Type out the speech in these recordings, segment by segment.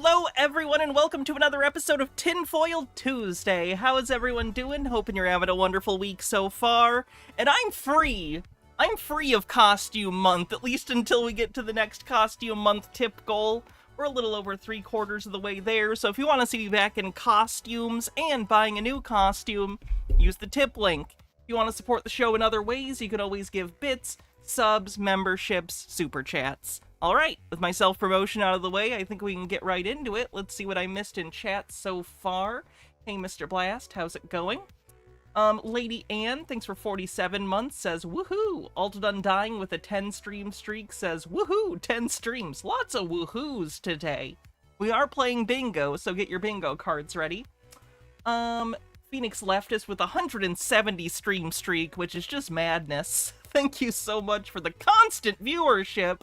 Hello everyone and welcome to another episode of Tinfoil Tuesday. How is everyone doing? Hoping you're having a wonderful week so far. And I'm free. I'm free of costume month, at least until we get to the next costume month tip goal. We're a little over 3/4 of the way there, so if you want to see me back in costumes and buying a new costume, use the tip link. If you want to support the show in other ways, you can always give bits, subs, memberships, super chats. Alright, with my self-promotion out of the way, I think we can get right into it. Let's see what I missed in chat so far. Hey, Mr. Blast, how's it going? Lady Ann, thanks for 47 months, says, woohoo! Alted Undying with a 10-stream streak says, woohoo! 10 streams. Lots of woohoos today. We are playing bingo, so get your bingo cards ready. Phoenix Leftist with a 170 stream streak, which is just madness. Thank you so much for the constant viewership.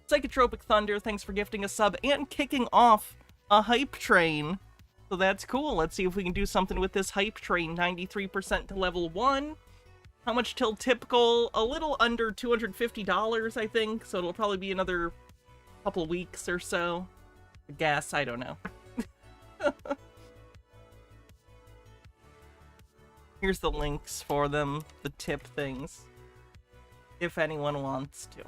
Psychotropic Thunder, thanks for gifting a sub and kicking off a hype train. So that's cool. Let's see if we can do something with this hype train. 93% to level 1. How much till tip goal? A little under $250, I think. So it'll probably be another couple weeks or so. I guess. I don't know. Here's the links for them. The tip things. If anyone wants to.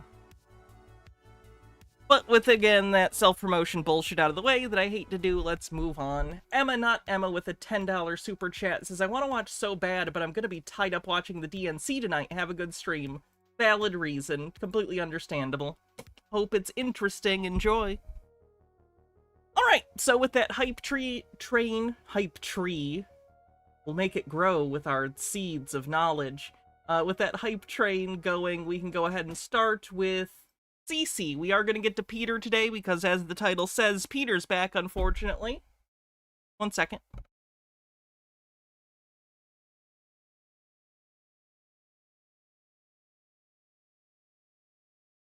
But with, again, that self-promotion bullshit out of the way that I hate to do, let's move on. Emma, not Emma, with a $10 super chat says, I want to watch so bad, but I'm going to be tied up watching the DNC tonight. Have a good stream. Valid reason. Completely understandable. Hope it's interesting. Enjoy. Alright, so with that hype tree, we'll make it grow with our seeds of knowledge. With that hype train going, we can go ahead and start with Cece. We are going to get to Peter today because, as the title says, Peter's back, unfortunately. 1 second.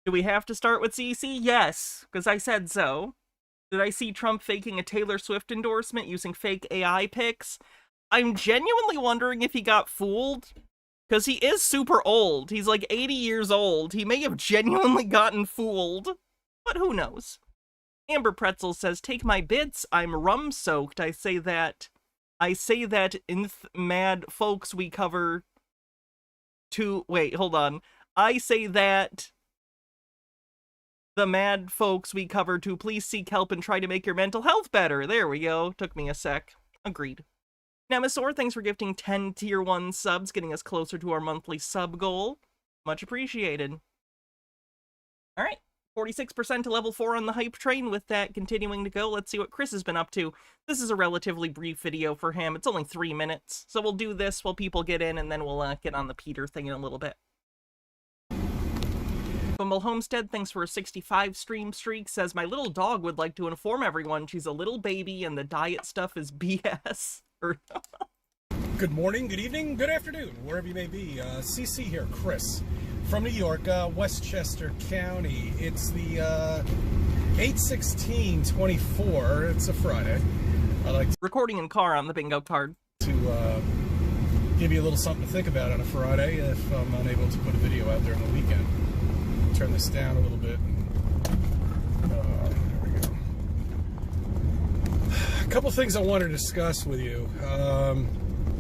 Do we have to start with Cece? Yes, because I said so. Did I see Trump faking a Taylor Swift endorsement using fake AI pics? I'm genuinely wondering if he got fooled. Because he is super old. He's like 80 years old. He may have genuinely gotten fooled. But who knows? Amber Pretzel says, take my bits. I'm rum-soaked. I say that in mad folks we cover to... Wait, hold on. I say that the mad folks we cover to please seek help and try to make your mental health better. There we go. Took me a sec. Agreed. Nemesaur, thanks for gifting 10 tier 1 subs, getting us closer to our monthly sub goal. Much appreciated. Alright, 46% to level 4 on the hype train. With that continuing to go, let's see what Chris has been up to. This is a relatively brief video for him. It's only 3 minutes. So we'll do this while people get in, and then we'll get on the Peter thing in a little bit. Bumble Homestead, thanks for a 65 stream streak, says, my little dog would like to inform everyone she's a little baby and the diet stuff is BS. Good morning, good evening, good afternoon, wherever you may be. CC here, Chris, from New York, Westchester County. It's the 8/16/24. It's a Friday. I like to recording in car on the bingo card to give you a little something to think about on a Friday if I'm unable to put a video out there on the weekend. Turn this down a little bit. A couple things I wanted to discuss with you.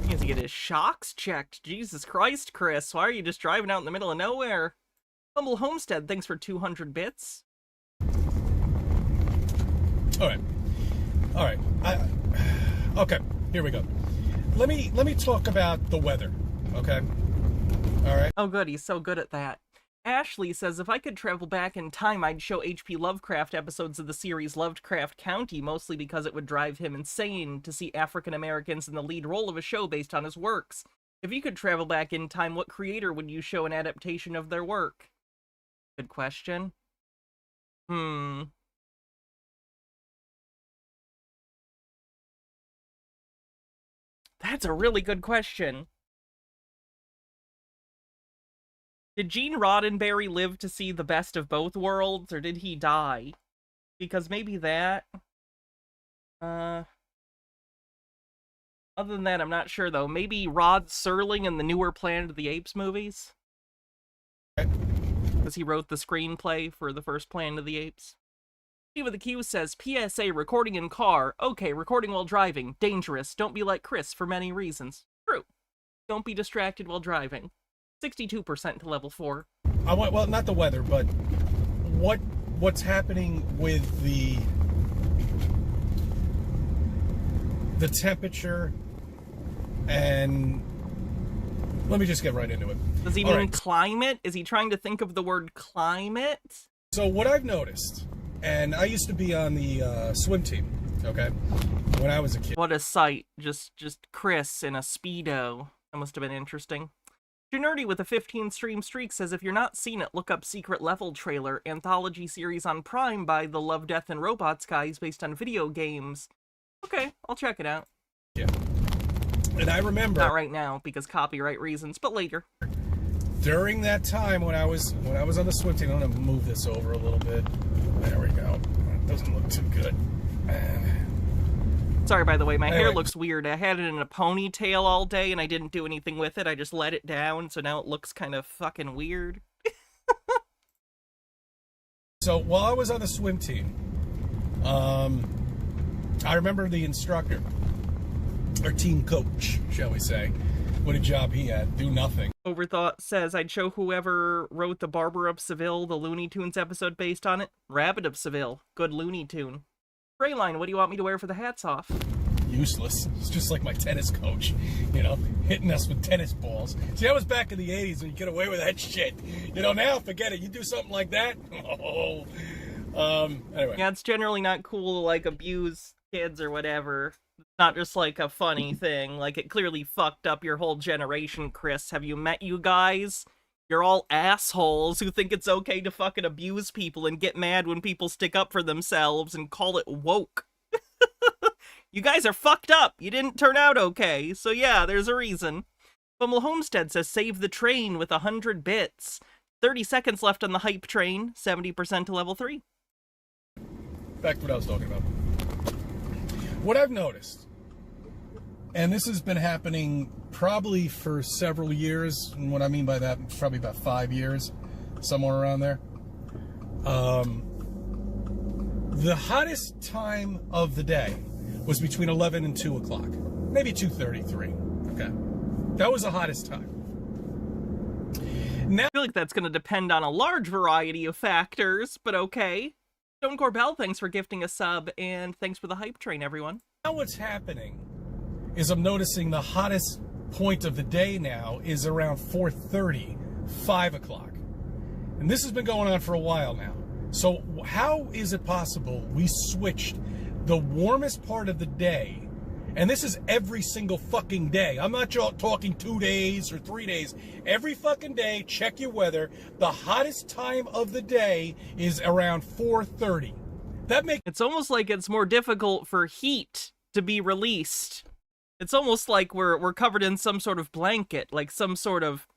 He has to get his shocks checked. Jesus Christ, Chris. Why are you just driving out in the middle of nowhere? Humble Homestead, thanks for 200 bits. Alright. Okay, here we go. Let me talk about the weather, okay? Alright? Oh good, he's so good at that. Ashley says, if I could travel back in time, I'd show H.P. Lovecraft episodes of the series Lovecraft County, mostly because it would drive him insane to see African Americans in the lead role of a show based on his works. If you could travel back in time, what creator would you show an adaptation of their work? Good question. That's a really good question. Did Gene Roddenberry live to see the best of both worlds, or did he die? Because maybe that... Other than that, I'm not sure, though. Maybe Rod Serling in the newer Planet of the Apes movies? Because he wrote the screenplay for the first Planet of the Apes. Steve with the Q says, PSA, recording in car. Okay, recording while driving. Dangerous. Don't be like Chris for many reasons. True. Don't be distracted while driving. 62% to level 4. Well, not the weather, but what's happening with the temperature, and let me just get right into it. Does he mean climate? Is he trying to think of the word climate? So what I've noticed, and I used to be on the swim team, okay, when I was a kid. What a sight. Just Chris in a Speedo. That must have been interesting. Nerdy with a 15-stream streak says, if you're not seen it, look up Secret Level trailer, anthology series on Prime by the Love, Death, and Robots guys based on video games. Okay, I'll check it out. Yeah. And I remember... Not right now, because copyright reasons, but later. During that time when I was on the swim team, I'm going to move this over a little bit. There we go. It doesn't look too good. Sorry, by the way, my hair looks weird. I had it in a ponytail all day, and I didn't do anything with it. I just let it down, so now it looks kind of fucking weird. So, while I was on the swim team, I remember the instructor, or team coach, shall we say, what a job he had. Do nothing. Overthought says, I'd show whoever wrote the Barber of Seville, the Looney Tunes episode based on it. Rabbit of Seville. Good Looney Tune. Grayline, what do you want me to wear for the hats off? Useless. It's just like my tennis coach, you know, hitting us with tennis balls. See, that was back in the 80s when you get away with that shit. You know, now forget it. You do something like that? Oh. Anyway. Yeah, it's generally not cool to, like, abuse kids or whatever. It's not just, like, a funny thing. Like, it clearly fucked up your whole generation, Chris. Have you met you guys? You're all assholes who think it's okay to fucking abuse people and get mad when people stick up for themselves and call it woke. You guys are fucked up. You didn't turn out okay. So yeah, there's a reason. Bumble Homestead says, save the train with 100 bits. 30 seconds left on the hype train. 70% to level 3. Back to what I was talking about. What I've noticed, and this has been happening probably for several years, and what I mean by that, probably about 5 years, somewhere around there. The hottest time of the day was between 11 and 2 o'clock, maybe 2:33. Okay, that was the hottest time. Now, I feel like that's going to depend on a large variety of factors, but okay. Stone Corbell, thanks for gifting a sub, and thanks for the hype train, everyone. Now what's happening is I'm noticing the hottest point of the day now is around 4:30, 5 o'clock. And this has been going on for a while now. So how is it possible we switched the warmest part of the day, and this is every single fucking day. I'm not talking 2 days or 3 days. Every fucking day, check your weather. The hottest time of the day is around 4:30. That makes... It's almost like it's more difficult for heat to be released. It's almost like we're covered in some sort of blanket, like some sort of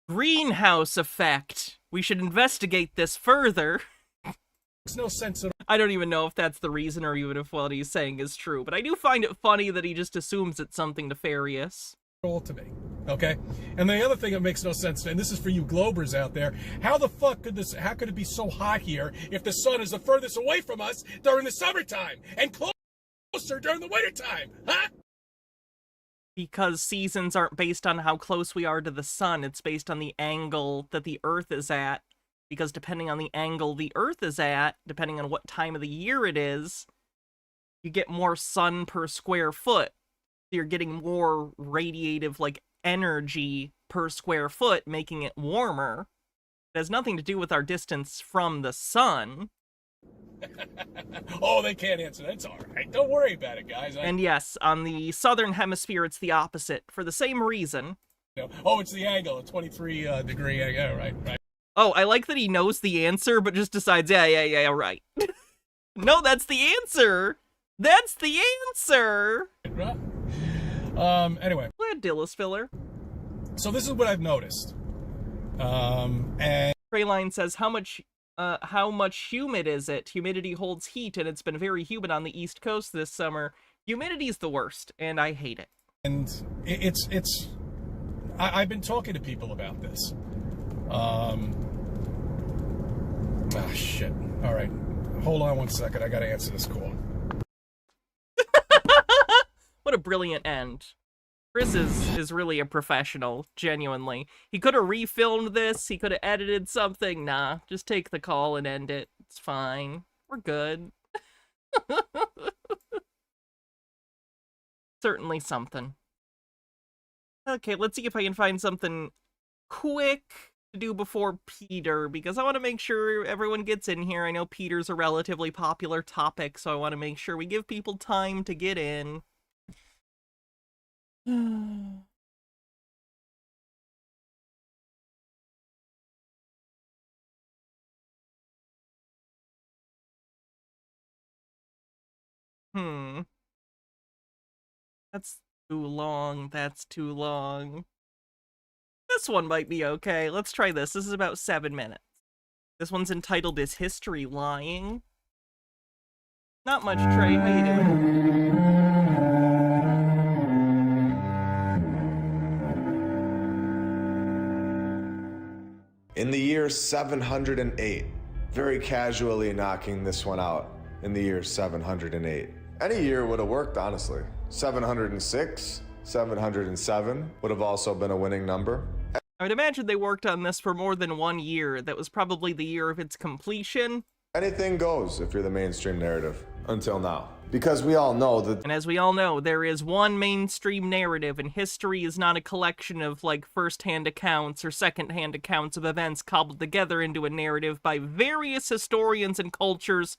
greenhouse effect. We should investigate this further. Makes no sense at all. I don't even know if that's the reason or even if what he's saying is true, but I do find it funny that he just assumes it's something nefarious. To me, okay? And the other thing that makes no sense, and this is for you Globers out there, how could it be so hot here if the sun is the furthest away from us during the summertime and closer during the wintertime, huh? Because seasons aren't based on how close we are to the sun, it's based on the angle that the Earth is at. Because depending on the angle the Earth is at, depending on what time of the year it is, you get more sun per square foot. You're getting more radiative, like, energy per square foot, making it warmer. It has nothing to do with our distance from the sun. Oh, they can't answer that. It's all right. Don't worry about it, guys. And yes, on the southern hemisphere, it's the opposite, for the same reason. Oh, it's the angle, a 23 degree angle. Right. Oh, I like that he knows the answer, but just decides, yeah, right. No, that's the answer! That's the answer! Right. Anyway. Glad Dillis filler. So this is what I've noticed. And Crayline says, how much humid is it? Humidity holds heat, and it's been very humid on the East Coast this summer. Humidity's the worst, and I hate it. And I've been talking to people about this. Shit. All right. Hold on one second. I gotta answer this call. What a brilliant end. Chris is really a professional, genuinely. He could have refilmed this, he could have edited something. Nah, just take the call and end it. It's fine. We're good. Certainly something. Okay, let's see if I can find something quick to do before Peter, because I want to make sure everyone gets in here. I know Peter's a relatively popular topic, so I want to make sure we give people time to get in. That's too long. That's too long. This one might be okay. Let's try this. This is about 7 minutes. This one's entitled Is History Lying? Not much, Trey. How you doing? In the year 708, very casually knocking this one out in the year 708. Any year would have worked, honestly. 706, 707 would have also been a winning number. I would imagine they worked on this for more than 1 year. That was probably the year of its completion. Anything goes if you're the mainstream narrative, until now. Because we all know that... And as we all know, there is one mainstream narrative, and history is not a collection of, like, first-hand accounts or second-hand accounts of events cobbled together into a narrative by various historians and cultures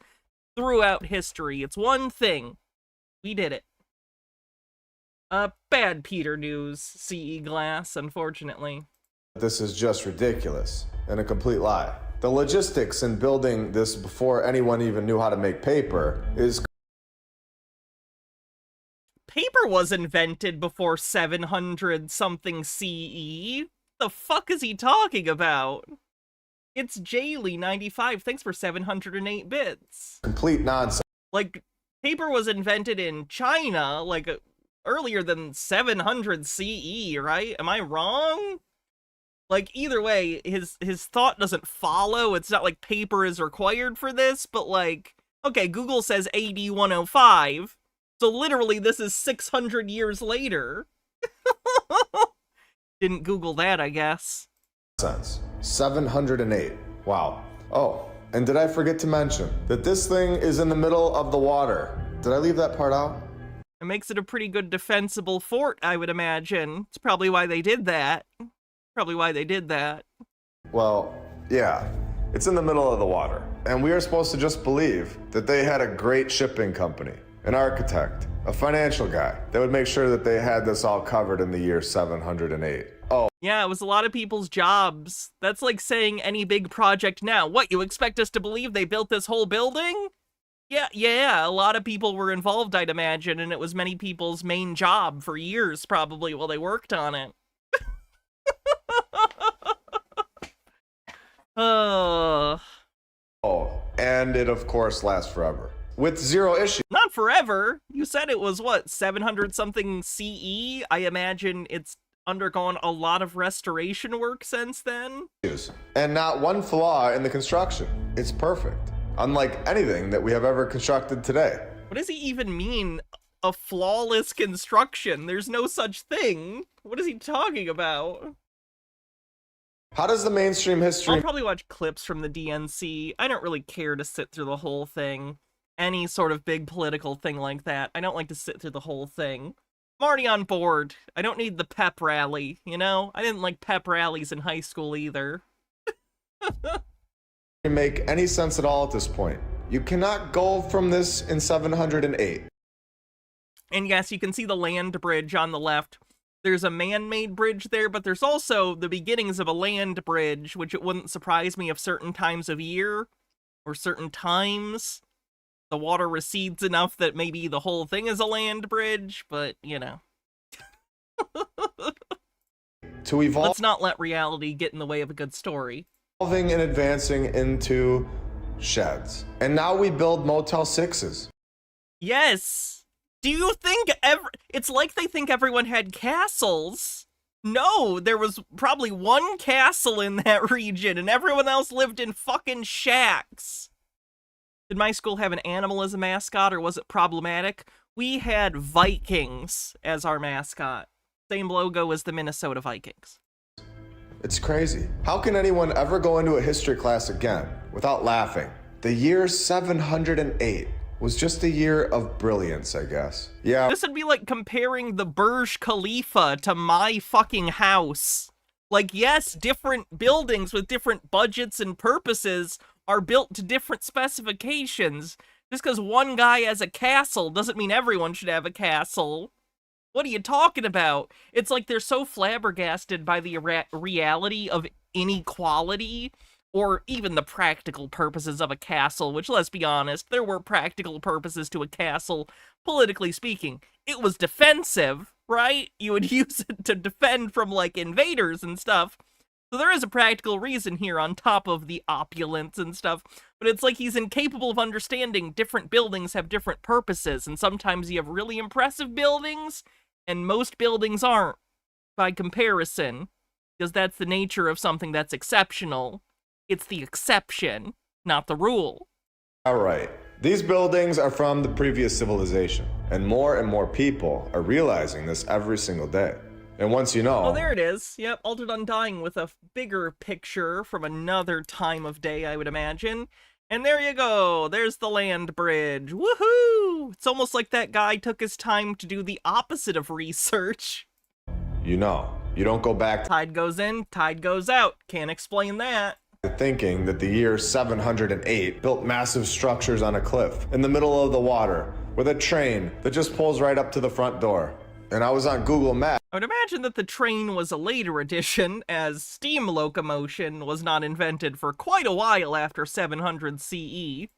throughout history. It's one thing. We did it. Bad Peter news, CE Glass, unfortunately. This is just ridiculous and a complete lie. The logistics in building this before anyone even knew how to make paper is... Paper was invented before 700-something CE. The fuck is he talking about? It's Jaylee95. Thanks for 708 bits. Complete nonsense. Like, paper was invented in China, like, earlier than 700 CE, right? Am I wrong? Like, either way, his thought doesn't follow. It's not like paper is required for this, but like, okay, Google says AD 105, so literally this is 600 years later. Didn't Google that, I guess. 708. Wow. Oh, and did I forget to mention that this thing is in the middle of the water? Did I leave that part out? It makes it a pretty good defensible fort, I would imagine. It's probably why they did that. Well, yeah, it's in the middle of the water. And we are supposed to just believe that they had a great shipping company, an architect, a financial guy that would make sure that they had this all covered in the year 708. Oh. Yeah, it was a lot of people's jobs. That's like saying any big project now. What, you expect us to believe they built this whole building? Yeah, a lot of people were involved, I'd imagine, and it was many people's main job for years, probably, while they worked on it. Oh, and it of course lasts forever. With zero issues. Not forever. You said it was, what, 700-something CE? I imagine it's undergone a lot of restoration work since then. And not one flaw in the construction. It's perfect. Unlike anything that we have ever constructed today. What does he even mean, a flawless construction? There's no such thing. What is he talking about? How does the mainstream history... I'll probably watch clips from the DNC. I don't really care to sit through the whole thing. Any sort of big political thing like that. I don't like to sit through the whole thing. I'm already on board. I don't need the pep rally, you know? I didn't like pep rallies in high school either. make any sense at all at this point. You cannot go from this in 708. And yes, you can see the land bridge on the left. There's a man-made bridge there, but there's also the beginnings of a land bridge, which it wouldn't surprise me if certain times of year, or certain times, the water recedes enough that maybe the whole thing is a land bridge, but, you know. To evolve... Let's not let reality get in the way of a good story. Evolving and advancing into sheds. And now we build Motel 6s. Yes! Do you think it's like they think everyone had castles? No, there was probably one castle in that region, and everyone else lived in fucking shacks. Did my school have an animal as a mascot, or was it problematic? We had Vikings as our mascot. Same logo as the Minnesota Vikings. It's crazy. How can anyone ever go into a history class again without laughing? The year 708 was just a year of brilliance, I guess. Yeah. This would be like comparing the Burj Khalifa to my fucking house. Like, yes, different buildings with different budgets and purposes are built to different specifications. Just because one guy has a castle doesn't mean everyone should have a castle. What are you talking about? It's like they're so flabbergasted by the reality of inequality, or even the practical purposes of a castle, which, let's be honest, there were practical purposes to a castle, politically speaking. It was defensive, right? You would use it to defend from, like, invaders and stuff. So there is a practical reason here on top of the opulence and stuff, but it's like he's incapable of understanding different buildings have different purposes, and sometimes you have really impressive buildings, and most buildings aren't, by comparison, because that's the nature of something that's exceptional. It's the exception, not the rule. All right. These buildings are from the previous civilization, and more people are realizing this every single day. And once you know... Oh, there it is. Yep, Altered Undying with a bigger picture from another time of day, I would imagine. And there you go. There's the land bridge. Woohoo! It's almost like that guy took his time to do the opposite of research. You know, you don't go back... Tide goes in, tide goes out. Can't explain that. Thinking that the year 708 built massive structures on a cliff in the middle of the water with a train that just pulls right up to the front door. And I was on Google Maps. I would imagine that the train was a later addition, as steam locomotion was not invented for quite a while after 700 CE.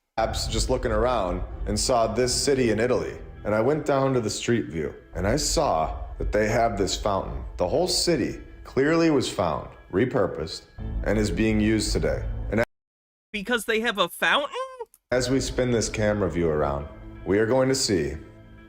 Just looking around and saw this city in Italy. And I went down to the street view and I saw that they have this fountain. The whole city clearly was found, repurposed, and is being used today. And because they have a fountain? As we spin this camera view around, we are going to see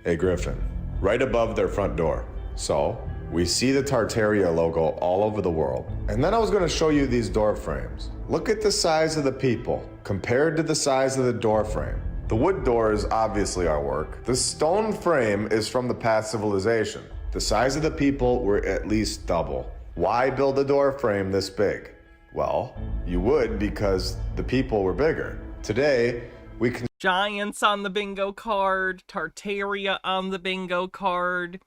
a griffin right above their front door. So we see the Tartaria logo all over the world. And then I was going to show you these door frames. Look at the size of the people compared to the size of the door frame. The wood door is obviously our work. The stone frame is from the past civilization. The size of the people were at least double. Why build a door frame this big? Well, you would because the people were bigger. Today, we can... Giants on the bingo card, Tartaria on the bingo card,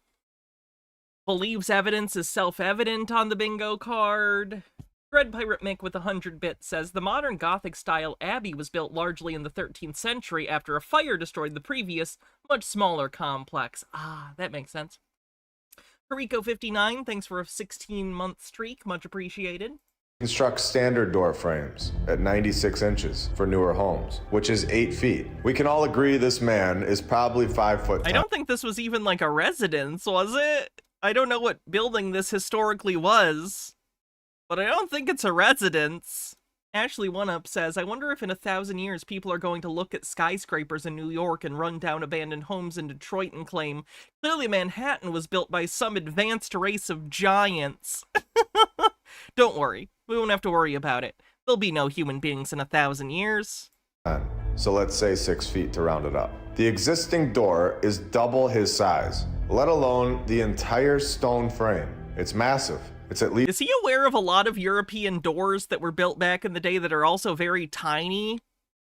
believes evidence is self-evident on the bingo card. Red Pirate Mick with 100 bits says, the modern Gothic-style abbey was built largely in the 13th century after a fire destroyed the previous, much smaller complex. Ah, that makes sense. Rico59, thanks for a 16-month streak, much appreciated. Construct standard door frames at 96 inches for newer homes, which is 8 feet. We can all agree this man is probably 5 foot tall. I don't think this was even like a residence, was it? I don't know what building this historically was, but I don't think it's a residence. Ashley One Up says, I wonder if in 1,000 years people are going to look at skyscrapers in New York and run down abandoned homes in Detroit and claim, clearly Manhattan was built by some advanced race of giants. Don't worry, we won't have to worry about it. There'll be no human beings in 1,000 years. So let's say 6 feet to round it up. The existing door is double his size, let alone the entire stone frame. It's massive. It's at least... Is he aware of a lot of European doors that were built back in the day that are also very tiny?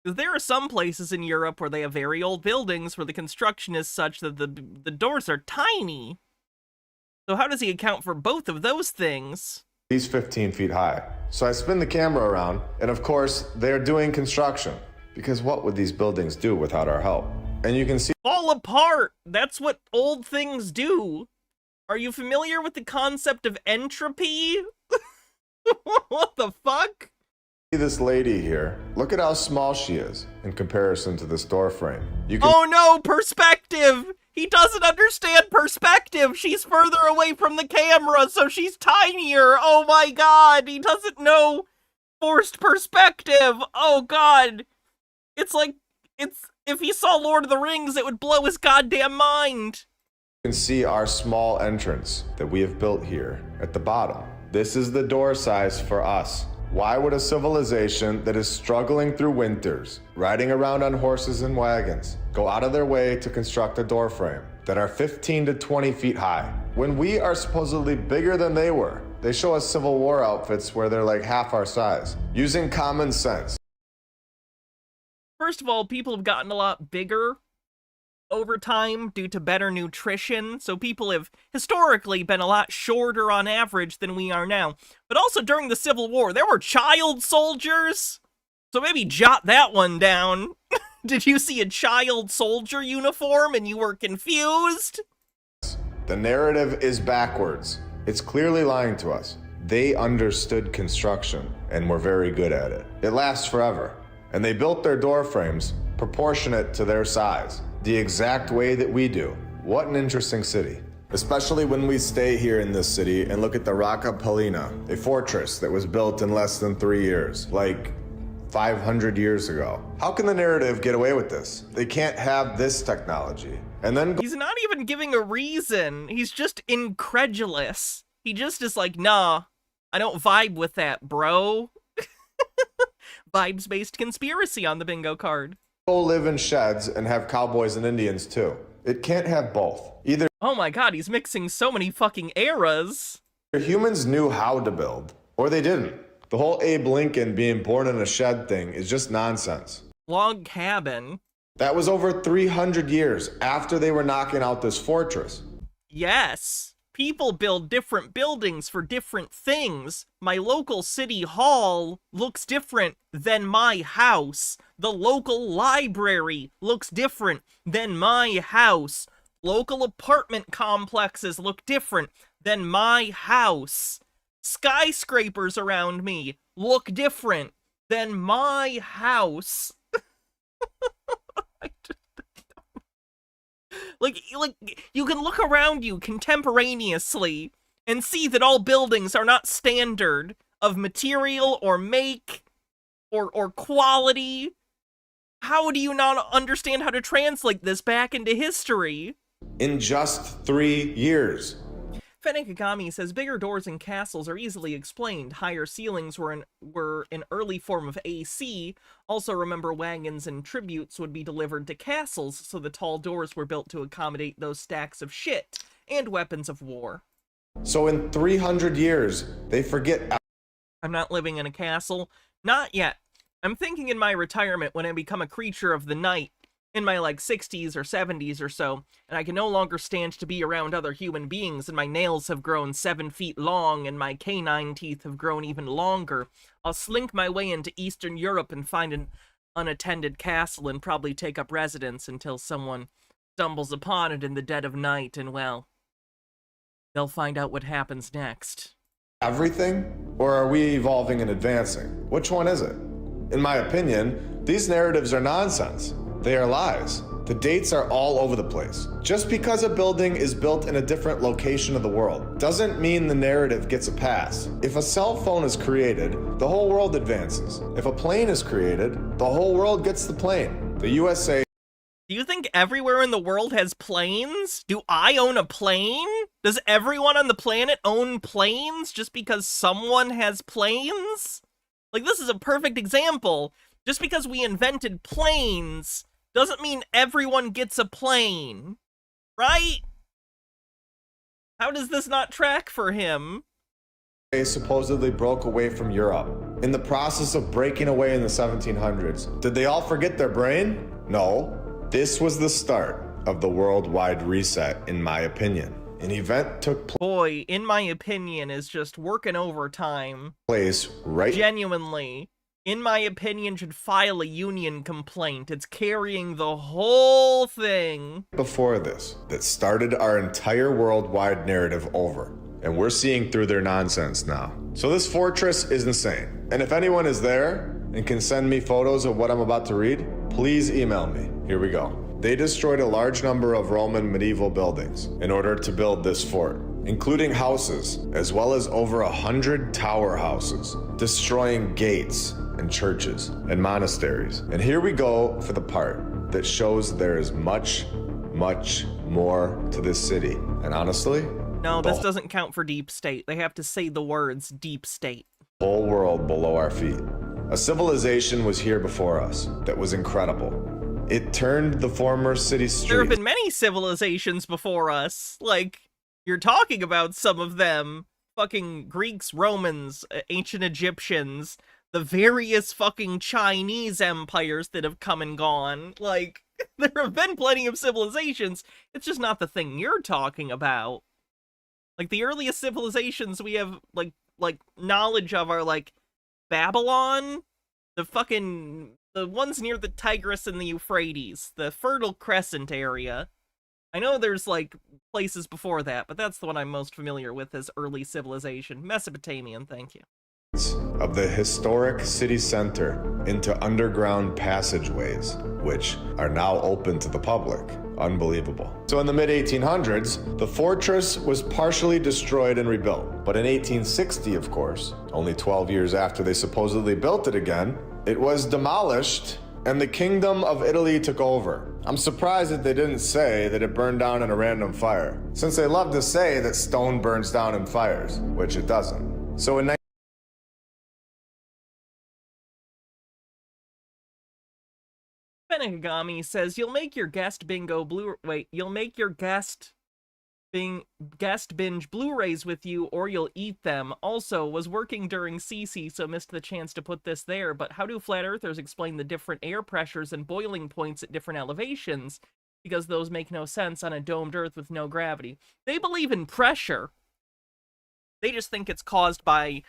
Because there are some places in Europe where they have very old buildings where the construction is such that the doors are tiny. So how does he account for both of those things? He's 15 feet high. So I spin the camera around, and of course, they're doing construction. Because what would these buildings do without our help? And you can see... Fall apart! That's what old things do. Are you familiar with the concept of entropy? What the fuck? See this lady here. Look at how small she is in comparison to this door frame. You can... Oh no, perspective! He doesn't understand perspective! She's further away from the camera, so she's tinier! Oh my god, he doesn't know forced perspective! Oh god! It's like, if he saw Lord of the Rings, it would blow his goddamn mind! You can see our small entrance that we have built here at the bottom. This is the door size for us. Why would a civilization that is struggling through winters, riding around on horses and wagons, go out of their way to construct a doorframe that are 15 to 20 feet high? When we are supposedly bigger than they were, they show us Civil War outfits where they're like half our size. Using common sense. First of all, people have gotten a lot bigger over time due to better nutrition, so people have historically been a lot shorter on average than we are now. But also during the Civil War, there were child soldiers, so maybe jot that one down. Did you see a child soldier uniform and you were confused? The narrative is backwards. It's clearly lying to us. They understood construction and were very good at it. It lasts forever. And they built their door frames proportionate to their size, the exact way that we do. What an interesting city. Especially when we stay here in this city and look at the Rocca Polina, a fortress that was built in less than 3 years, like 500 years ago. How can the narrative get away with this? They can't have this technology. And then He's not even giving a reason. He's just incredulous. He just is like, nah, I don't vibe with that, bro. Vibes-based conspiracy on the bingo card. go live in sheds and have cowboys and Indians too. It can't have both. Either Oh my god, he's mixing so many fucking eras. humans knew how to build, or they didn't. The whole Abe Lincoln being born in a shed thing is just nonsense. Log cabin. That was over 300 years after they were knocking out this fortress. Yes. People build different buildings for different things. My local city hall looks different than my house. The local library looks different than my house. Local apartment complexes look different than my house. Skyscrapers around me look different than my house. Like, you can look around you contemporaneously and see that all buildings are not standard of material or make or quality. How do you not understand how to translate this back into history? In just 3 years. Fenekagami says bigger doors in castles are easily explained. Higher ceilings were an early form of AC. Also remember wagons and tributes would be delivered to castles, so the tall doors were built to accommodate those stacks of shit and weapons of war. So in 300 years, they forget. I'm not living in a castle. Not yet. I'm thinking in my retirement when I become a creature of the night, in my, 60s or 70s or so, and I can no longer stand to be around other human beings, and my nails have grown 7 feet long, and my canine teeth have grown even longer. I'll slink my way into Eastern Europe and find an unattended castle and probably take up residence until someone stumbles upon it in the dead of night, and, well, they'll find out what happens next. Everything? Or are we evolving and advancing? Which one is it? In my opinion, these narratives are nonsense. They are lies. The dates are all over the place. Just because a building is built in a different location of the world doesn't mean the narrative gets a pass. If a cell phone is created, the whole world advances. If a plane is created, the whole world gets the plane. The USA. Do you think everywhere in the world has planes? Do I own a plane? Does everyone on the planet own planes just because someone has planes? This is a perfect example. Just because we invented planes doesn't mean everyone gets a plane, right? How does this not track for him? They supposedly broke away from Europe. In the process of breaking away in the 1700s, did they all forget their brain? No. This was the start of the worldwide reset, in my opinion. An event took Boy, in my opinion, is just working overtime. place right Genuinely. In my opinion, should file a union complaint. It's carrying the whole thing. before this that started our entire worldwide narrative over. And we're seeing through their nonsense now. So this fortress is insane. And if anyone is there and can send me photos of what I'm about to read, please email me. Here we go. They destroyed a large number of Roman medieval buildings in order to build this fort, including houses, as well as over 100 tower houses, destroying gates and churches and monasteries. And here we go for the part that shows there is much, much more to this city. And honestly, No, this doesn't count for deep state. They have to say the words deep state. whole world below our feet. A civilization was here before us that was incredible. It turned the former city streets. There have been many civilizations before us. Like, you're talking about some of them. Fucking Greeks, Romans, ancient Egyptians, the various fucking Chinese empires that have come and gone. Like, there have been plenty of civilizations. It's just not the thing you're talking about. Like, the earliest civilizations we have, like knowledge of are, like, Babylon, the ones near the Tigris and the Euphrates, the Fertile Crescent area. I know there's, like, places before that, but that's the one I'm most familiar with as early civilization. Mesopotamian, thank you. Of the historic city center into underground passageways, which are now open to the public. Unbelievable. So in the mid-1800s, the fortress was partially destroyed and rebuilt. But in 1860, of course, only 12 years after they supposedly built it again, it was demolished and the Kingdom of Italy took over. I'm surprised that they didn't say that it burned down in a random fire, since they love to say that stone burns down in fires, which it doesn't. So in Benigami says, you'll make your guest binge Blu-rays with you, or you'll eat them. Also, was working during CC, so missed the chance to put this there, but how do flat earthers explain the different air pressures and boiling points at different elevations? Because those make no sense on a domed earth with no gravity. They believe in pressure. They just think it's caused by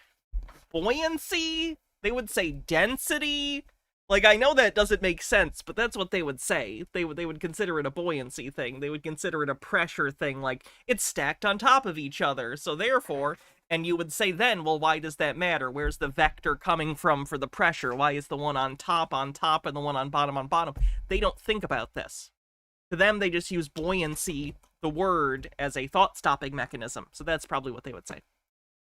buoyancy. They would say density. Like, I know that doesn't make sense, but that's what they would say. They would consider it a buoyancy thing. They would consider it a pressure thing, like, it's stacked on top of each other, so therefore, and you would say then, well, why does that matter? Where's the vector coming from for the pressure? Why is the one on top, and the one on bottom? They don't think about this. To them, they just use buoyancy, the word, as a thought-stopping mechanism, so that's probably what they would say.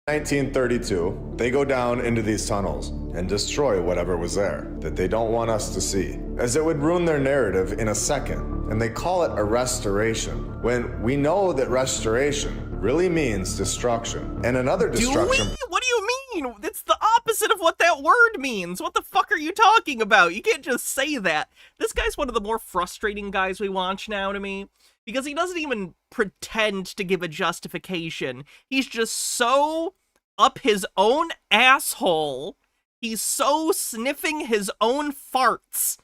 1932, they go down into these tunnels and destroy whatever was there that they don't want us to see, as it would ruin their narrative in a second. And they call it a restoration, when we know that restoration really means destruction. And another destruction... Do we? What do you mean? It's the opposite of what that word means. What the fuck are you talking about? You can't just say that. This guy's one of the more frustrating guys we watch now to me, because he doesn't even pretend to give a justification. He's just so up his own asshole, he's so sniffing his own farts,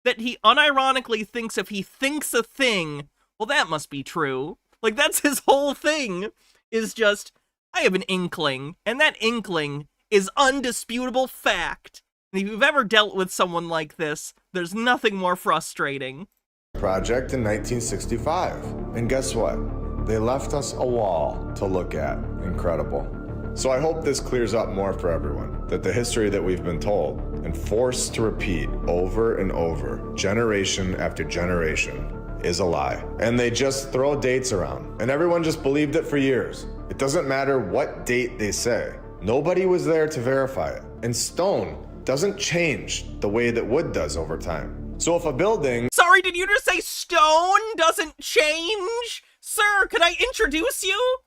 that he unironically thinks if he thinks a thing, well, that must be true. Like, that's his whole thing, is just, I have an inkling, and that inkling is undisputable fact. And if you've ever dealt with someone like this, there's nothing more frustrating. Project in 1965. And guess what? They left us a wall to look at. Incredible. So I hope this clears up more for everyone, that the history that we've been told and forced to repeat over and over, generation after generation, is a lie. And they just throw dates around, and everyone just believed it for years. It doesn't matter what date they say. Nobody was there to verify it. And stone doesn't change the way that wood does over time. So if a building... Sorry, did you just say stone doesn't change? Sir, could I introduce you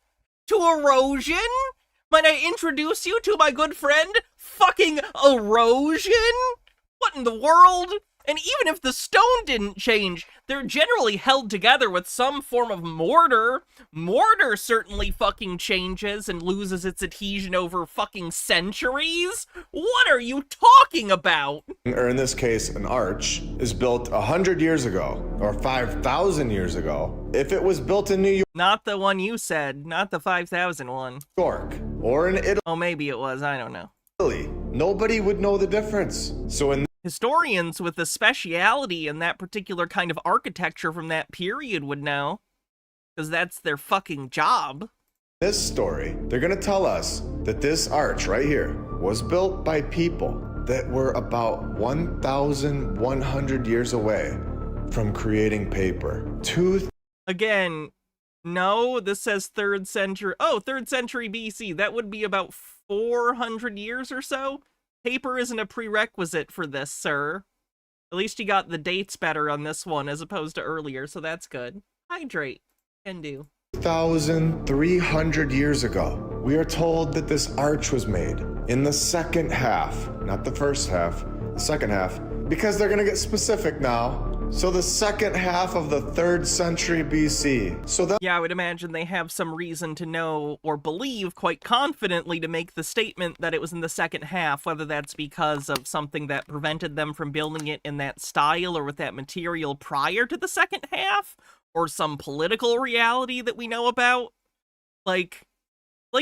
to erosion? Might I introduce you to my good friend, fucking erosion? What in the world? And even if the stone didn't change, they're generally held together with some form of mortar. Mortar certainly fucking changes and loses its adhesion over fucking centuries. What are you talking about? Or in this case, an arch, is built 100 years ago, or 5,000 years ago, if it was built in New Not the one you said, not the 5,000 one. York, or in Italy. Oh, maybe it was, I don't know. Nobody would know the difference. So in Historians with a speciality in that particular kind of architecture from that period would know, because that's their fucking job. this story, they're gonna tell us that this arch right here was built by people that were about 1,100 years away from creating paper. Again, no, this says 3rd century. Oh, 3rd century BC. That would be about 400 years or so. Paper isn't a prerequisite for this, sir. At least you got the dates better on this one as opposed to earlier, so that's good. Hydrate. Can do. 1,300 years ago. We are told that this arch was made in the second half, not the first half, the second half, because they're gonna get specific now. So the second half of the 3rd century BC. So that Yeah, I would imagine they have some reason to know or believe quite confidently to make the statement that it was in the second half, whether that's because of something that prevented them from building it in that style or with that material prior to the second half, or some political reality that we know about. Like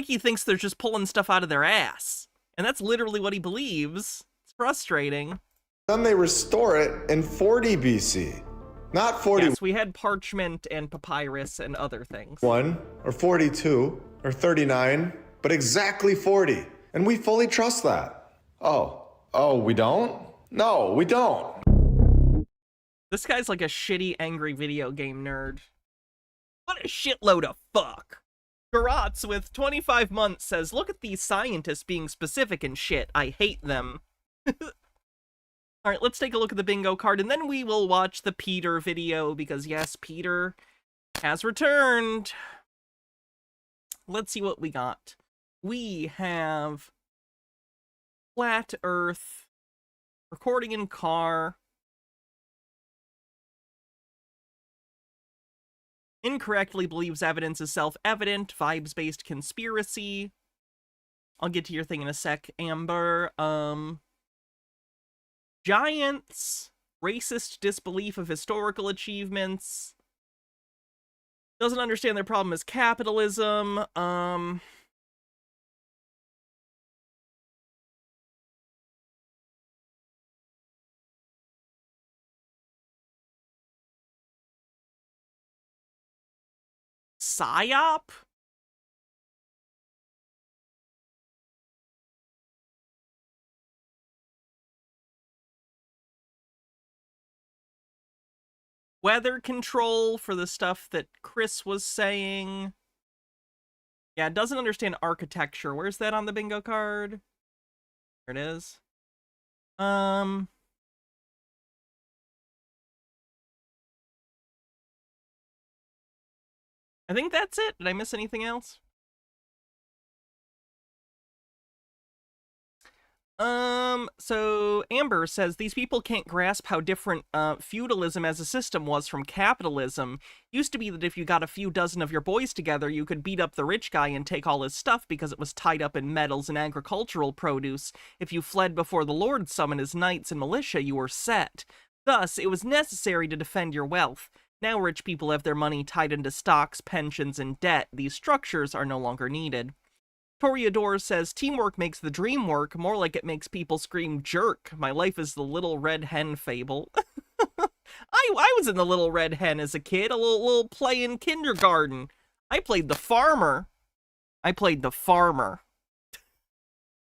he thinks they're just pulling stuff out of their ass. And that's literally what he believes. It's frustrating. then they restore it in 40 BC. Not 41 Yes, we had parchment and papyrus and other things. or 42 or 39, but exactly 40. And we fully trust that. Oh, we don't? No, we don't. This guy's like a shitty, angry video game nerd. What a shitload of fuck. Garotz with 25 months says, look at these scientists being specific and shit. I hate them. Alright, let's take a look at the bingo card, and then we will watch the Peter video, because yes, Peter has returned. Let's see what we got. We have Flat Earth, recording in car, incorrectly believes evidence is self-evident, vibes-based conspiracy. I'll get to your thing in a sec, Amber. Giants, racist disbelief of historical achievements, doesn't understand their problem is capitalism, PSYOP? Weather control for the stuff that Chris was saying. Yeah, it doesn't understand architecture. Where's that on the bingo card? There it is. I think that's it. Did I miss anything else? So Amber says these people can't grasp how different feudalism as a system was from capitalism. Used to be that if you got a few dozen of your boys together, you could beat up the rich guy and take all his stuff because it was tied up in metals and agricultural produce. If you fled before the Lord summoned his knights and militia, you were set. Thus, it was necessary to defend your wealth. Now rich people have their money tied into stocks, pensions, and debt. These structures are no longer needed. Toreador says, teamwork makes the dream work, more like it makes people scream jerk. My life is the little red hen fable. I was in the little red hen as a kid, a little play in kindergarten. I played the farmer.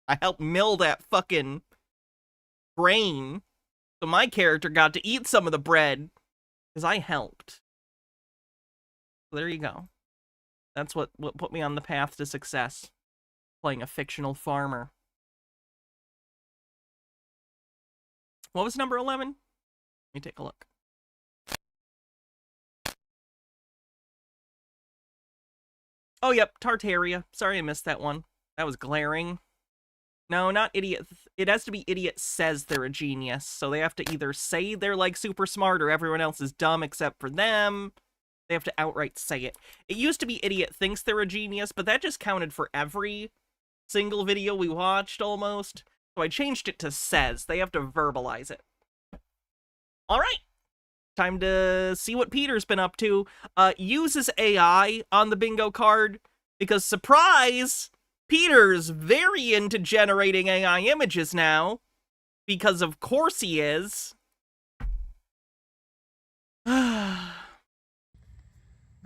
I helped mill that fucking grain, so my character got to eat some of the bread, because I helped. So there you go. That's what put me on the path to success. Playing a fictional farmer. What was number 11? Let me take a look. Oh, yep, Tartaria. Sorry I missed that one. That was glaring. No, not idiot. It has to be idiot says they're a genius. So they have to either say they're like super smart or everyone else is dumb except for them. They have to outright say it. It used to be idiot thinks they're a genius, but that just counted for every single video we watched almost. So I changed it to says. They have to verbalize it. Alright. Time to see what Peter's been up to. Uses AI on the bingo card because, surprise, Peter's very into generating AI images now. Because of course he is. The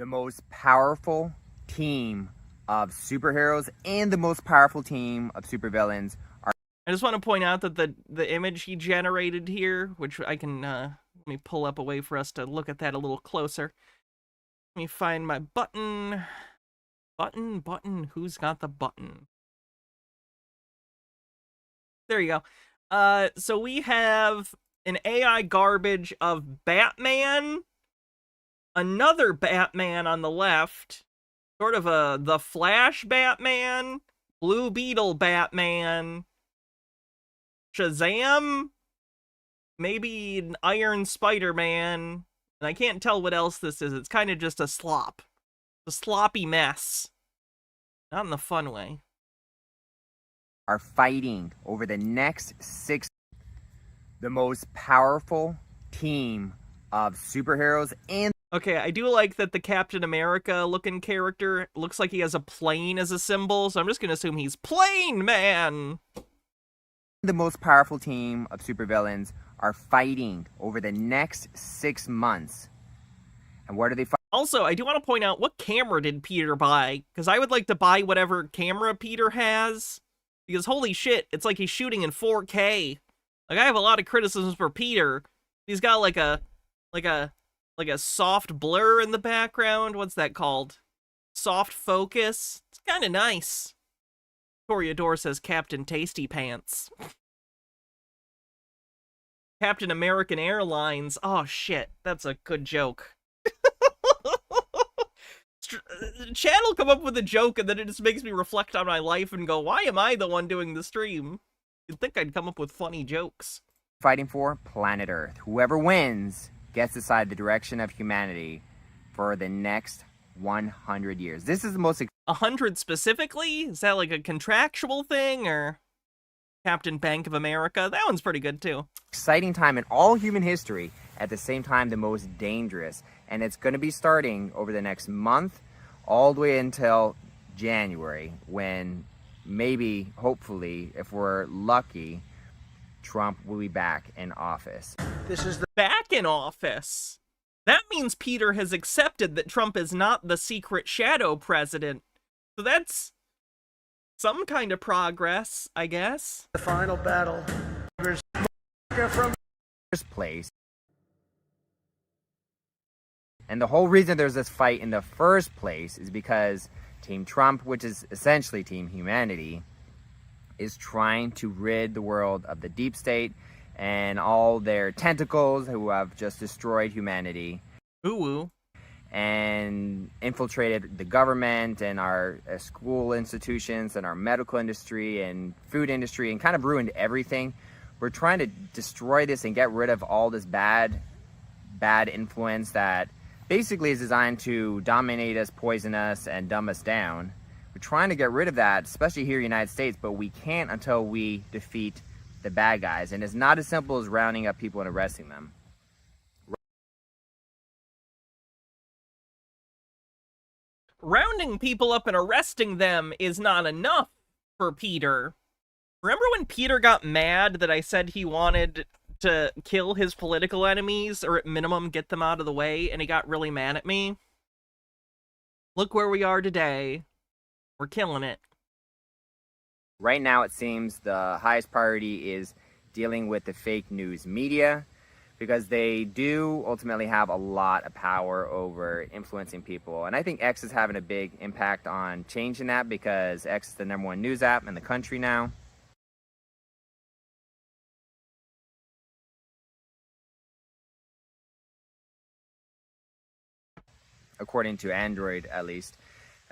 most powerful team of superheroes and the most powerful team of supervillains are... I just want to point out that the image he generated here, which I can, let me pull up a way for us to look at that a little closer. Let me find my button. Button, who's got the button? There you go. So we have an AI garbage of Batman, another Batman on the left, Sort of a The Flash Batman, Blue Beetle Batman, Shazam, maybe an Iron Spider-Man, and I can't tell what else this is. It's kind of just a slop. A sloppy mess. Not in the fun way. Are fighting over the next 6 the most powerful team of superheroes and Okay, I do like that the Captain America looking character looks like he has a plane as a symbol, so I'm just gonna assume he's Plane Man! the most powerful team of supervillains are fighting over the next 6 months. And what are they fighting? Also, I do want to point out, what camera did Peter buy? Because I would like to buy whatever camera Peter has. Because holy shit, it's like he's shooting in 4K. Like, I have a lot of criticisms for Peter. He's got like a soft blur in the background. What's that called? Soft focus. It's kind of nice. Toreador says Captain Tasty Pants. Captain American Airlines. Oh shit, that's a good joke. Chad will come up with a joke and then it just makes me reflect on my life and go, why am I the one doing the stream? You'd think I'd come up with funny jokes. Fighting for planet Earth. Whoever wins gets to decide the direction of humanity for the next 100 years. This is the most 100 specifically? Is that like a contractual thing, or Captain Bank of America? That one's pretty good too. exciting time in all human history, at the same time the most dangerous. And it's going to be starting over the next month all the way until January, when maybe, hopefully, if we're lucky, Trump will be back in office. Back in office? That means Peter has accepted that Trump is not the secret shadow president. So that's some kind of progress, I guess. The final battle. From First place. And the whole reason there's this fight in the first place is because Team Trump, which is essentially Team Humanity, is trying to rid the world of the deep state and all their tentacles who have just destroyed humanity. Ooh. And infiltrated the government and our school institutions and our medical industry and food industry and kind of ruined everything. We're trying to destroy this and get rid of all this bad influence that basically is designed to dominate us, poison us, and dumb us down. We're trying to get rid of that, especially here in the United States, but we can't until we defeat the bad guys. And it's not as simple as rounding up people and arresting them. Rounding people up and arresting them is not enough for Peter. Remember when Peter got mad that I said he wanted to kill his political enemies, or at minimum get them out of the way, and he got really mad at me? Look where we are today. We're killing it. Right now, it seems the highest priority is dealing with the fake news media, because they do ultimately have a lot of power over influencing people. And I think X is having a big impact on changing that, because X is the #1 news app in the country now. According to Android, at least.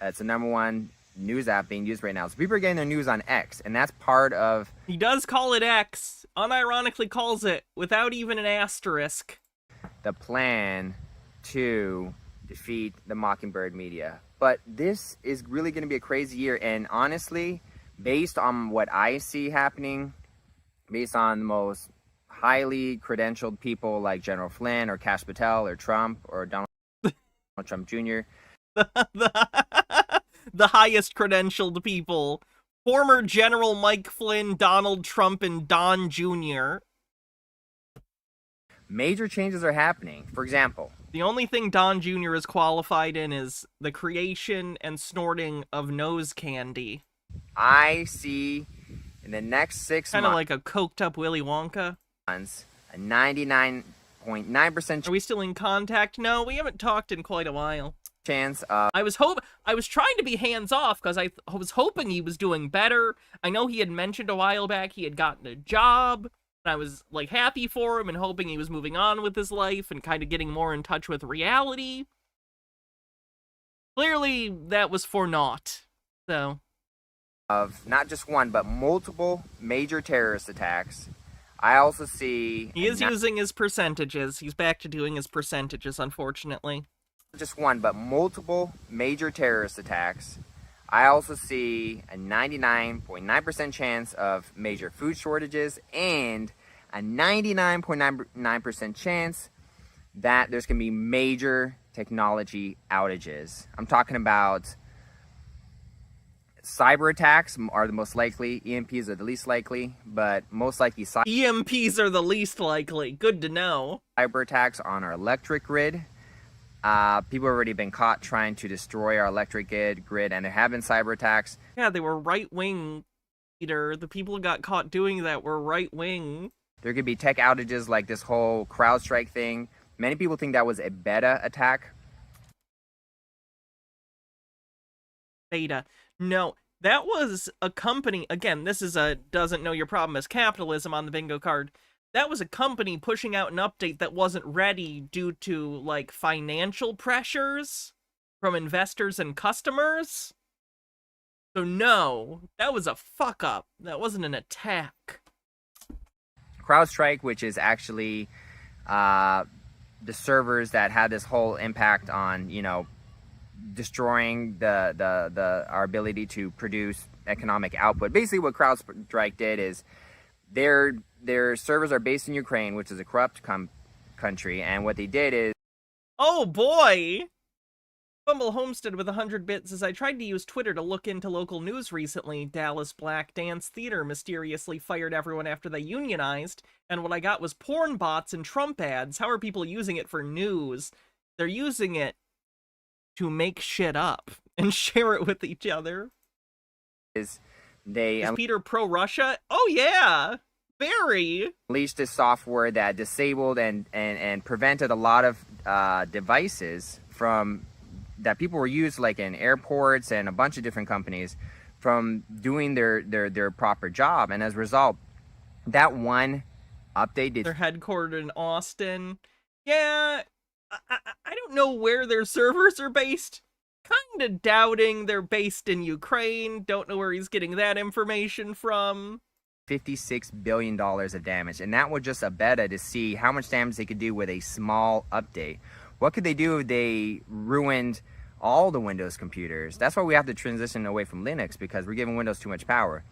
It's the #1 news app being used right now. So people are getting their news on X, and that's part of... He does call it X, unironically calls it, without even an asterisk. ...the plan to defeat the Mockingbird media. But this is really going to be a crazy year, and honestly, based on what I see happening, based on the most highly credentialed people like General Flynn or Kash Patel or Trump or Donald Trump Jr. The highest credentialed people. Former General Mike Flynn, Donald Trump, and Don Jr. Major changes are happening. For example, the only thing Don Jr. is qualified in is the creation and snorting of nose candy. I see in the next 6 months... Kind of like a coked up Willy Wonka. A 99.9% Are we still in contact? No, we haven't talked in quite a while. Chance of... I was trying to be hands-off because I was hoping he was doing better. I know he had mentioned a while back he had gotten a job, and I was, like, happy for him and hoping he was moving on with his life and kind of getting more in touch with reality. Clearly, that was for naught. So, of not just one, but multiple major terrorist attacks. I also see he is using his percentages. He's back to doing his percentages, unfortunately. not just one, but multiple major terrorist attacks. I also see a 99.9% chance of major food shortages and a 99.99% chance that there's going to be major technology outages. I'm talking about cyber attacks are the most likely, EMPs are the least likely, but most likely EMPs are the least likely. Good to know. cyber attacks on our electric grid. People have already been caught trying to destroy our electric grid, and there have been cyber attacks. Yeah, they were right-wing, Peter. The people who got caught doing that were right-wing. There could be tech outages like this whole CrowdStrike thing. Many people think that was a beta attack. Beta. No, that was a company. Again, this is a doesn't know your problem is capitalism on the bingo card. That was a company pushing out an update that wasn't ready due to, like, financial pressures from investors and customers. So no, that was a fuck-up. That wasn't an attack. CrowdStrike, which is actually the servers that had this whole impact on, destroying our ability to produce economic output. Basically, what CrowdStrike did is their servers are based in Ukraine, which is a corrupt country, and what they did is... Oh boy! Bumble Homestead with 100 bits says, I tried to use Twitter to look into local news recently. Dallas Black Dance Theater mysteriously fired everyone after they unionized, and what I got was porn bots and Trump ads. How are people using it for news? They're using it to make shit up and share it with each other. Is Peter pro-Russia? Oh yeah! Very! Unleashed this software that disabled and prevented a lot of devices from... that people were used like in airports and a bunch of different companies from doing their proper job. And as a result, that one update did... They're headquartered in Austin. Yeah, I don't know where their servers are based. Kinda doubting they're based in Ukraine. Don't know where he's getting that information from. $56 billion of damage. And that was just a beta to see how much damage they could do with a small update. What could they do if they ruined all the Windows computers? That's why we have to transition away from Linux, because we're giving Windows too much power.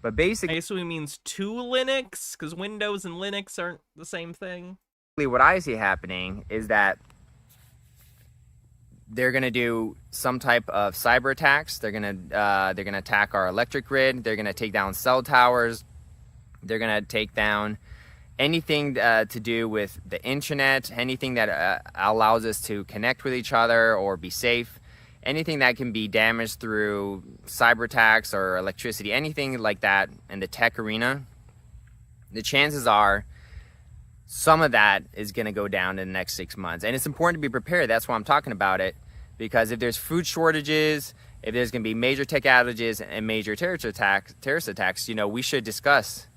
But basically... I assume he means to Linux, because Windows and Linux aren't the same thing. What I see happening is that they're going to do some type of cyber attacks. They're going to attack our electric grid. They're going to take down cell towers. They're going to take down anything to do with the internet, anything that allows us to connect with each other or be safe, anything that can be damaged through cyber attacks or electricity, anything like that in the tech arena. The chances are some of that is going to go down in the next 6 months. And it's important to be prepared. That's why I'm talking about it. Because if there's food shortages, if there's going to be major tech outages and major terrorist attacks, we should discuss.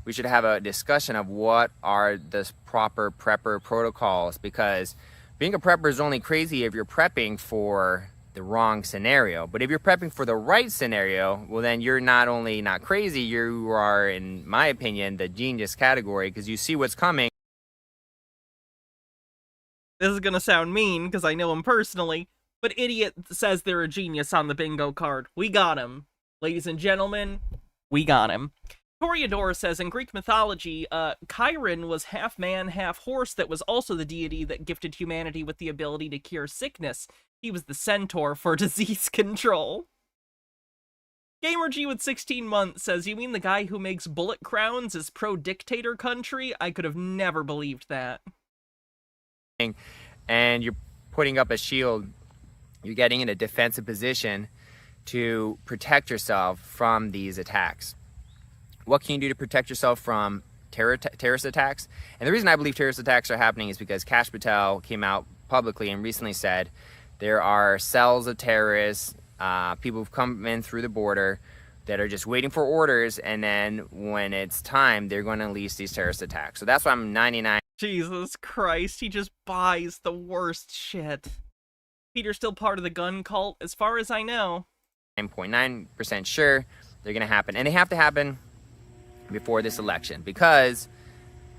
We should have a discussion of what are the proper prepper protocols, because being a prepper is only crazy if you're prepping for the wrong scenario. But if you're prepping for the right scenario, well, then you're not only not crazy, you are, in my opinion, the genius category, because you see what's coming. This is gonna sound mean, because I know him personally, but idiot says they're a genius on the bingo card. We got him. Ladies and gentlemen, we got him. Toreador says, in Greek mythology, Chiron was half man, half horse that was also the deity that gifted humanity with the ability to cure sickness. He was the centaur for disease control. GamerG with 16 months says, you mean the guy who makes bullet crowns is pro-dictator country? I could have never believed that. And you're putting up a shield, you're getting in a defensive position to protect yourself from these attacks. What can you do to protect yourself from terrorist attacks? And the reason I believe terrorist attacks are happening is because Kash Patel came out publicly and recently said there are cells of terrorists, people who've come in through the border that are just waiting for orders, and then when it's time, they're going to unleash these terrorist attacks. So that's why I'm 99. Jesus Christ, he just buys the worst shit. Peter's still part of the gun cult, as far as I know. 9.9% sure they're going to happen. And they have to happen before this election because,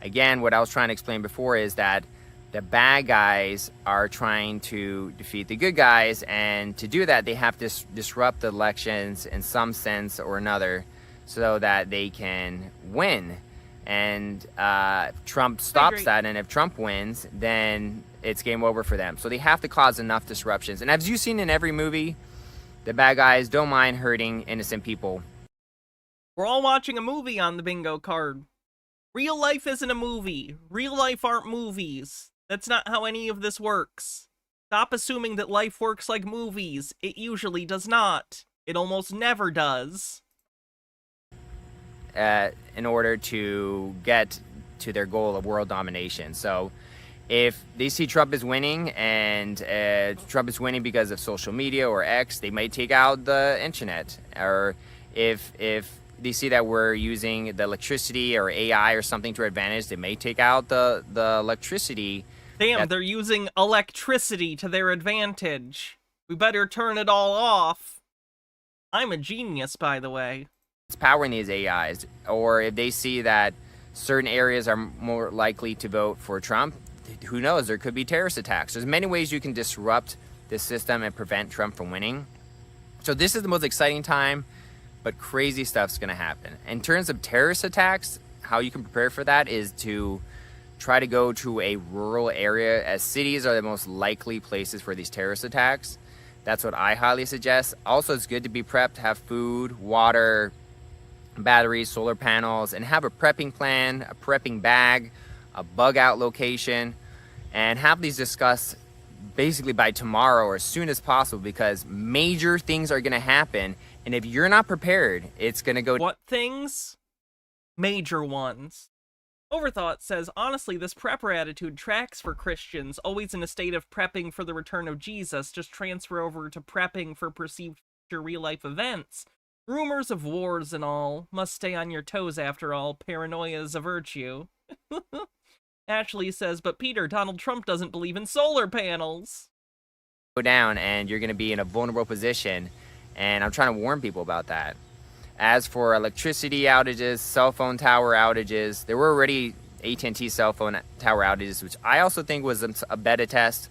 again, what I was trying to explain before is that the bad guys are trying to defeat the good guys, and to do that, they have to disrupt the elections in some sense or another so that they can win. And Trump stops that, and if Trump wins, then it's game over for them. So they have to cause enough disruptions. And as you've seen in every movie, the bad guys don't mind hurting innocent people. We're all watching a movie on the bingo card. Real life isn't a movie. Real life aren't movies. That's not how any of this works. Stop assuming that life works like movies. It usually does not. It almost never does. In order to get to their goal of world domination. So if they see Trump is winning, and Trump is winning because of social media or X, they might take out the internet. Or if they see that we're using the electricity or AI or something to our advantage, they may take out the electricity. Damn, they're using electricity to their advantage. We better turn it all off. I'm a genius, by the way. It's powering these AIs. Or if they see that certain areas are more likely to vote for Trump, who knows, there could be terrorist attacks. There's many ways you can disrupt this system and prevent Trump from winning. So this is the most exciting time, but crazy stuff's going to happen. In terms of terrorist attacks, how you can prepare for that is to try to go to a rural area, as cities are the most likely places for these terrorist attacks. That's what I highly suggest. Also, it's good to be prepped, have food, water, batteries, solar panels, and have a prepping plan, a prepping bag, a bug out location, and have these discussed basically by tomorrow or as soon as possible, because major things are going to happen, and if you're not prepared, it's going to go... What things? Major ones. Overthought says, honestly, this prepper attitude tracks for Christians, always in a state of prepping for the return of Jesus. Just transfer over to prepping for perceived future real-life events. Rumors of wars and all. Must stay on your toes, after all. Paranoia is a virtue. Ashley says, but Peter, Donald Trump doesn't believe in solar panels. Go down, and you're going to be in a vulnerable position, and I'm trying to warn people about that. As for electricity outages, cell phone tower outages, there were already AT&T cell phone tower outages, which I also think was a beta test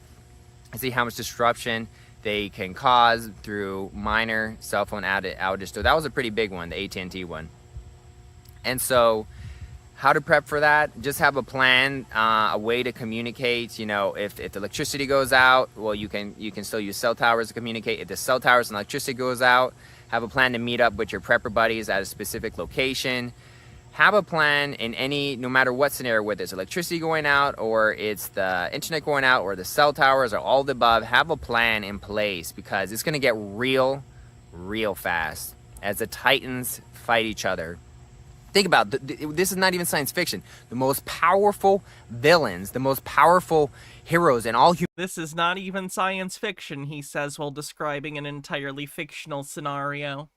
to see how much disruption they can cause through minor cell phone outages. So that was a pretty big one, the AT&T one. And so how to prep for that? Just have a plan, a way to communicate. You know, if the electricity goes out, well, you can still use cell towers to communicate. If the cell towers and electricity goes out, have a plan to meet up with your prepper buddies at a specific location. Have a plan in no matter what scenario, whether it's electricity going out or it's the internet going out or the cell towers or all the above. Have a plan in place, because it's going to get real fast as the Titans fight each other. Think about this is not even science fiction. The most powerful villains, the most powerful heroes in all This is not even science fiction, he says while describing an entirely fictional scenario.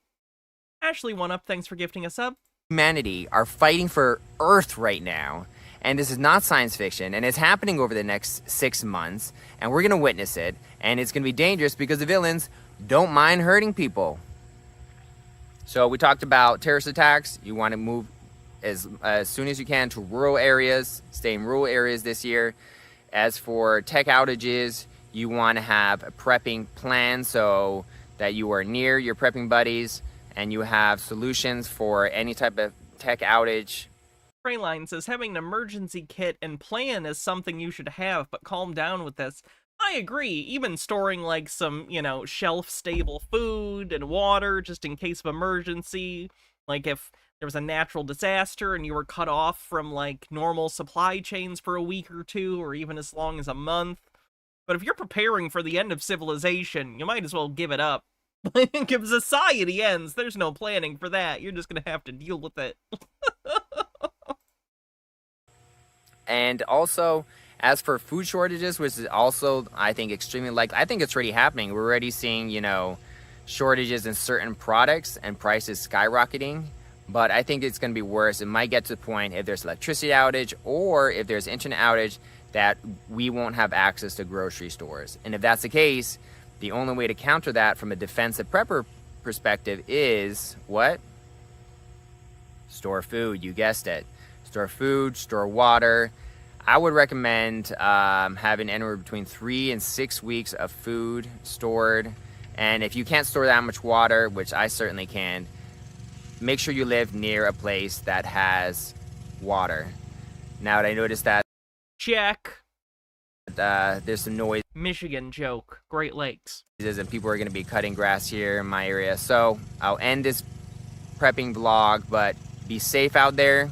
Ashley One Up, thanks for gifting us up. Humanity are fighting for Earth right now, and this is not science fiction, and it's happening over the next 6 months, and we're going to witness it, and it's going to be dangerous because the villains don't mind hurting people. So we talked about terrorist attacks. You want to move as soon as you can to rural areas, stay in rural areas this year. As for tech outages, you want to have a prepping plan so that you are near your prepping buddies and you have solutions for any type of tech outage. Frayline says, having an emergency kit and plan is something you should have, but calm down with this. I agree, even storing like some, shelf-stable food and water just in case of emergency. Like if there was a natural disaster and you were cut off from like normal supply chains for a week or two, or even as long as a month. But if you're preparing for the end of civilization, you might as well give it up. If society ends, there's no planning for that. You're just gonna have to deal with it. And also, as for food shortages, which is also, I think, extremely likely, I think it's already happening. We're already seeing, shortages in certain products and prices skyrocketing. But I think it's going to be worse. It might get to the point if there's electricity outage or if there's internet outage that we won't have access to grocery stores. And if that's the case, the only way to counter that from a defensive prepper perspective is what? Store food, you guessed it. Store food, store water. I would recommend having anywhere between 3 and 6 weeks of food stored. And if you can't store that much water, which I certainly can, make sure you live near a place that has water. Now, I noticed that Check. There's some noise Michigan joke. Great Lakes. and people are going to be cutting grass here in my area. So I'll end this prepping vlog, but be safe out there.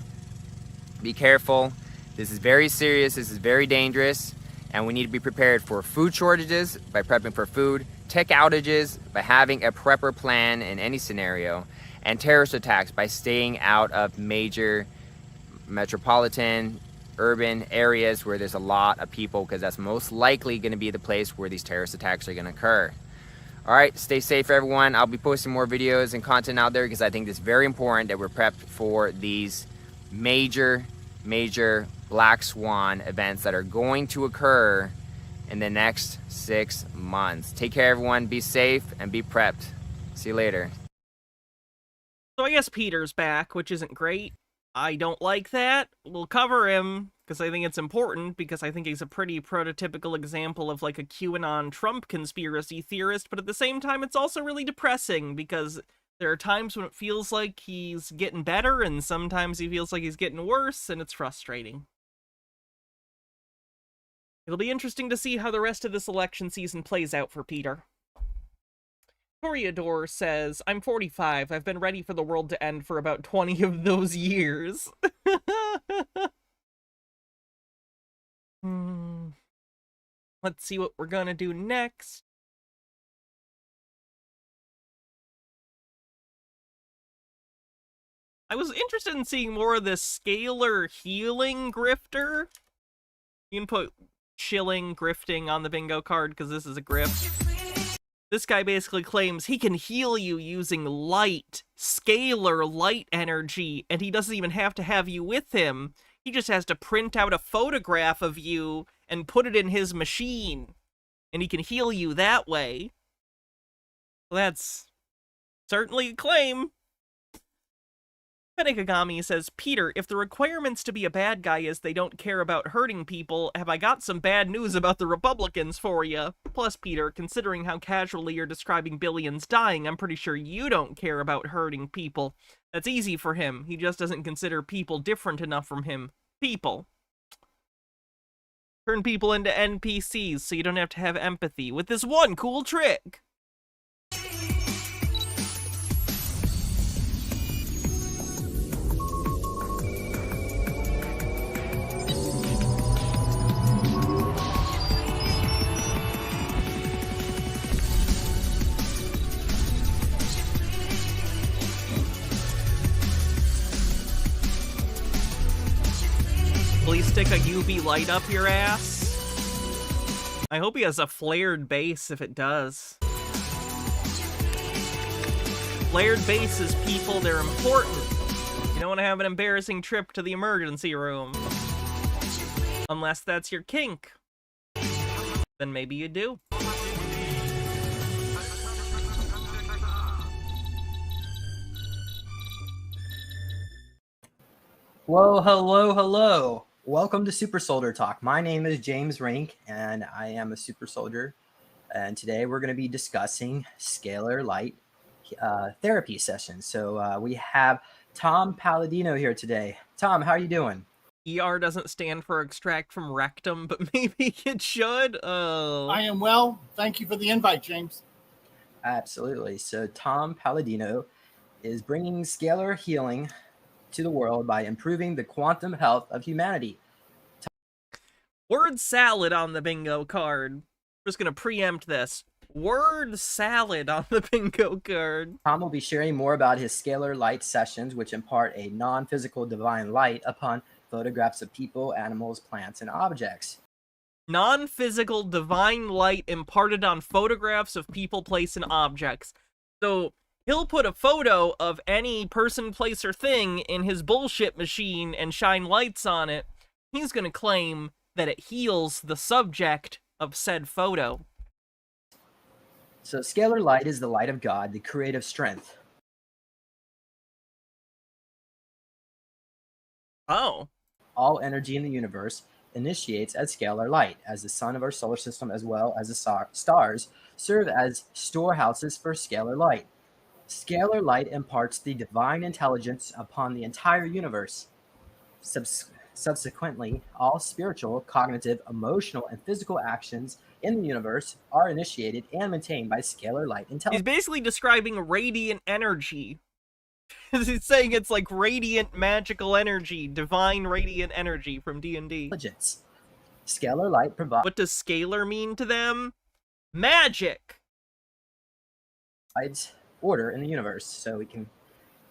Be careful. This is very serious. This is very dangerous. And we need to be prepared for food shortages by prepping for food, tech outages by having a prepper plan in any scenario, and terrorist attacks by staying out of major metropolitan urban areas where there's a lot of people, because that's most likely going to be the place where these terrorist attacks are going to occur. All right, stay safe, everyone. I'll be posting more videos and content out there because I think it's very important that we're prepped for these major black swan events that are going to occur in the next 6 months. Take care, everyone. Be safe and be prepped. See you later. So I guess Peter's back, which isn't great. I don't like that. We'll cover him because I think it's important, because I think he's a pretty prototypical example of like a QAnon Trump conspiracy theorist, but at the same time it's also really depressing because there are times when it feels like he's getting better and sometimes he feels like he's getting worse, and it's frustrating. It'll be interesting to see how the rest of this election season plays out for Peter. Toreador says, I'm 45. I've been ready for the world to end for about 20 of those years. Let's see what we're gonna do next. I was interested in seeing more of this Scalar healing grifter. You can put chilling grifting on the bingo card because this is a grift. This guy basically claims he can heal you using light, scalar light energy, and he doesn't even have to have you with him. He just has to print out a photograph of you and put it in his machine, and he can heal you that way. Well, that's certainly a claim. Penekagami says, Peter, if the requirements to be a bad guy is they don't care about hurting people, have I got some bad news about the Republicans for you? Plus, Peter, considering how casually you're describing billions dying, I'm pretty sure you don't care about hurting people. That's easy for him. He just doesn't consider people different enough from him. People. Turn people into NPCs so you don't have to have empathy with this one cool trick. Please stick a UV light up your ass. I hope he has a flared base if it does. Flared bases, people, they're important. You don't want to have an embarrassing trip to the emergency room. Unless that's your kink. Then maybe you do. Whoa, hello. Welcome to Super Soldier Talk. My name is James Rink, and I am a super soldier. And today we're going to be discussing scalar light therapy sessions. So we have Tom Palladino here today. Tom, how are you doing? ER doesn't stand for extract from rectum, but maybe it should. I am well. Thank you for the invite, James. Absolutely. So Tom Palladino is bringing scalar healing to the world by improving the quantum health of humanity. Word salad on the bingo card. I'm just gonna preempt this. Word salad on the bingo card. Tom will be sharing more about his scalar light sessions, which impart a non-physical divine light upon photographs of people, animals, plants, and objects. Non-physical divine light imparted on photographs of people, place, and objects. So he'll put a photo of any person, place, or thing in his bullshit machine and shine lights on it. He's gonna claim that it heals the subject of said photo. So scalar light is the light of God, the creative strength. Oh. All energy in the universe initiates as scalar light, as the sun of our solar system as well as the stars serve as storehouses for scalar light. Scalar light imparts the divine intelligence upon the entire universe. Subsequently, all spiritual, cognitive, emotional, and physical actions in the universe are initiated and maintained by scalar light intelligence. He's basically describing radiant energy. He's saying it's like radiant magical energy, divine radiant energy from D&D. Scalar light provides... What does scalar mean to them? Magic! Order in the universe, so we can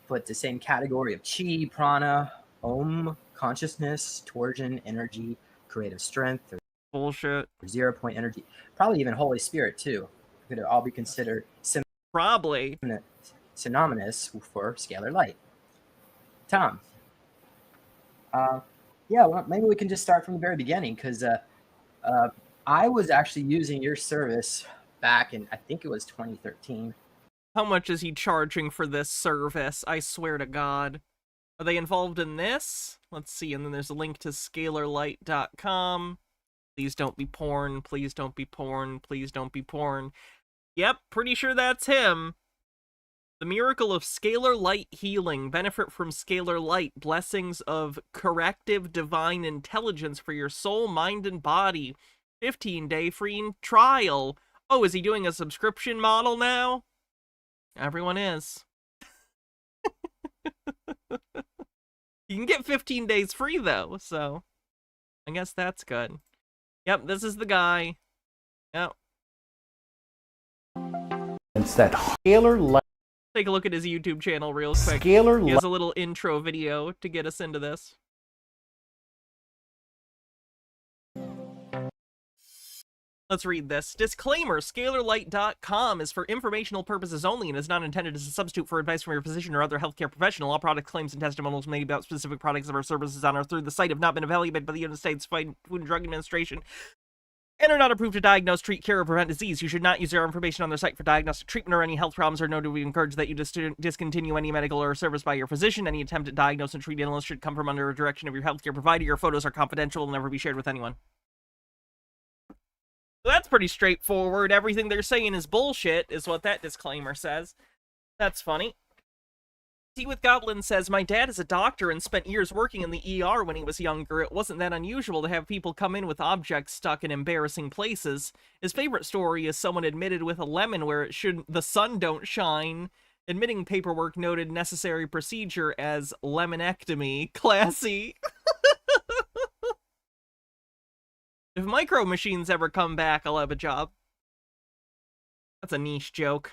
put the same category of chi, prana, om, consciousness, torsion, energy, creative strength, or bullshit, 0 point energy, probably even Holy Spirit too. Could all be considered probably synonymous for scalar light. Tom, yeah, well, maybe we can just start from the very beginning, because I was actually using your service back in, I think it was 2013. How much is he charging for this service? I swear to God. Are they involved in this? Let's see, and then there's a link to scalarlight.com. Please don't be porn, please don't be porn, please don't be porn. Yep, pretty sure that's him. The miracle of scalar light healing. Benefit from scalar light. Blessings of corrective divine intelligence for your soul, mind, and body. 15-day free trial. Oh, is he doing a subscription model now? Everyone is. You can get 15 days free, though, so I guess that's good. Yep, this is the guy. Yep. It's that scalar light. Take a look at his YouTube channel real quick. He has a little intro video to get us into this. Let's read this. Disclaimer, scalarlight.com is for informational purposes only and is not intended as a substitute for advice from your physician or other healthcare professional. All product claims and testimonials made about specific products of our services on or through the site have not been evaluated by the United States Food and Drug Administration and are not approved to diagnose, treat, cure, or prevent disease. You should not use their information on their site for diagnostic treatment or any health problems, or nor do we encourage that you discontinue any medical or service by your physician. Any attempt to diagnose and treat illness should come from under a direction of your healthcare provider. Your photos are confidential and will never be shared with anyone. So that's pretty straightforward. Everything they're saying is bullshit, is what that disclaimer says. That's funny. Tea with Goblin says, my dad is a doctor and spent years working in the ER when he was younger. It wasn't that unusual to have people come in with objects stuck in embarrassing places. His favorite story is someone admitted with a lemon where it shouldn't, the sun don't shine. Admitting paperwork noted necessary procedure as lemonectomy. Classy. If micro machines ever come back, I'll have a job. That's a niche joke.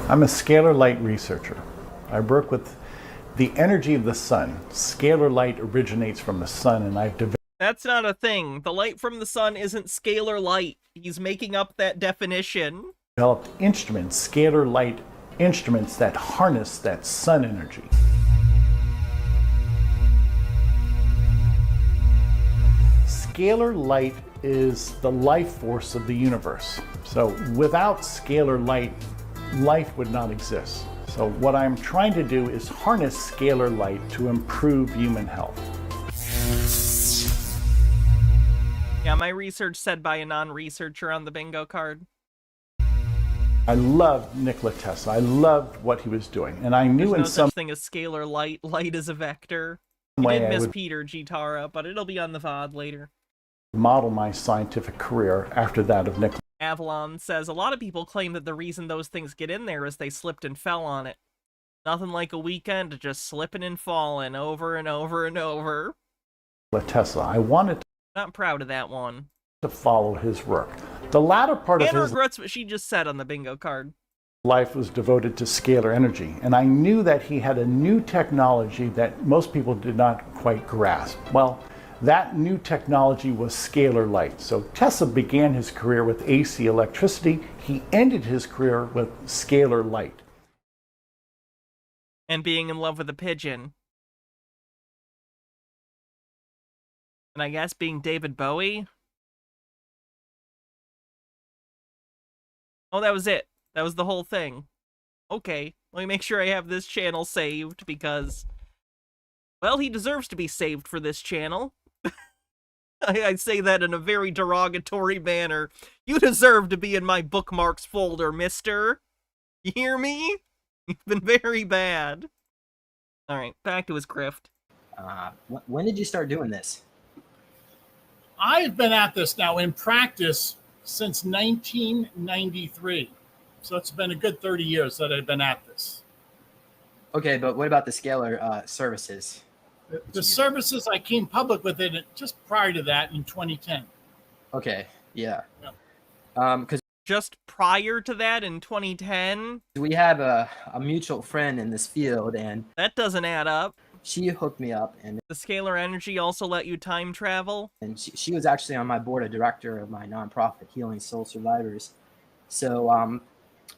I'm a scalar light researcher. I work with the energy of the sun. Scalar light originates from the sun, and I've developed... That's not a thing. The light from the sun isn't scalar light. He's making up that definition. Developed instruments, scalar light instruments that harness that sun energy. Scalar light is the life force of the universe. So without scalar light, life would not exist. So what I'm trying to do is harness scalar light to improve human health. Yeah, my research said by a non-researcher on the bingo card. I loved Nikola Tesla. I loved what he was doing. And I knew There's in no some such thing as scalar light. Light is a vector. You way did I miss would Peter Gitara, but it'll be on the VOD later. model my scientific career after that of Nikola. Avalon says, a lot of people claim that the reason those things get in there is they slipped and fell on it. Nothing like a weekend of just slipping and falling over and over and over. Tesla. I wanted Not proud of that one. to follow his work. The latter part of Anna his regrets what she just said on the bingo card. life was devoted to scalar energy, and I knew that he had a new technology that most people did not quite grasp. Well, that new technology was scalar light. So Tesla began his career with AC electricity. He ended his career with scalar light. And being in love with a pigeon. And I guess being David Bowie? Oh, that was it. That was the whole thing. Okay, let me make sure I have this channel saved, because, well, he deserves to be saved for this channel. I say that in a very derogatory manner. You deserve to be in my bookmarks folder, mister. You hear me? You've been very bad. Alright, back to his grift. When did you start doing this? I've been at this now in practice since 1993. So it's been a good 30 years that I've been at this. Okay, but what about the Scalar services? The services, I came public with it just prior to that in 2010. Okay, yeah. Yeah. Because Just prior to that in 2010? we have a mutual friend in this field, and That doesn't add up. she hooked me up, and The scalar energy also let you time travel? she was actually on my board of director of my nonprofit Healing Soul Survivors. So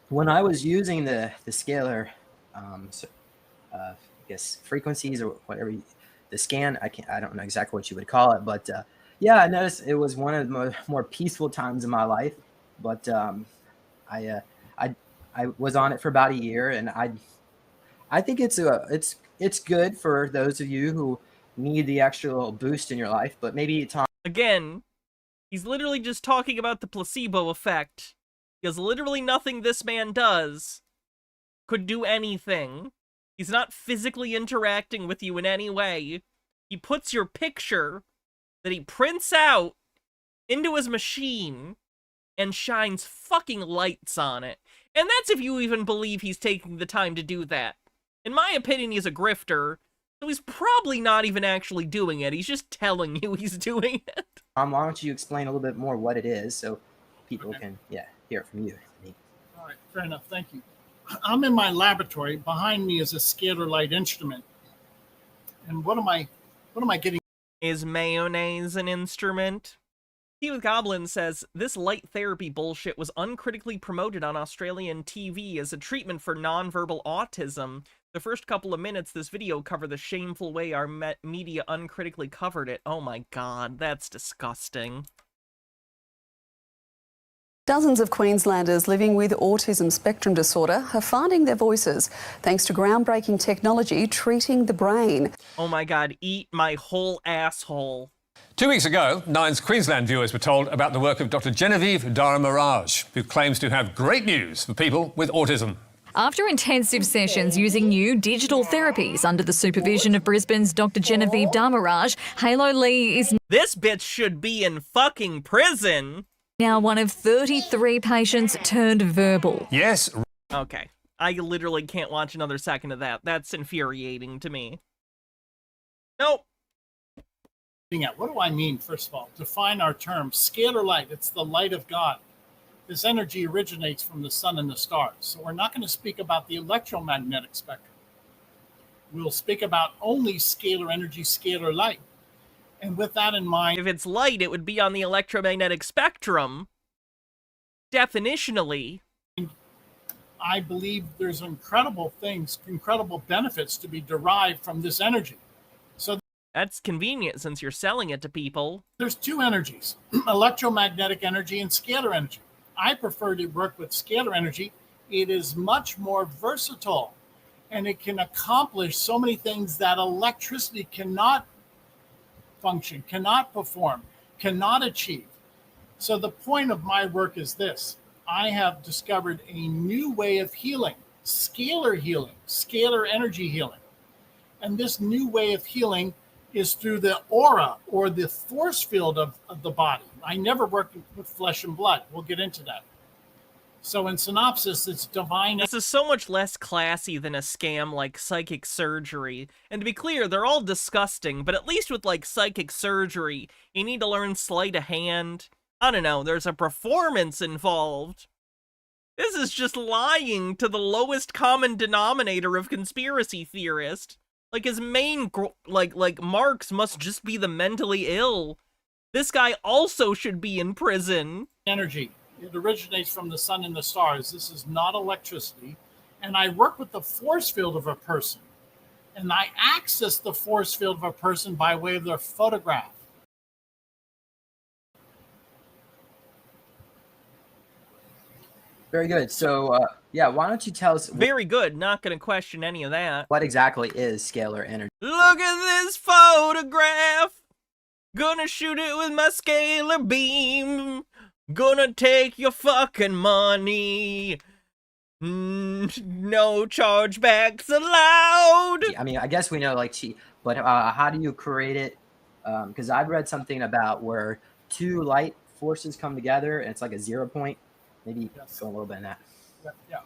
when I was using the Scalar, I guess frequencies or whatever, the scan, I don't know exactly what you would call it, but yeah, I noticed it was one of the more peaceful times in my life. But I was on it for about a year, and I think it's good for those of you who need the extra little boost in your life. But maybe Tom. Again, he's literally just talking about the placebo effect. Because literally nothing this man does could do anything. He's not physically interacting with you in any way. He puts your picture that he prints out into his machine and shines fucking lights on it. And that's if you even believe he's taking the time to do that. In my opinion, he's a grifter, so he's probably not even actually doing it. He's just telling you he's doing it. Why don't you explain a little bit more what it is so people can, hear it from you. All right, fair enough. Thank you. I'm in my laboratory. Behind me is a scalar light instrument. And what am I getting? Is mayonnaise an instrument? Tea with Goblin says, this light therapy bullshit was uncritically promoted on Australian TV as a treatment for nonverbal autism. The first couple of minutes this video covered the shameful way our media uncritically covered it. Oh my god, that's disgusting. Dozens of Queenslanders living with autism spectrum disorder are finding their voices thanks to groundbreaking technology treating the brain. Oh my god, eat my whole asshole. 2 weeks ago, Nine's Queensland viewers were told about the work of Dr. Genevieve Daramaraj, who claims to have great news for people with autism. After intensive sessions using new digital therapies under the supervision of Brisbane's Dr. Genevieve Daramaraj, Halo Lee is This bitch should be in fucking prison. now one of 33 patients turned verbal. Yes. Okay, I literally can't watch another second of that. That's infuriating to me. Nope. What do I mean, first of all? Define our term. Scalar light, it's the light of God. This energy originates from the sun and the stars. So we're not going to speak about the electromagnetic spectrum. We'll speak about only scalar energy, scalar light. And with that in mind, If it's light, it would be on the electromagnetic spectrum. Definitionally. I believe there's incredible benefits to be derived from this energy. So That's convenient since you're selling it to people. there's two energies, electromagnetic energy and scalar energy. I prefer to work with scalar energy. It is much more versatile, and it can accomplish so many things that electricity cannot function, cannot perform, cannot achieve. So the point of my work is this. I have discovered a new way of healing, scalar energy healing. And this new way of healing is through the aura or the force field of the body. I never work with flesh and blood. We'll get into that. So in synopsis, it's divine. This is so much less classy than a scam like psychic surgery. And to be clear, they're all disgusting, but at least with like psychic surgery, you need to learn sleight of hand. I don't know, there's a performance involved. This is just lying to the lowest common denominator of conspiracy theorists. Like his main, like Marx must just be the mentally ill. This guy also should be in prison. Energy. It originates from the sun and the stars. This is not electricity. and I work with the force field of a person, and I access the force field of a person by way of their photograph. Very good. So, yeah, why don't you tell us Very good. Not going to question any of that. what exactly is scalar energy? Look at this photograph. Gonna shoot it with my scalar beam. Gonna take your fucking money. No chargebacks allowed. I mean, I guess we know like but how do you create it? Because I've read something about where two light forces come together and it's like a 0 point. Maybe go a little bit in that. Yeah.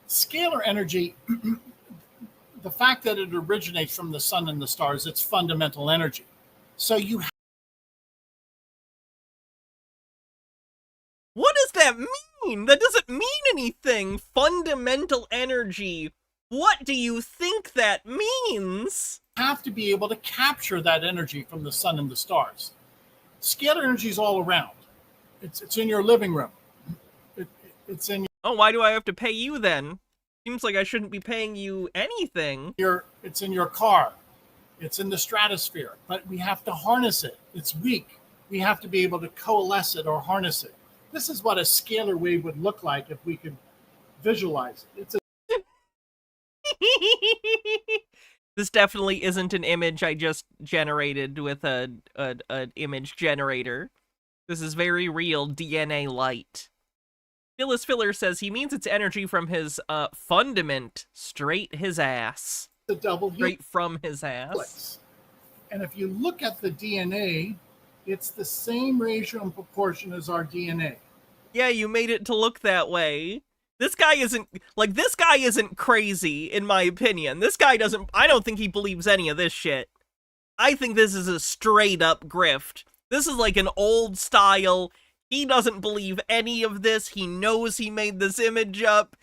Scalar energy, the fact that it originates from the sun and the stars, it's fundamental energy. So What does that mean? That doesn't mean anything. Fundamental energy. What do you think that means? have to be able to capture that energy from the sun and the stars. Scalar energy is all around. It's in your living room. It's in Oh, why do I have to pay you then? Seems like I shouldn't be paying you anything. it's in your car. It's in the stratosphere, but we have to harness it. It's weak. We have to be able to coalesce it or harness it. This is what a scalar wave would look like if we could visualize it. This definitely isn't an image I just generated with an image generator. This is very real DNA light. Phyllis Filler says he means it's energy from his fundament, straight his ass. The double straight from his ass. Helix. And if you look at the DNA, it's the same ratio and proportion as our DNA. Yeah, you made it to look that way. This guy isn't crazy, in my opinion. This guy I don't think he believes any of this shit. I think this is a straight up grift. This is like an old style. He doesn't believe any of this. He knows he made this image up.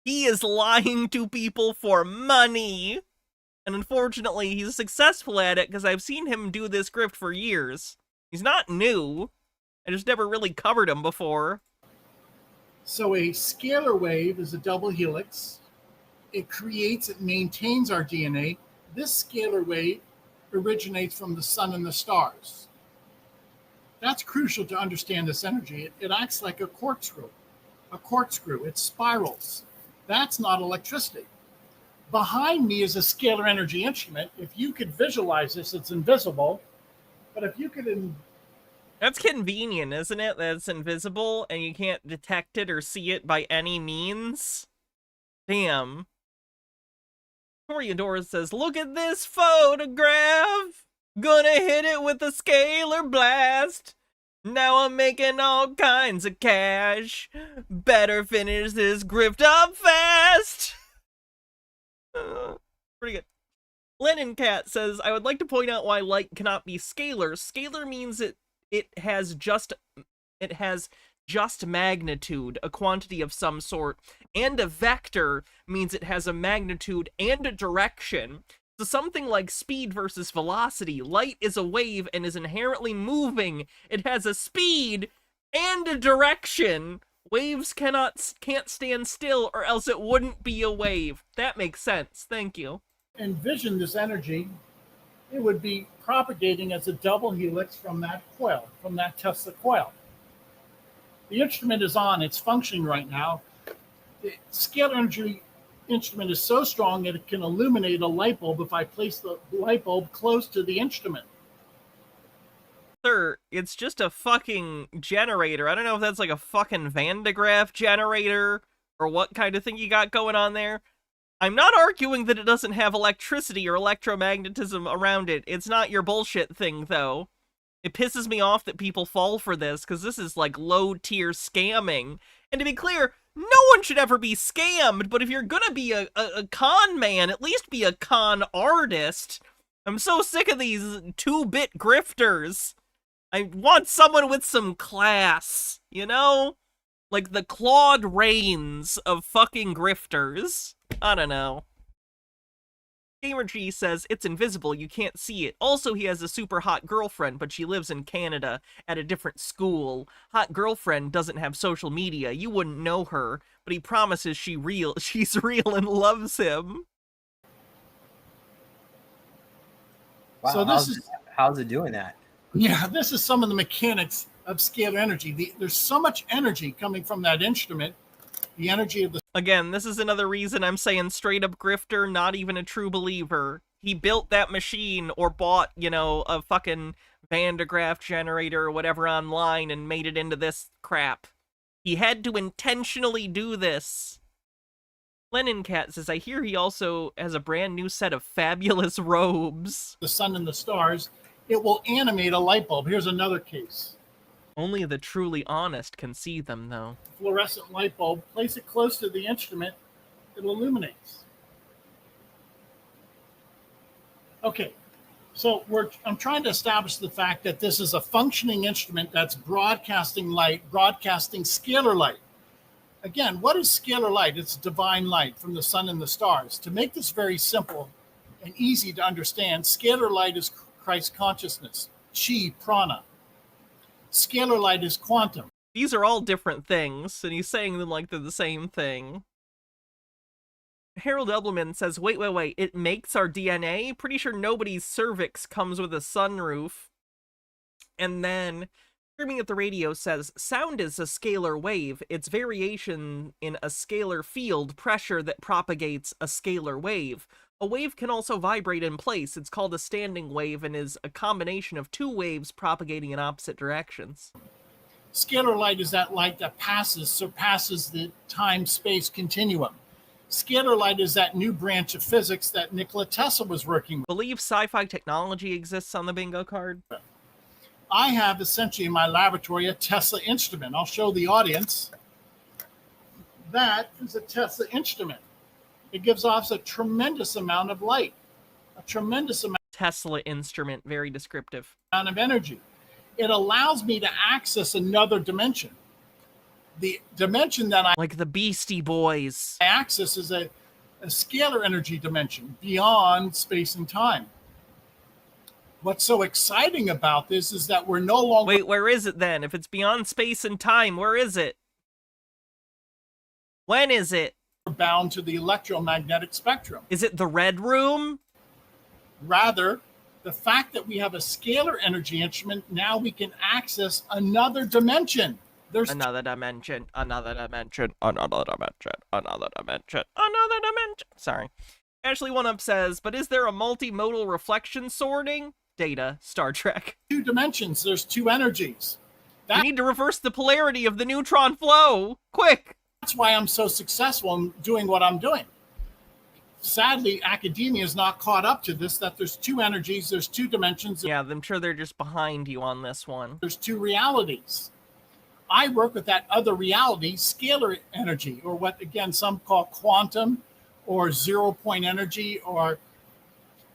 He is lying to people for money. And unfortunately, he's successful at it because I've seen him do this grift for years. He's not new. I just never really covered him before. So a scalar wave is a double helix. It maintains our DNA. This scalar wave originates from the sun and the stars. That's crucial to understand this energy. It acts like a corkscrew. It spirals. That's not electricity. Behind me is a scalar energy instrument. If you could visualize this, it's invisible. But if you could... That's convenient, isn't it? That it's invisible and you can't detect it or see it by any means. Damn. Toriadora says, look at this photograph. Gonna hit it with a scalar blast. Now I'm making all kinds of cash. Better finish this grift up fast. Pretty good. Lennon Cat says, I would like to point out why light cannot be scalar. Scalar means it has just magnitude, a quantity of some sort, and a vector means it has a magnitude and a direction. So something like speed versus velocity. Light is a wave and is inherently moving. It has a speed and a direction. Waves can't stand still or else it wouldn't be a wave. That makes sense. Thank you. Envision this energy. It would be propagating as a double helix from that coil, from that Tesla coil. The instrument is on. It's functioning right now. The scalar energy instrument is so strong that it can illuminate a light bulb if I place the light bulb close to the instrument. Sir, it's just a fucking generator. I don't know if that's like a fucking Van de Graaff generator or what kind of thing you got going on there. I'm not arguing that it doesn't have electricity or electromagnetism around it. It's not your bullshit thing, though. It pisses me off that people fall for this, because this is like low-tier scamming. And to be clear, no one should ever be scammed, but if you're gonna be a con man, at least be a con artist. I'm so sick of these 2-bit grifters. I want someone with some class, you know? Like the Claude Rains of fucking grifters. I don't know. Gamer G says, it's invisible, you can't see it. Also, he has a super hot girlfriend, but she lives in Canada at a different school. Hot girlfriend doesn't have social media. You wouldn't know her, but he promises she's real and loves him. Wow, So how's it doing that? Yeah, this is some of the mechanics of scalar energy. There's so much energy coming from that instrument. The energy of the... Again, this is another reason I'm saying straight up grifter, not even a true believer. He built that machine or bought, a fucking Van de Graaff generator or whatever online and made it into this crap. He had to intentionally do this. Lennon Cat says, I hear he also has a brand new set of fabulous robes. The sun and the stars, it will animate a light bulb. Here's another case. Only the truly honest can see them, though. Fluorescent light bulb, place it close to the instrument, it illuminates. Okay, so I'm trying to establish the fact that this is a functioning instrument that's broadcasting light, broadcasting scalar light. Again, what is scalar light? It's divine light from the sun and the stars. To make this very simple and easy to understand, scalar light is Christ consciousness, chi, prana. Scalar light is quantum. These are all different things, and he's saying them like they're the same thing. Harold Ebelman says, wait, it makes our DNA? Pretty sure nobody's cervix comes with a sunroof. And then, Screaming at the Radio says, sound is a scalar wave. It's variation in a scalar field pressure that propagates a scalar wave. A wave can also vibrate in place. It's called a standing wave and is a combination of two waves propagating in opposite directions. Scalar light is that light that surpasses the time-space continuum. Scalar light is that new branch of physics that Nikola Tesla was working with. Believe sci-fi technology exists on the bingo card? I have essentially in my laboratory a Tesla instrument. I'll show the audience. That is a Tesla instrument. It gives off a tremendous amount of light, a tremendous amount. Tesla instrument, very descriptive. Of energy. It allows me to access another dimension. The dimension that I like the Beastie Boys access is a scalar energy dimension beyond space and time. What's so exciting about this is that we're no longer... Wait, where is it then? If it's beyond space and time, where is it? When is it? Bound to the electromagnetic spectrum. Is it the Red Room? Rather, the fact that we have a scalar energy instrument, now we can access another dimension. There's another dimension, another dimension, another dimension, another dimension, another dimension. Sorry. Ashley One Up says, but is there a multimodal reflection sorting? Data, Star Trek. Two dimensions, there's two energies. We need to reverse the polarity of the neutron flow. Quick! That's why I'm so successful in doing what I'm doing. Sadly, academia is not caught up to this, that there's two energies, there's two dimensions. Yeah, I'm sure they're just behind you on this one. There's two realities. I work with that other reality, scalar energy, or what, again, some call quantum, or zero-point energy, or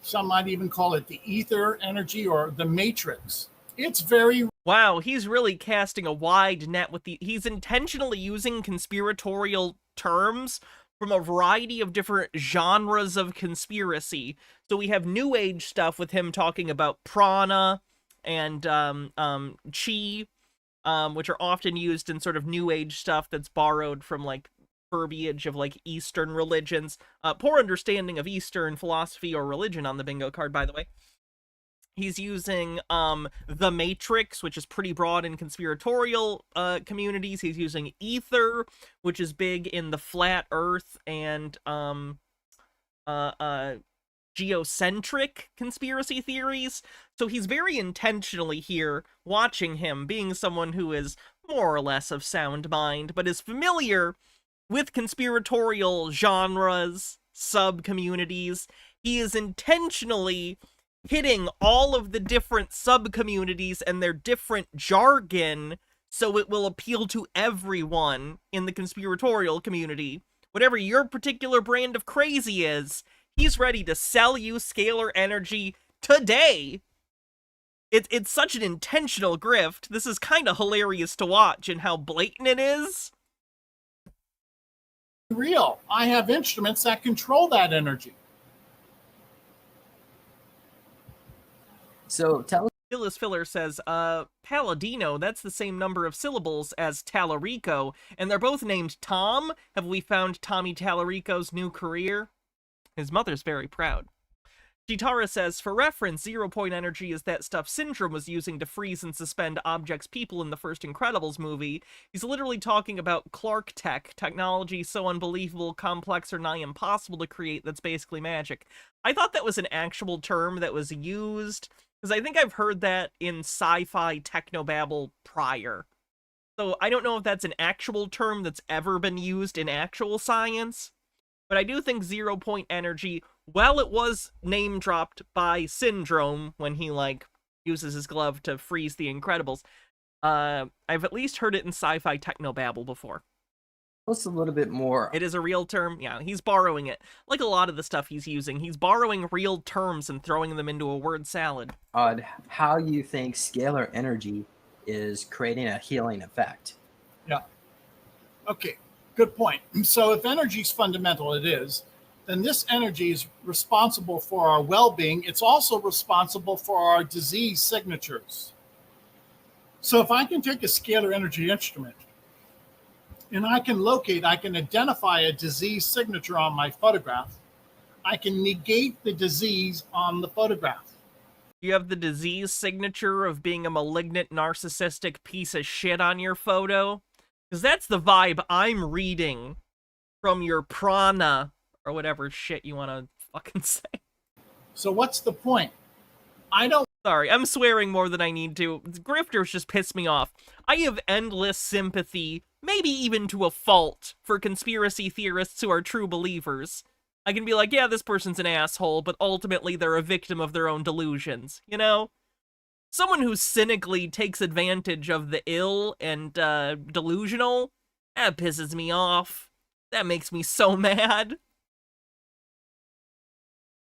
some might even call it the ether energy, or the matrix. It's very... Wow, he's really casting a wide net with the... He's intentionally using conspiratorial terms from a variety of different genres of conspiracy. So we have New Age stuff with him talking about prana and chi, which are often used in sort of New Age stuff that's borrowed from, like, verbiage of, like, Eastern religions. Poor understanding of Eastern philosophy or religion on the bingo card, by the way. He's using the Matrix, which is pretty broad in conspiratorial communities. He's using ether, which is big in the flat Earth and geocentric conspiracy theories. So he's very intentionally here, watching him, being someone who is more or less of sound mind, but is familiar with conspiratorial genres, sub-communities. He is intentionally hitting all of the different sub-communities and their different jargon so it will appeal to everyone in the conspiratorial community. Whatever your particular brand of crazy is, he's ready to sell you scalar energy today. It's such an intentional grift. This is kind of hilarious to watch and how blatant it is. Real. I have instruments that control that energy. So tell us. Phyllis Filler says, Paladino, that's the same number of syllables as Tallarico, and they're both named Tom. Have we found Tommy Tallarico's new career? His mother's very proud. Jitara says, for reference, 0 point energy is that stuff Syndrome was using to freeze and suspend objects people in the first Incredibles movie. He's literally talking about Clark Tech, technology so unbelievable, complex, or nigh impossible to create that's basically magic. I thought that was an actual term that was used, because I think I've heard that in sci-fi technobabble prior. So I don't know if that's an actual term that's ever been used in actual science, but I do think 0 point energy, well, it was name-dropped by Syndrome when he, uses his glove to freeze the Incredibles. I've at least heard it in sci-fi technobabble before. Tell us a little bit more. It is a real term. Yeah, he's borrowing it. Like a lot of the stuff he's using, he's borrowing real terms and throwing them into a word salad. On how you think scalar energy is creating a healing effect. Yeah. Okay, good point. So if energy is fundamental, it is, then this energy is responsible for our well-being. It's also responsible for our disease signatures. So if I can take a scalar energy instrument and I can identify a disease signature on my photograph, I can negate the disease on the photograph. You have the disease signature of being a malignant, narcissistic piece of shit on your photo? Because that's the vibe I'm reading from your prana, or whatever shit you want to fucking say. So what's the point? Sorry, I'm swearing more than I need to. Grifters just piss me off. I have endless sympathy, maybe even to a fault, for conspiracy theorists who are true believers. I can be like, yeah, this person's an asshole, but ultimately they're a victim of their own delusions, you know? Someone who cynically takes advantage of the ill and delusional, that pisses me off. That makes me so mad.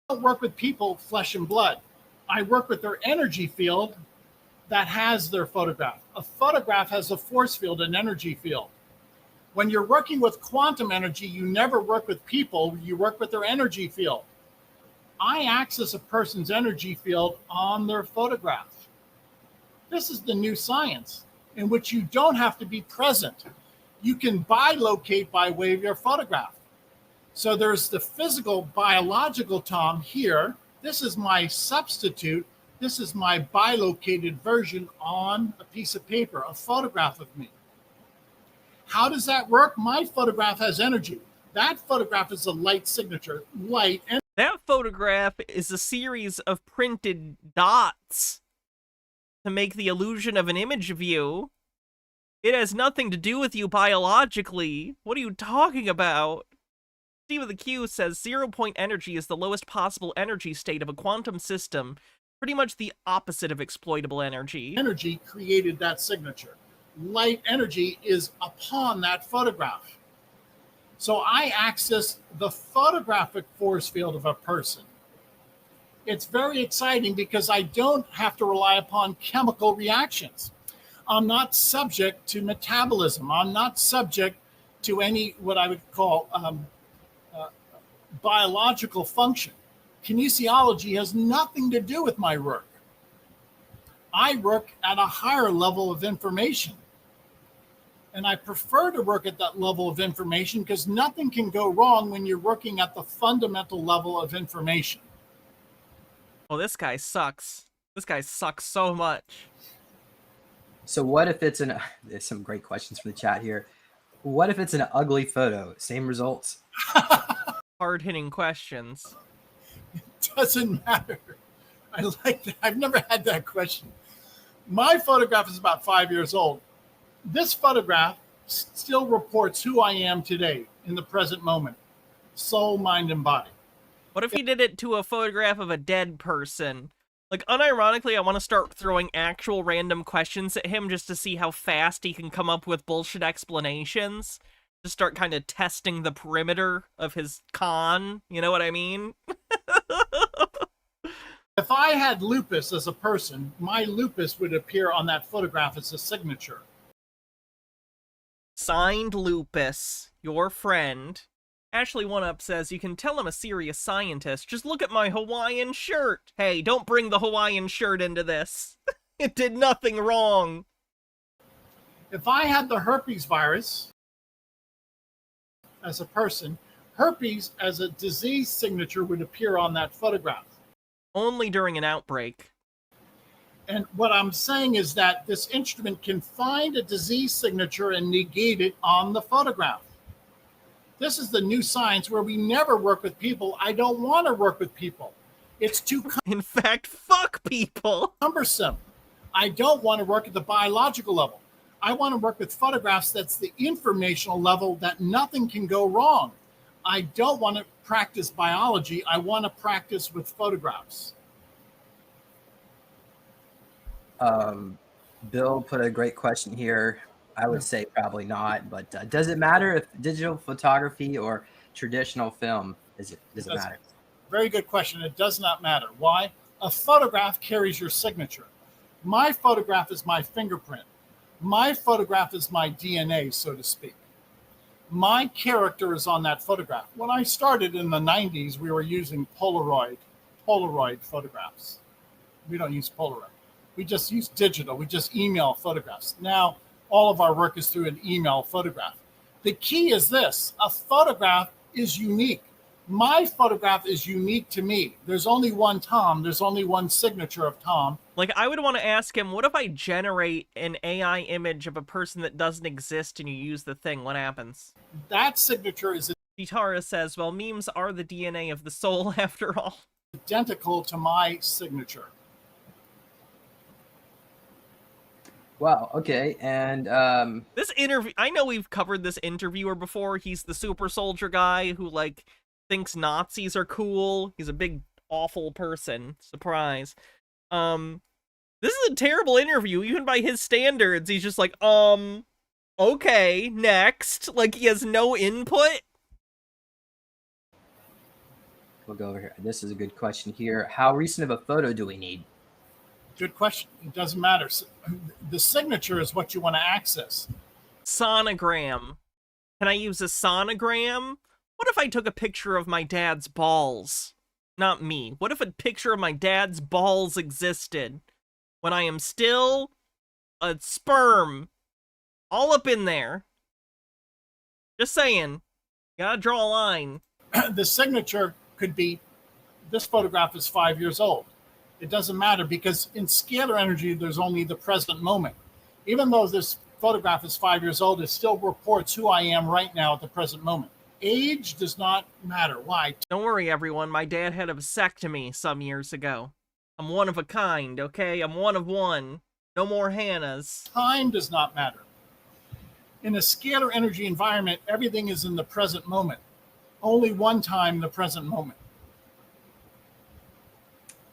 I don't work with people, flesh and blood. I work with their energy field that has their photograph. A photograph has a force field, an energy field. When you're working with quantum energy, you never work with people, you work with their energy field. I access a person's energy field on their photograph. This is the new science in which you don't have to be present. You can bilocate by way of your photograph. So there's the physical, biological Tom here. This is my substitute. This is my bilocated version on a piece of paper, a photograph of me. How does that work? My photograph has energy. That photograph is a light signature. That photograph is a series of printed dots to make the illusion of an image of you. It has nothing to do with you biologically. What are you talking about? Steve of the Q says 0 point energy is the lowest possible energy state of a quantum system, pretty much the opposite of exploitable energy. Energy created that signature. Light energy is upon that photograph. So I access the photographic force field of a person. It's very exciting because I don't have to rely upon chemical reactions. I'm not subject to metabolism. I'm not subject to any what I would call biological function. Kinesiology has nothing to do with my work. I work at a higher level of information. And I prefer to work at that level of information because nothing can go wrong when you're working at the fundamental level of information. Oh, this guy sucks. This guy sucks so much. So what if it's there's some great questions from the chat here. What if it's an ugly photo? Same results? Hard-hitting questions. It doesn't matter. I like that. I've never had that question. My photograph is about 5 years old. This photograph still reports who I am today in the present moment. Soul, mind, and body. What if he did it to a photograph of a dead person? Like, unironically, I want to start throwing actual random questions at him just to see how fast he can come up with bullshit explanations. To start kind of testing the perimeter of his con. You know what I mean? If I had lupus as a person, my lupus would appear on that photograph as a signature. Signed Lupus, your friend, Ashley One Up says, you can tell I'm a serious scientist. Just look at my Hawaiian shirt. Hey, don't bring the Hawaiian shirt into this. It did nothing wrong. If I had the herpes virus as a person, herpes as a disease signature would appear on that photograph. Only during an outbreak. And what I'm saying is that this instrument can find a disease signature and negate it on the photograph. This is the new science where we never work with people. I don't want to work with people. It's too In fact, fuck people. cumbersome. I don't want to work at the biological level. I want to work with photographs that's the informational level that nothing can go wrong. I don't want to practice biology. I want to practice with photographs. Bill put a great question here. I would say probably not, but does it matter if digital photography or traditional film? Does it matter? Very good question. It does not matter. Why? A photograph carries your signature. My photograph is my fingerprint. My photograph is my DNA, so to speak. My character is on that photograph. When I started in the 90s, we were using Polaroid photographs. We don't use Polaroid. We just use digital. We just email photographs. Now, all of our work is through an email photograph. The key is this: a photograph is unique. My photograph is unique to me. There's only one Tom. There's only one signature of Tom. Like, I would want to ask him, what if I generate an AI image of a person that doesn't exist and you use the thing? What happens? That signature is Vitara says, well, memes are the DNA of the soul after all. identical to my signature. Wow. Okay. And this interview, I know we've covered this interviewer before. He's the super soldier guy who, like, thinks Nazis are cool. He's a big, awful person. Surprise. This is a terrible interview, even by his standards. He's just like, okay, next. Like, he has no input. we'll go over here. This is a good question here. How recent of a photo do we need? Good question. It doesn't matter. The signature is what you want to access. Sonogram. Can I use a sonogram? What if I took a picture of my dad's balls? Not me. What if a picture of my dad's balls existed when I am still a sperm all up in there? Just saying. Gotta draw a line. The signature could be, this photograph is 5 years old. It doesn't matter because in scalar energy, there's only the present moment. Even though this photograph is 5 years old, it still reports who I am right now at the present moment. Age does not matter. Why? Don't worry, everyone. My dad had a vasectomy some years ago. I'm one of a kind, okay? I'm one of one. No more Hannahs. Time does not matter. In a scalar energy environment, everything is in the present moment. Only one time in the present moment.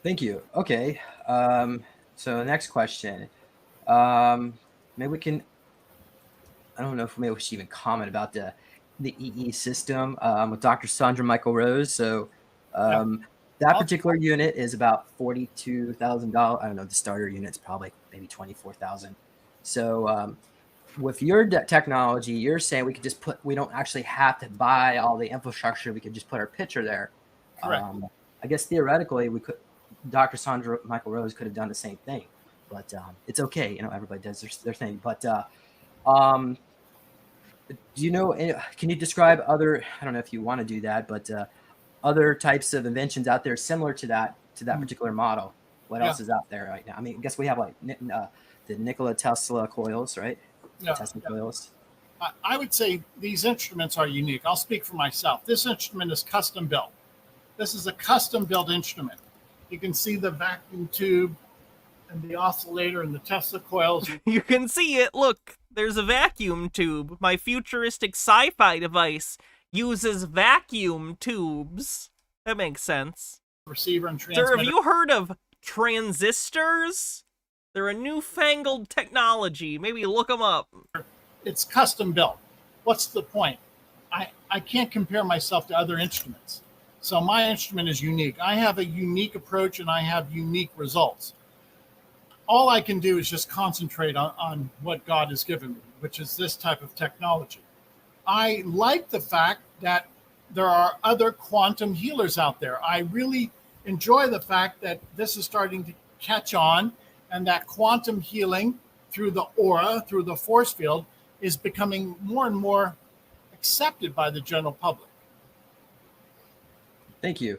Thank you. Okay. So next question. Maybe we can, I don't know if maybe we should even comment about the EE system with Dr. Sandra Michael Rose. So that particular unit is about $42,000. I don't know, the starter unit's probably maybe $24,000. So with your technology, you're saying we could just we don't actually have to buy all the infrastructure. We could just put our picture there. Correct. I guess theoretically we could, Dr. Sandra Michael Rose could have done the same thing, but it's okay. You know, everybody does their thing. But do you know, can you describe other, I don't know if you want to do that, but other types of inventions out there similar to that particular model? What else is out there right now? I mean, I guess we have like the Nikola Tesla coils, right? Tesla coils. I would say these instruments are unique. I'll speak for myself. This instrument is custom built. This is a custom built instrument. You can see the vacuum tube and the oscillator and the Tesla coils. You can see it. Look, there's a vacuum tube. My futuristic sci-fi device uses vacuum tubes. That makes sense. Receiver and transmitter. Sir, have you heard of transistors? They're a newfangled technology. Maybe look them up. It's custom built. What's the point? I can't compare myself to other instruments. So my instrument is unique. I have a unique approach and I have unique results. All I can do is just concentrate on what God has given me, which is this type of technology. I like the fact that there are other quantum healers out there. I really enjoy the fact that this is starting to catch on, and that quantum healing through the aura, through the force field, is becoming more and more accepted by the general public. Thank you.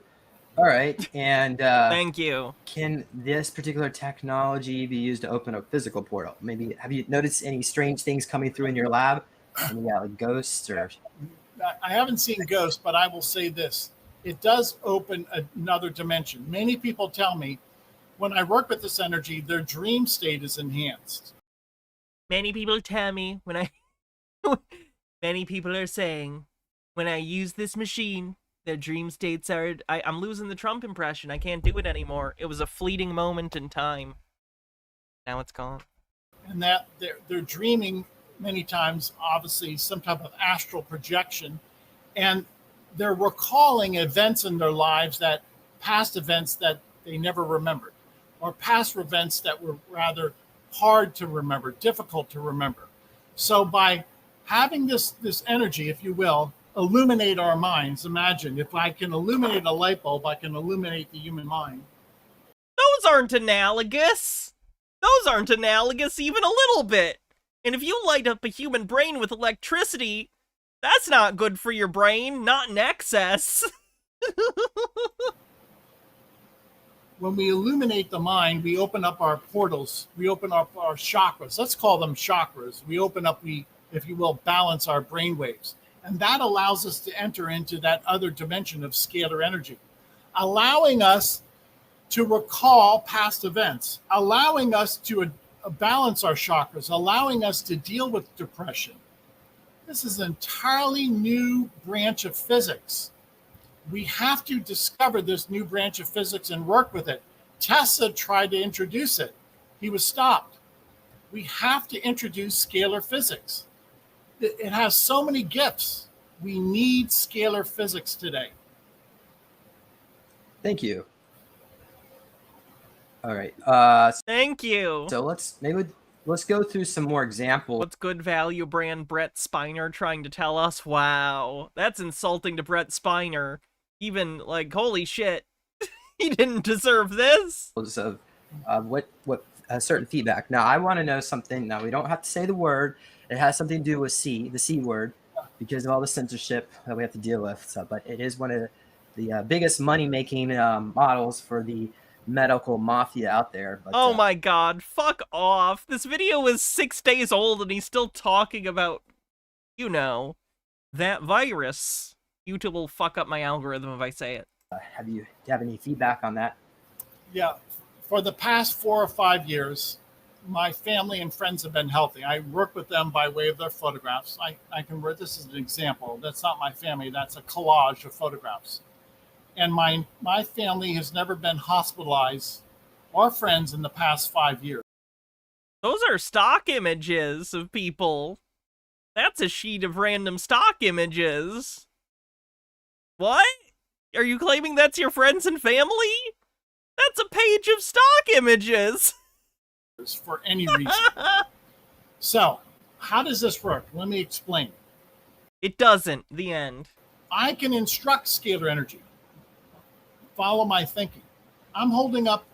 All right, and Thank you. can this particular technology be used to open a physical portal? Maybe have you noticed any strange things coming through in your lab? Any like ghosts or? I haven't seen ghosts, but I will say this. It does open another dimension. Many people tell me when I work with this energy, their dream state is enhanced. Many people tell me when I... Many people are saying when I use this machine, their dream states are... I'm losing the Trump impression. I can't do it anymore. It was a fleeting moment in time. Now it's gone. And that they're dreaming many times, obviously, some type of astral projection. And they're recalling events in their lives, that past events that they never remembered, or past events that were rather hard to remember, difficult to remember. So by having this energy, if you will, illuminate our minds, imagine if I can illuminate a light bulb, I can illuminate the human mind. Those aren't analogous. Those aren't analogous even a little bit. And if you light up a human brain with electricity, that's not good for your brain, not in excess. When we illuminate the mind, we open up our portals, we open up our chakras. Let's call them chakras. We open up, if you will, balance our brain waves. And that allows us to enter into that other dimension of scalar energy, allowing us to recall past events, allowing us to balance our chakras, allowing us to deal with depression. This is an entirely new branch of physics. We have to discover this new branch of physics and work with it. Tesla tried to introduce it. He was stopped. We have to introduce scalar physics. It has so many gifts. We need scalar physics today. Thank you. All right. Thank you. So let's go through some more examples. What's good value brand Brett Spiner trying to tell us? Wow, that's insulting to Brett Spiner. Even, like, holy shit, he didn't deserve this. Of what certain feedback. Now, I want to know something. Now, we don't have to say the word. It has something to do with the C word, because of all the censorship that we have to deal with. So, but it is one of the biggest money-making models for the medical mafia out there. But, oh my god, fuck off. This video is 6 days old and he's still talking about, you know, that virus. YouTube will fuck up my algorithm if I say it. Do you have any feedback on that? Yeah, for the past 4 or 5 years, my family and friends have been healthy. I work with them by way of their photographs. I can work, this is an example. That's not my family, that's a collage of photographs. And my family has never been hospitalized or friends in the past 5 years. Those are stock images of people. That's a sheet of random stock images. What? Are you claiming that's your friends and family? That's a page of stock images. For any reason. So, how does this work? Let me explain. It doesn't. The end. I can instruct scalar energy. Follow my thinking. I'm holding up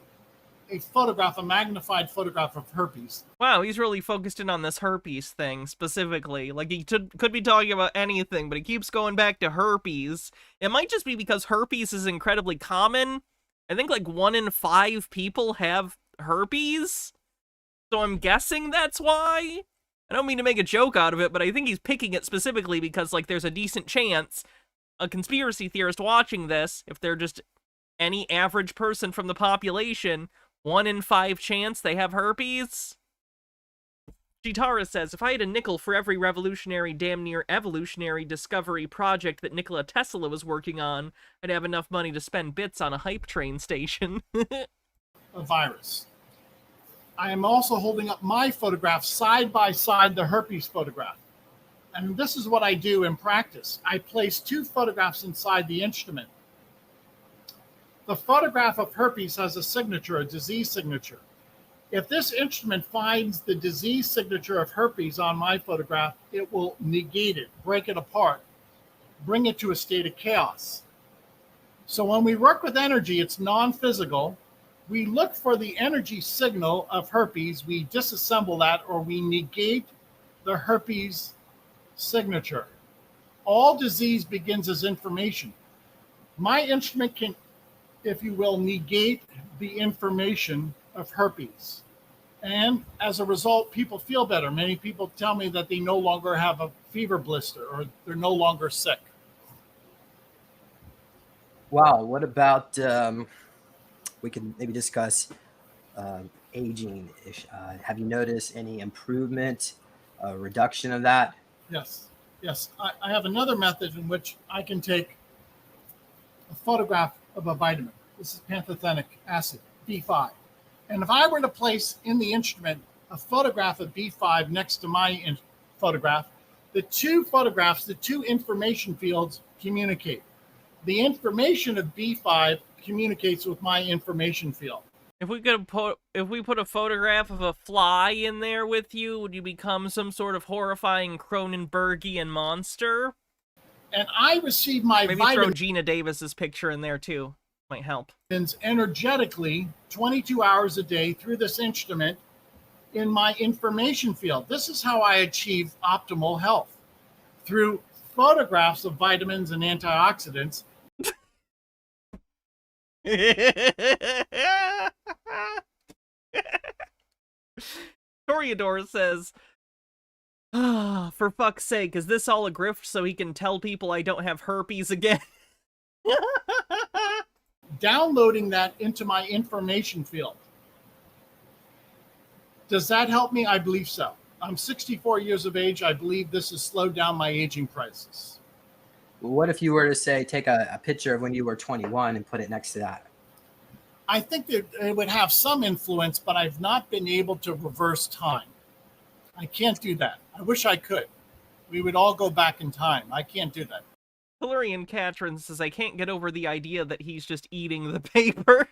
a photograph, a magnified photograph of herpes. Wow, he's really focused in on this herpes thing specifically. Like, he could be talking about anything, but he keeps going back to herpes. It might just be because herpes is incredibly common. I think like 1 in 5 people have herpes. So I'm guessing that's why. I don't mean to make a joke out of it, but I think he's picking it specifically because, like, there's a decent chance a conspiracy theorist watching this, if they're just any average person from the population, 1 in 5 chance they have herpes. Chitara says, if I had a nickel for every revolutionary, damn near evolutionary discovery project that Nikola Tesla was working on, I'd have enough money to spend bits on a hype train station. A virus. I am also holding up my photograph side by side the herpes photograph. And this is what I do in practice. I place 2 photographs inside the instrument. The photograph of herpes has a signature, a disease signature. If this instrument finds the disease signature of herpes on my photograph, it will negate it, break it apart. bring it to a state of chaos. So when we work with energy, it's non-physical. We look for the energy signal of herpes, we disassemble that, or we negate the herpes signature. All disease begins as information. My instrument can, if you will, negate the information of herpes. And as a result, people feel better. Many people tell me that they no longer have a fever blister or they're no longer sick. Wow. What about, we can maybe discuss aging. Have you noticed any improvement, reduction of that? Yes, yes. I have another method in which I can take a photograph of a vitamin. This is pantothenic acid, B5. And if I were to place in the instrument a photograph of B5 next to my photograph, the two photographs, the two information fields communicate. The information of B5 communicates with my information field. If we put a photograph of a fly in there with you, would you become some sort of horrifying Cronenbergian monster? And I receive my Maybe throw Gina Davis's picture in there too. Might help. Energetically 22 hours a day through this instrument in my information field. This is how I achieve optimal health, through photographs of vitamins and antioxidants. Toreador says, for fuck's sake, is this all a grift so he can tell people I don't have herpes again? Downloading that into my information field. Does that help me? I believe so. I'm 64 years of age. I believe this has slowed down my aging crisis. What if you were to say, take a picture of when you were 21 and put it next to that? I think that it would have some influence, but I've not been able to reverse time. I can't do that. I wish I could. We would all go back in time. I can't do that. Hilarion Catron says, I can't get over the idea that he's just eating the paper.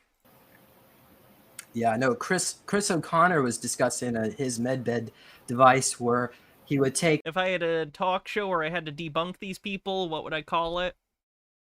Yeah, I know. Chris O'Connor was discussing his medbed device where he would take... If I had a talk show where I had to debunk these people, what would I call it?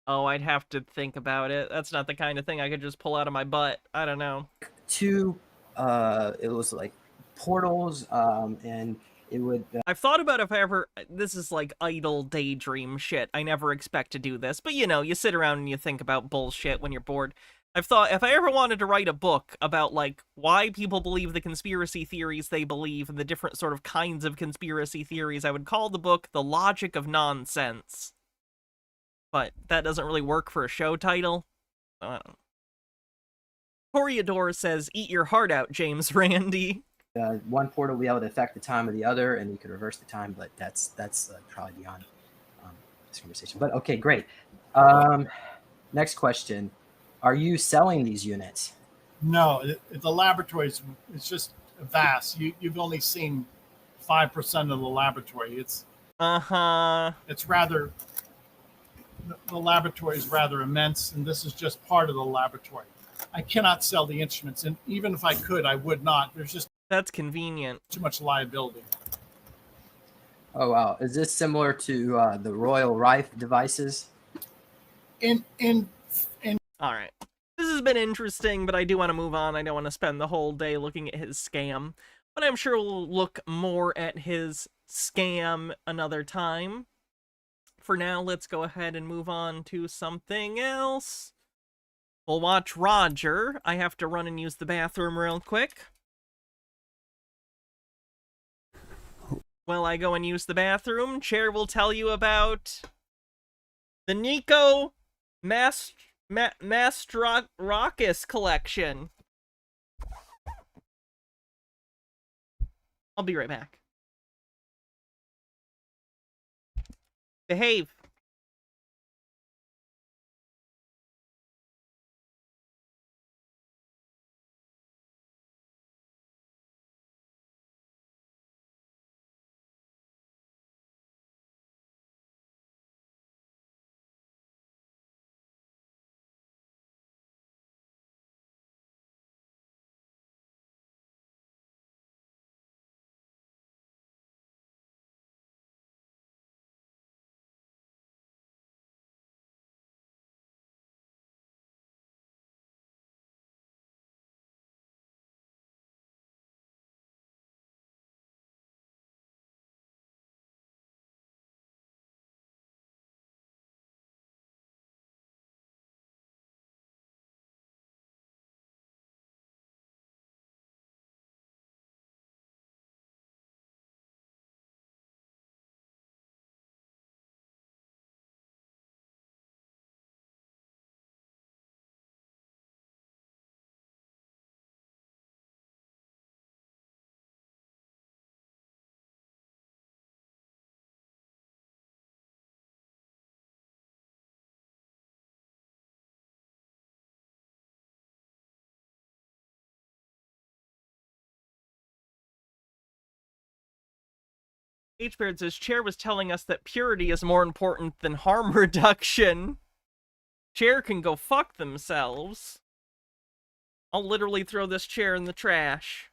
Oh, I'd have to think about it. That's not the kind of thing I could just pull out of my butt. I don't know. Two, it was like portals, and it would... I've thought about if I ever... This is like idle daydream shit. I never expect to do this. But, you know, you sit around and you think about bullshit when you're bored. I've thought if I ever wanted to write a book about, like, why people believe the conspiracy theories they believe and the different sort of kinds of conspiracy theories, I would call the book The Logic of Nonsense. But that doesn't really work for a show title. I don't know. Toreador says, eat your heart out, James Randi. One portal will be able to affect the time of the other, and you could reverse the time, but that's probably beyond this conversation. But okay, great. Next question. Are you selling these units? No, the laboratories, it's just vast. You've only seen 5% of the laboratory. It's rather... The laboratory is rather immense, and this is just part of the laboratory. I cannot sell the instruments, and even if I could, I would not. There's just... That's convenient. Too much liability. Oh, wow. Is this similar to the Royal Rife devices? All right. This has been interesting, but I do want to move on. I don't want to spend the whole day looking at his scam, but I'm sure we'll look more at his scam another time. For now, let's go ahead and move on to something else. We'll watch Roger. I have to run and use the bathroom real quick. While I go and use the bathroom, Chair will tell you about the Nico Mastrokis collection. I'll be right back. Behave. H-Beard says, Chair was telling us that purity is more important than harm reduction. Chair can go fuck themselves. I'll literally throw this chair in the trash.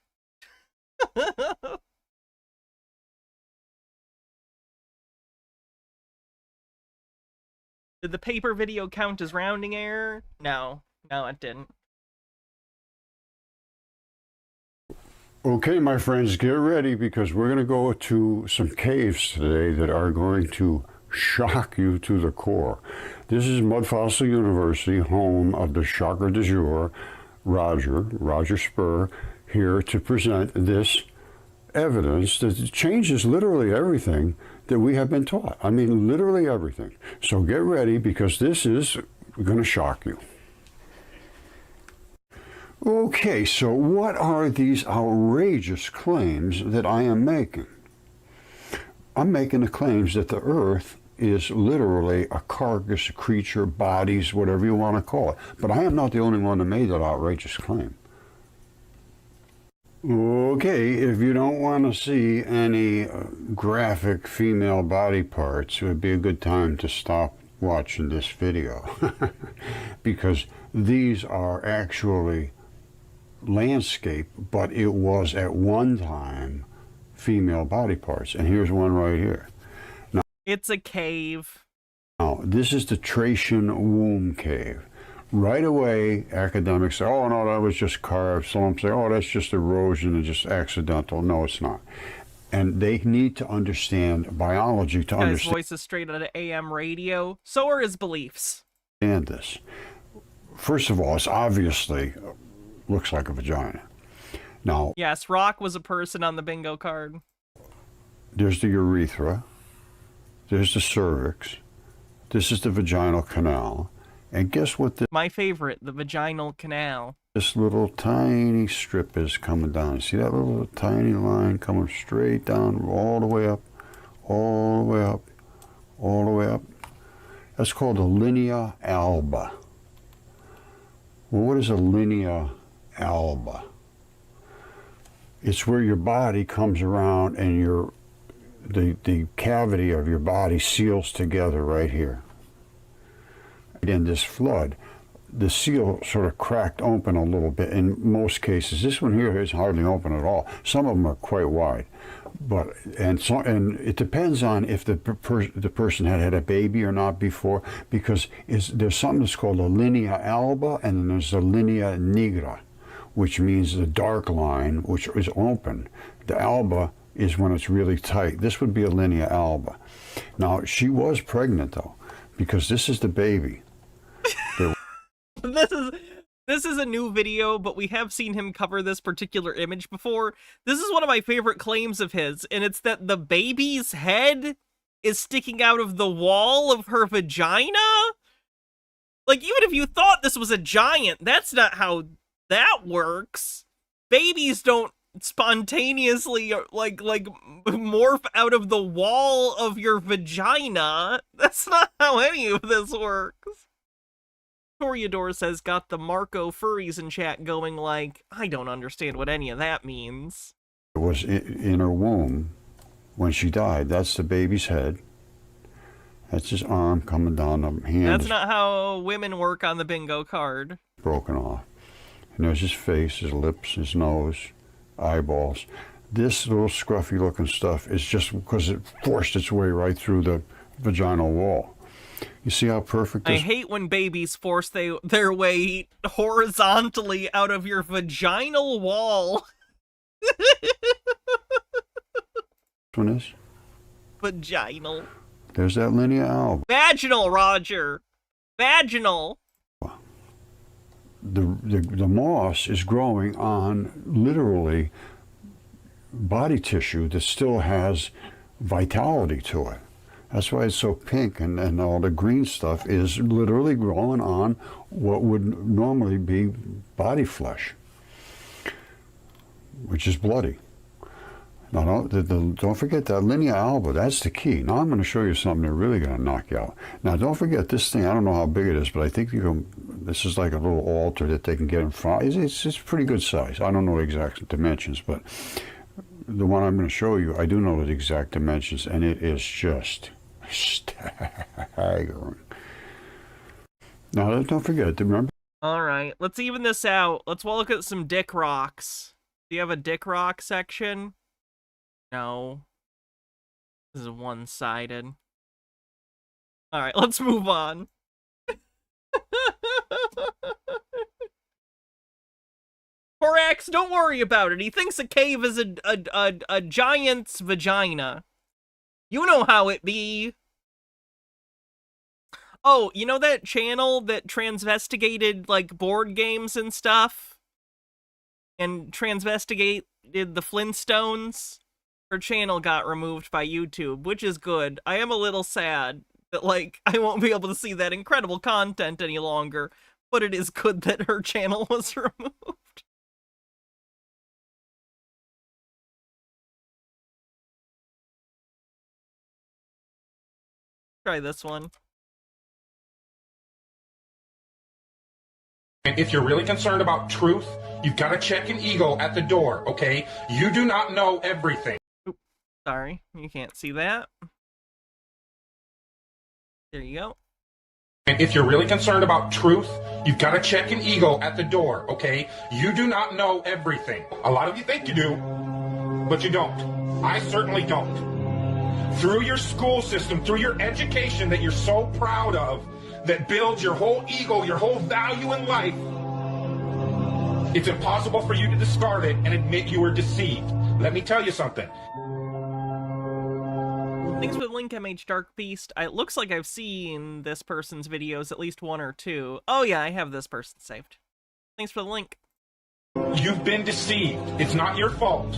Did the paper video count as rounding error? No, it didn't. Okay, my friends, get ready because we're going to go to some caves today that are going to shock you to the core. This is Mud Fossil University, home of the shocker du jour, Roger Spur, here to present this evidence that changes literally everything that we have been taught. I mean, literally everything. So get ready because this is going to shock you. Okay, so what are these outrageous claims that I am making? I'm making the claims that the Earth is literally a carcass, a creature, bodies, whatever you want to call it. But I am not the only one that made that outrageous claim. Okay, if you don't want to see any graphic female body parts, it would be a good time to stop watching this video. Because these are actually landscape, but it was at one time female body parts. And here's one right here. Now, it's a cave. Now, this is the Tracian womb cave. Right away, academics say, oh, no, that was just carved. Some say, oh, that's just erosion and just accidental. No, it's not. And they need to understand biology to understand. His voice is straight out of AM radio. So are his beliefs. And this. First of all, it's obviously looks like a vagina. Now, yes, Rock was a person on the bingo card. There's the urethra. There's the cervix. This is the vaginal canal. And guess what? My favorite, the vaginal canal. This little tiny strip is coming down. See that little tiny line coming straight down, all the way up, all the way up, all the way up. That's called a linea alba. Well, what is a linea alba? It's where your body comes around and the cavity of your body seals together right here. In this flood, the seal sort of cracked open a little bit in most cases. This one here is hardly open at all. Some of them are quite wide. And it depends on if the person had a baby or not before, because there's something that's called a linea alba, and then there's a linea nigra, which means the dark line, which is open. The alba is when it's really tight. This would be a linea alba. Now, she was pregnant, though, because this is the baby. This is a new video, but we have seen him cover this particular image before. This is one of my favorite claims of his, and it's that the baby's head is sticking out of the wall of her vagina? Like, even if you thought this was a giant, that's not how that works. Babies don't spontaneously, like morph out of the wall of your vagina. That's not how any of this works. Toreador says, got the Marco furries in chat going like, I don't understand what any of that means. It was in her womb when she died. That's the baby's head. That's his arm coming down, the hand. That's not how women work on the bingo card. Broken off. And there's his face, his lips, his nose, eyeballs. This little scruffy looking stuff is just because it forced its way right through the vaginal wall. You see how perfect this... I hate when babies force their way horizontally out of your vaginal wall. one is? Vaginal. There's that linea alba. Vaginal, Roger. Vaginal. The moss is growing on literally body tissue that still has vitality to it. That's why it's so pink, and all the green stuff is literally growing on what would normally be body flesh, which is bloody. Now, don't forget that linea alba, that's the key. Now I'm going to show you something that's really going to knock you out. Now don't forget this thing, I don't know how big it is, but I think this is like a little altar that they can get in front. It's pretty good size. I don't know the exact dimensions, but the one I'm going to show you, I do know the exact dimensions, and it is just staggering. Now, don't forget to remember. All right, let's even this out. Let's look at some dick rocks. Do you have a dick rock section? No. This is one-sided. All right, let's move on. Horax, don't worry about it. He thinks a cave is a giant's vagina. You know how it be. Oh, you know that channel that transvestigated, like, board games and stuff? And transvestigated the Flintstones? Her channel got removed by YouTube, which is good. I am a little sad that, like, I won't be able to see that incredible content any longer, but it is good that her channel was removed. Try this one. And if you're really concerned about truth, you've got to check an ego at the door, okay? You do not know everything. Oops, sorry, you can't see that. There you go. And if you're really concerned about truth, you've got to check an ego at the door, okay? You do not know everything. A lot of you think you do, but you don't. I certainly don't. Through your school system, through your education that you're so proud of, that builds your whole ego, your whole value in life, it's impossible for you to discard it and admit you were deceived. Let me tell you something. Thanks for the link, MH Dark Beast. It looks like I've seen this person's videos, at least one or two. Oh yeah, I have this person saved. Thanks for the link. You've been deceived. It's not your fault.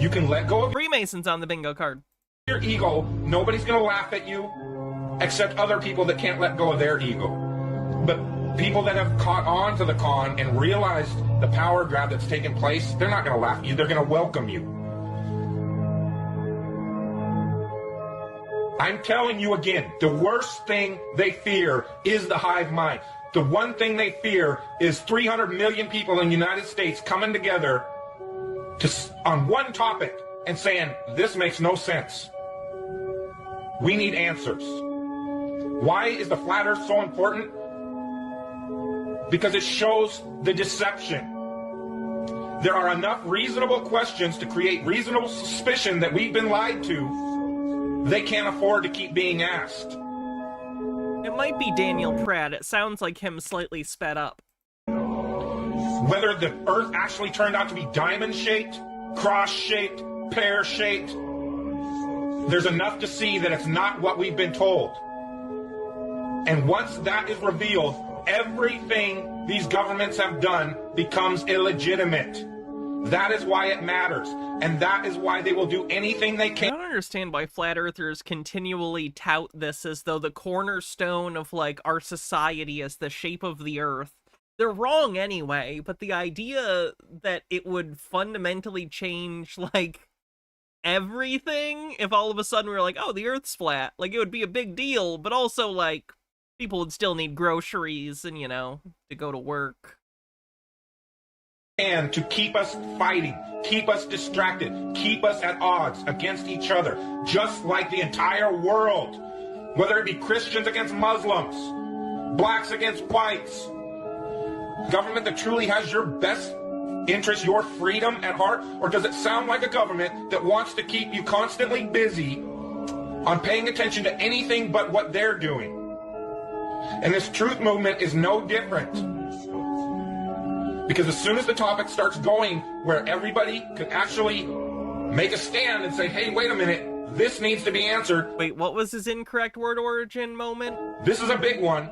You can let go of Freemasons on the bingo card. Your ego. Nobody's going to laugh at you except other people that can't let go of their ego. But people that have caught on to the con and realized the power grab that's taken place, they're not going to laugh at you. They're going to welcome you. I'm telling you again, the worst thing they fear is the hive mind. The one thing they fear is 300 million people in the United States coming together on one topic and saying, this makes no sense. We need answers. Why is the flat earth so important? Because it shows the deception. There are enough reasonable questions to create reasonable suspicion that we've been lied to. They can't afford to keep being asked. It might be Daniel Pratt. It sounds like him slightly sped up. Whether the earth actually turned out to be diamond-shaped, cross-shaped, pear-shaped, there's enough to see that it's not what we've been told. And once that is revealed, everything these governments have done becomes illegitimate. That is why it matters. And that is why they will do anything they can. I don't understand why flat earthers continually tout this as though the cornerstone of, like, our society is the shape of the earth. They're wrong anyway, but the idea that it would fundamentally change, like, everything if all of a sudden we were like, oh, the earth's flat, like, it would be a big deal, but also, like, people would still need groceries and, you know, to go to work. And to keep us fighting, keep us distracted, keep us at odds against each other, just like the entire world, whether it be Christians against Muslims, blacks against whites. Government that truly has your best interest, your freedom at heart, or does it sound like a government that wants to keep you constantly busy on paying attention to anything but what they're doing? And this truth movement is no different. Because as soon as the topic starts going where everybody could actually make a stand and say, hey, wait a minute, this needs to be answered. Wait, what was his incorrect word origin moment? This is a big one.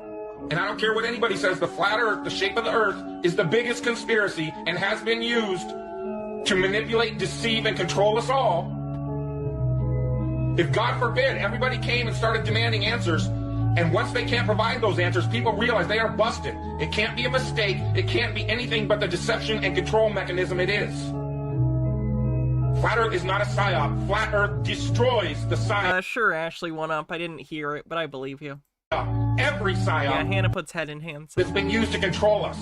And I don't care what anybody says, the flat earth, the shape of the earth, is the biggest conspiracy and has been used to manipulate, deceive, and control us all. If, God forbid, everybody came and started demanding answers, and once they can't provide those answers, people realize they are busted. It can't be a mistake. It can't be anything but the deception and control mechanism it is. Flat Earth is not a psyop. Flat Earth destroys the psyop. Sure, Ashley went up. I didn't hear it, but I believe you. Every psyop. Yeah, Hannah puts head in hands. That's been used to control us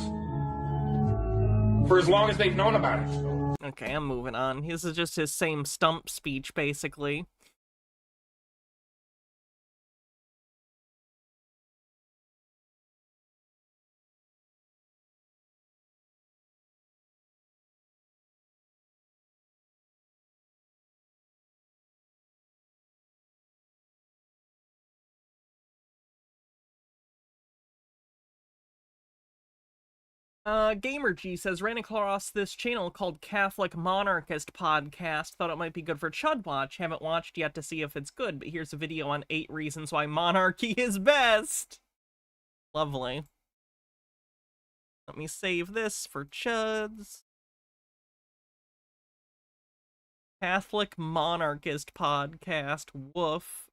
for as long as they've known about it. Okay, I'm moving on. This is just his same stump speech, basically. Gamer G says, ran across this channel called Catholic Monarchist Podcast. Thought it might be good for Chud Watch. Haven't watched yet to see if it's good, but here's a video on 8 reasons why monarchy is best. Lovely. Let me save this for Chuds. Catholic Monarchist Podcast. Woof.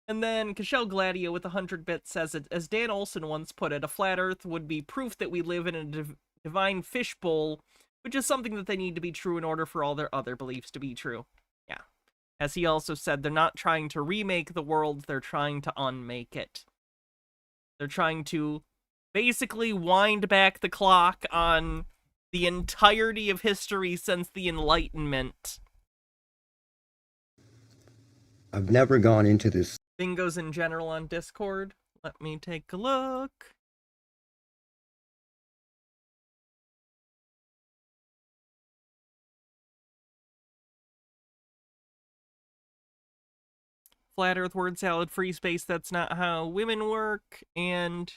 And then Cashel Gladio with 100 bits says, as Dan Olson once put it, a flat earth would be proof that we live in a divine fishbowl, which is something that they need to be true in order for all their other beliefs to be true. Yeah. As he also said, they're not trying to remake the world, they're trying to unmake it. They're trying to basically wind back the clock on the entirety of history since the Enlightenment. I've never gone into this. Bingos in general on Discord. Let me take a look. Flat Earth word salad, free space, that's not how women work, and...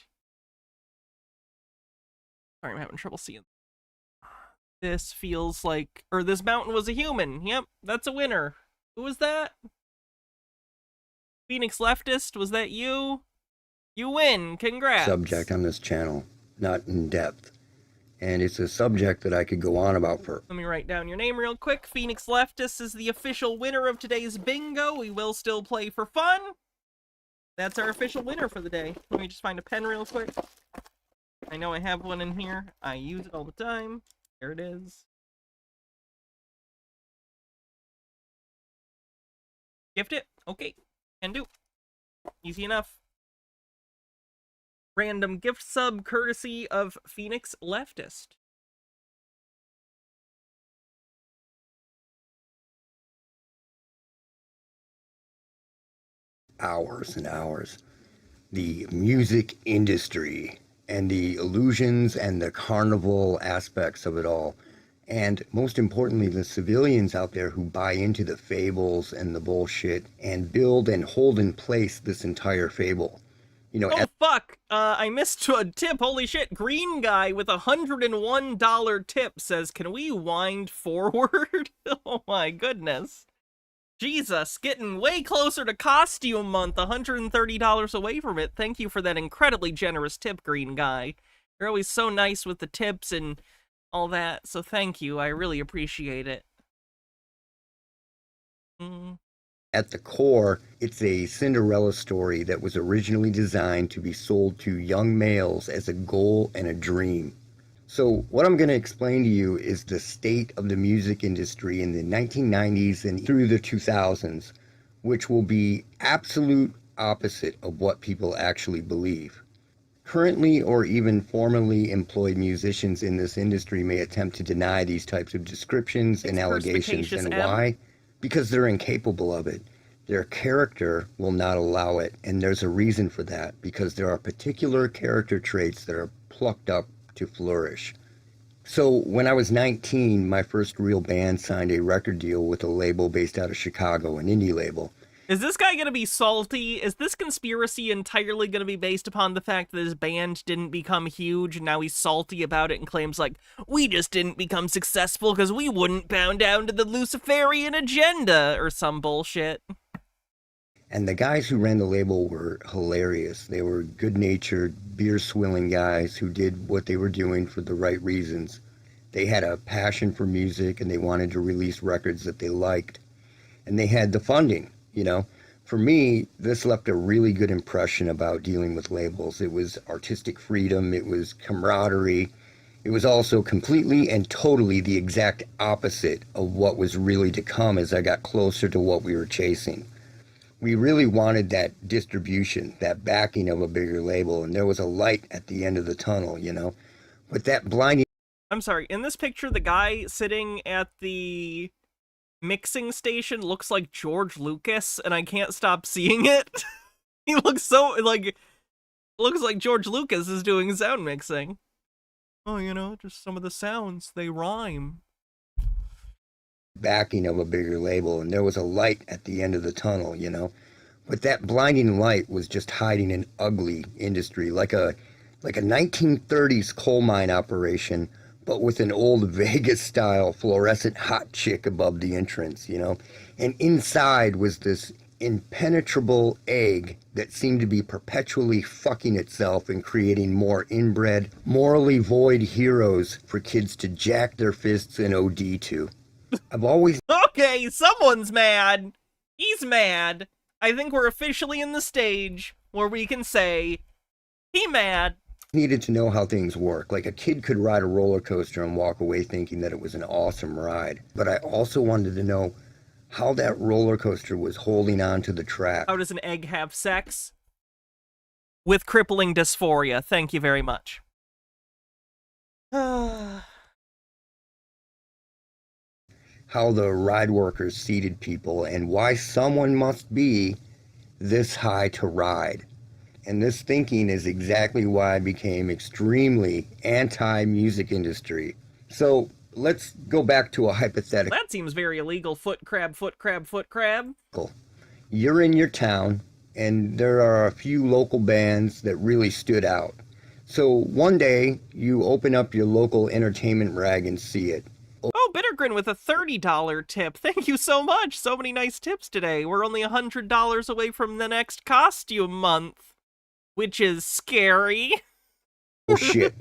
Sorry, I'm having trouble seeing. This feels like... Or this mountain was a human. Yep, that's a winner. Who was that? Phoenix Leftist, was that you? You win, congrats. Subject on this channel, not in depth. And it's a subject that I could go on about for... Let me write down your name real quick. Phoenix Leftist is the official winner of today's bingo. We will still play for fun. That's our official winner for the day. Let me just find a pen real quick. I know I have one in here. I use it all the time. There it is. Gift it? Okay. Can do. Easy enough. Random gift sub courtesy of Phoenix Leftist. Hours and hours. The music industry and the illusions and the carnival aspects of it all. And most importantly, the civilians out there who buy into the fables and the bullshit and build and hold in place this entire fable. You know, oh, fuck! I missed a tip. Holy shit. Green Guy with $101 tip says, can we wind forward? Oh my goodness. Jesus, getting way closer to costume month, $130 away from it. Thank you for that incredibly generous tip, Green Guy. You're always so nice with the tips and all that, so thank you. I really appreciate it. At the core, it's a Cinderella story that was originally designed to be sold to young males as a goal and a dream. So what I'm going to explain to you is the state of the music industry in the 1990s and through the 2000s, which will be absolute opposite of what people actually believe. Currently or even formerly employed musicians in this industry may attempt to deny these types of descriptions and allegations. And why? Because they're incapable of it. Their character will not allow it, and there's a reason for that, because there are particular character traits that are plucked up to flourish. So when I was 19, my first real band signed a record deal with a label based out of Chicago, an indie label. Is this guy gonna be salty? Is this conspiracy entirely gonna be based upon the fact that his band didn't become huge and now he's salty about it and claims like, we just didn't become successful because we wouldn't bow down to the Luciferian agenda or some bullshit? And the guys who ran the label were hilarious. They were good-natured, beer-swilling guys who did what they were doing for the right reasons. They had a passion for music and they wanted to release records that they liked. And they had the funding. You know, for me, this left a really good impression about dealing with labels. It was artistic freedom, it was camaraderie. It was also completely and totally the exact opposite of what was really to come as I got closer to what we were chasing. We really wanted that distribution, that backing of a bigger label, and there was a light at the end of the tunnel, you know. But that blinding... I'm sorry, in this picture, the guy sitting at the mixing station looks like George Lucas, and I can't stop seeing it. He looks so, like, looks like George Lucas is doing sound mixing. Oh, you know, just some of the sounds, they rhyme. Backing of a bigger label, and there was a light at the end of the tunnel, you know. But that blinding light was just hiding an ugly industry, like a 1930s coal mine operation, but with an old Vegas-style fluorescent hot chick above the entrance, you know. And inside was this impenetrable egg that seemed to be perpetually fucking itself and creating more inbred, morally void heroes for kids to jack their fists and OD to. I've always... Okay, someone's mad. He's mad. I think we're officially in the stage where we can say, he mad. Needed to know how things work. Like a kid could ride a roller coaster and walk away thinking that it was an awesome ride. But I also wanted to know how that roller coaster was holding on to the track. How does an egg have sex? With crippling dysphoria. Thank you very much. How the ride workers seated people and why someone must be this high to ride. And this thinking is exactly why I became extremely anti-music industry. So let's go back to a hypothetical. That seems very illegal. Foot crab, foot crab, foot crab. You're in your town, and there are a few local bands that really stood out. So one day, you open up your local entertainment rag and see it. Oh, Bittergrin with a $30 tip. Thank you so much. So many nice tips today. We're only $100 away from the next costume month, which is scary. Oh shit.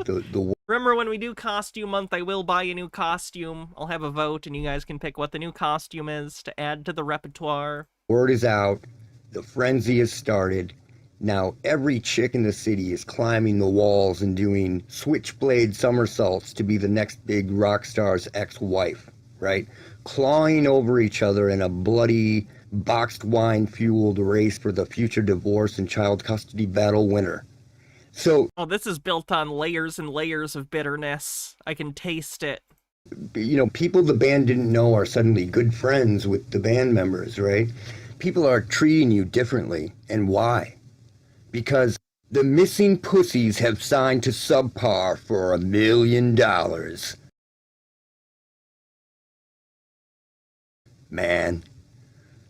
Remember when we do costume month, I will buy a new costume. I'll have a vote and you guys can pick what the new costume is to add to the repertoire. Word is out. The frenzy has started. Now every chick in the city is climbing the walls and doing switchblade somersaults to be the next big rock star's ex-wife, right? Clawing over each other in a bloody, boxed wine-fueled race for the future divorce and child custody battle winner. So, oh, this is built on layers and layers of bitterness. I can taste it. You know, people the band didn't know are suddenly good friends with the band members, right? People are treating you differently. And why? Because the missing pussies have signed to Subpar for $1 million. Man,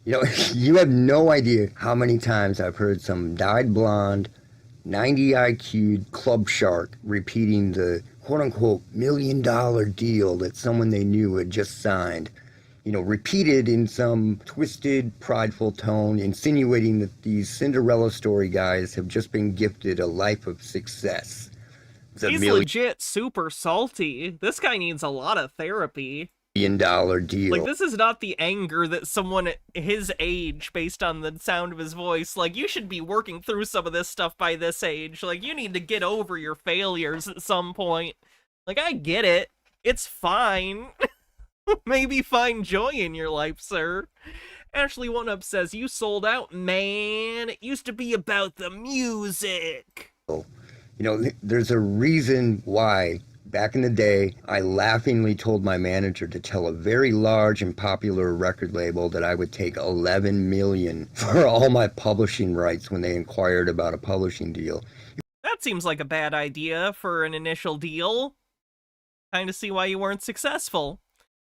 you know, you have no idea how many times I've heard some dyed blonde, 90 IQ'd club shark repeating the quote-unquote $1 million deal that someone they knew had just signed. You know, repeated in some twisted, prideful tone, insinuating that these Cinderella story guys have just been gifted a life of success. He's legit super salty. This guy needs a lot of therapy. $1 million deal. Like, this is not the anger that someone at his age, based on the sound of his voice, like, you should be working through some of this stuff by this age. Like, you need to get over your failures at some point. Like, I get it. It's fine. Maybe find joy in your life, sir. Ashley One Up says, you sold out, man. It used to be about the music. You know, there's a reason why, back in the day, I laughingly told my manager to tell a very large and popular record label that I would take $11 million for all my publishing rights when they inquired about a publishing deal. That seems like a bad idea for an initial deal. Kind of see why you weren't successful.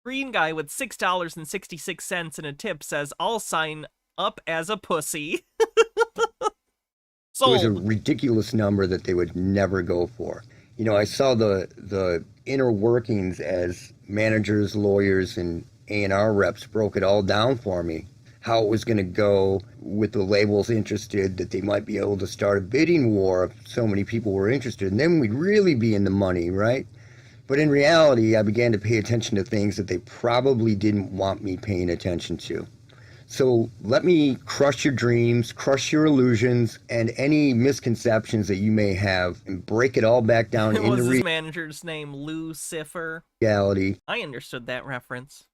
Green guy with $6.66 in a tip says, I'll sign up as a pussy. Sold. It was a ridiculous number that they would never go for. You know, I saw the inner workings as managers, lawyers, and A&R reps broke it all down for me. How it was going to go with the labels interested, that they might be able to start a bidding war if so many people were interested. And then we'd really be in the money, right? But in reality, I began to pay attention to things that they probably didn't want me paying attention to. So let me crush your dreams, crush your illusions, and any misconceptions that you may have, and break it all back down into was his manager's name Lucifer? Reality. I understood that reference.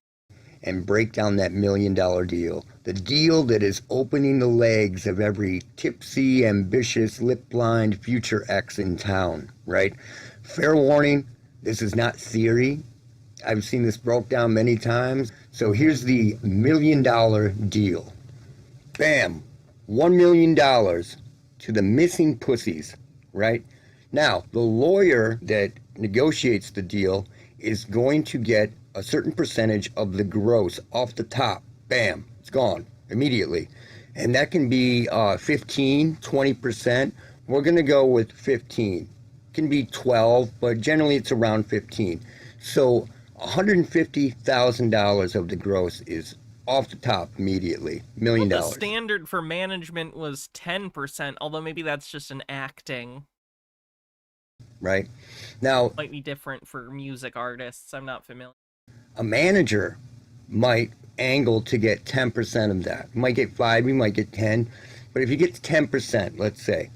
And break down that $1 million deal. The deal that is opening the legs of every tipsy, ambitious, lip-blind future ex in town, right? Fair warning, This is not theory. I've seen this broke down many times. So here's the $1 million deal. Bam, $1 million to the missing pussies, right? Now, the lawyer that negotiates the deal is going to get a certain percentage of the gross off the top. Bam, it's gone immediately. And that can be 15, 20%. We're going to go with 15. It can be 12, but generally it's around 15. So $150,000 of the gross is off the top immediately. $1 million. The standard for management was 10%, although maybe that's just an acting. Right? Now, might be different for music artists. I'm not familiar. A manager might angle to get 10% of that. We might get 5, we might get 10. But if he gets 10%, let's say,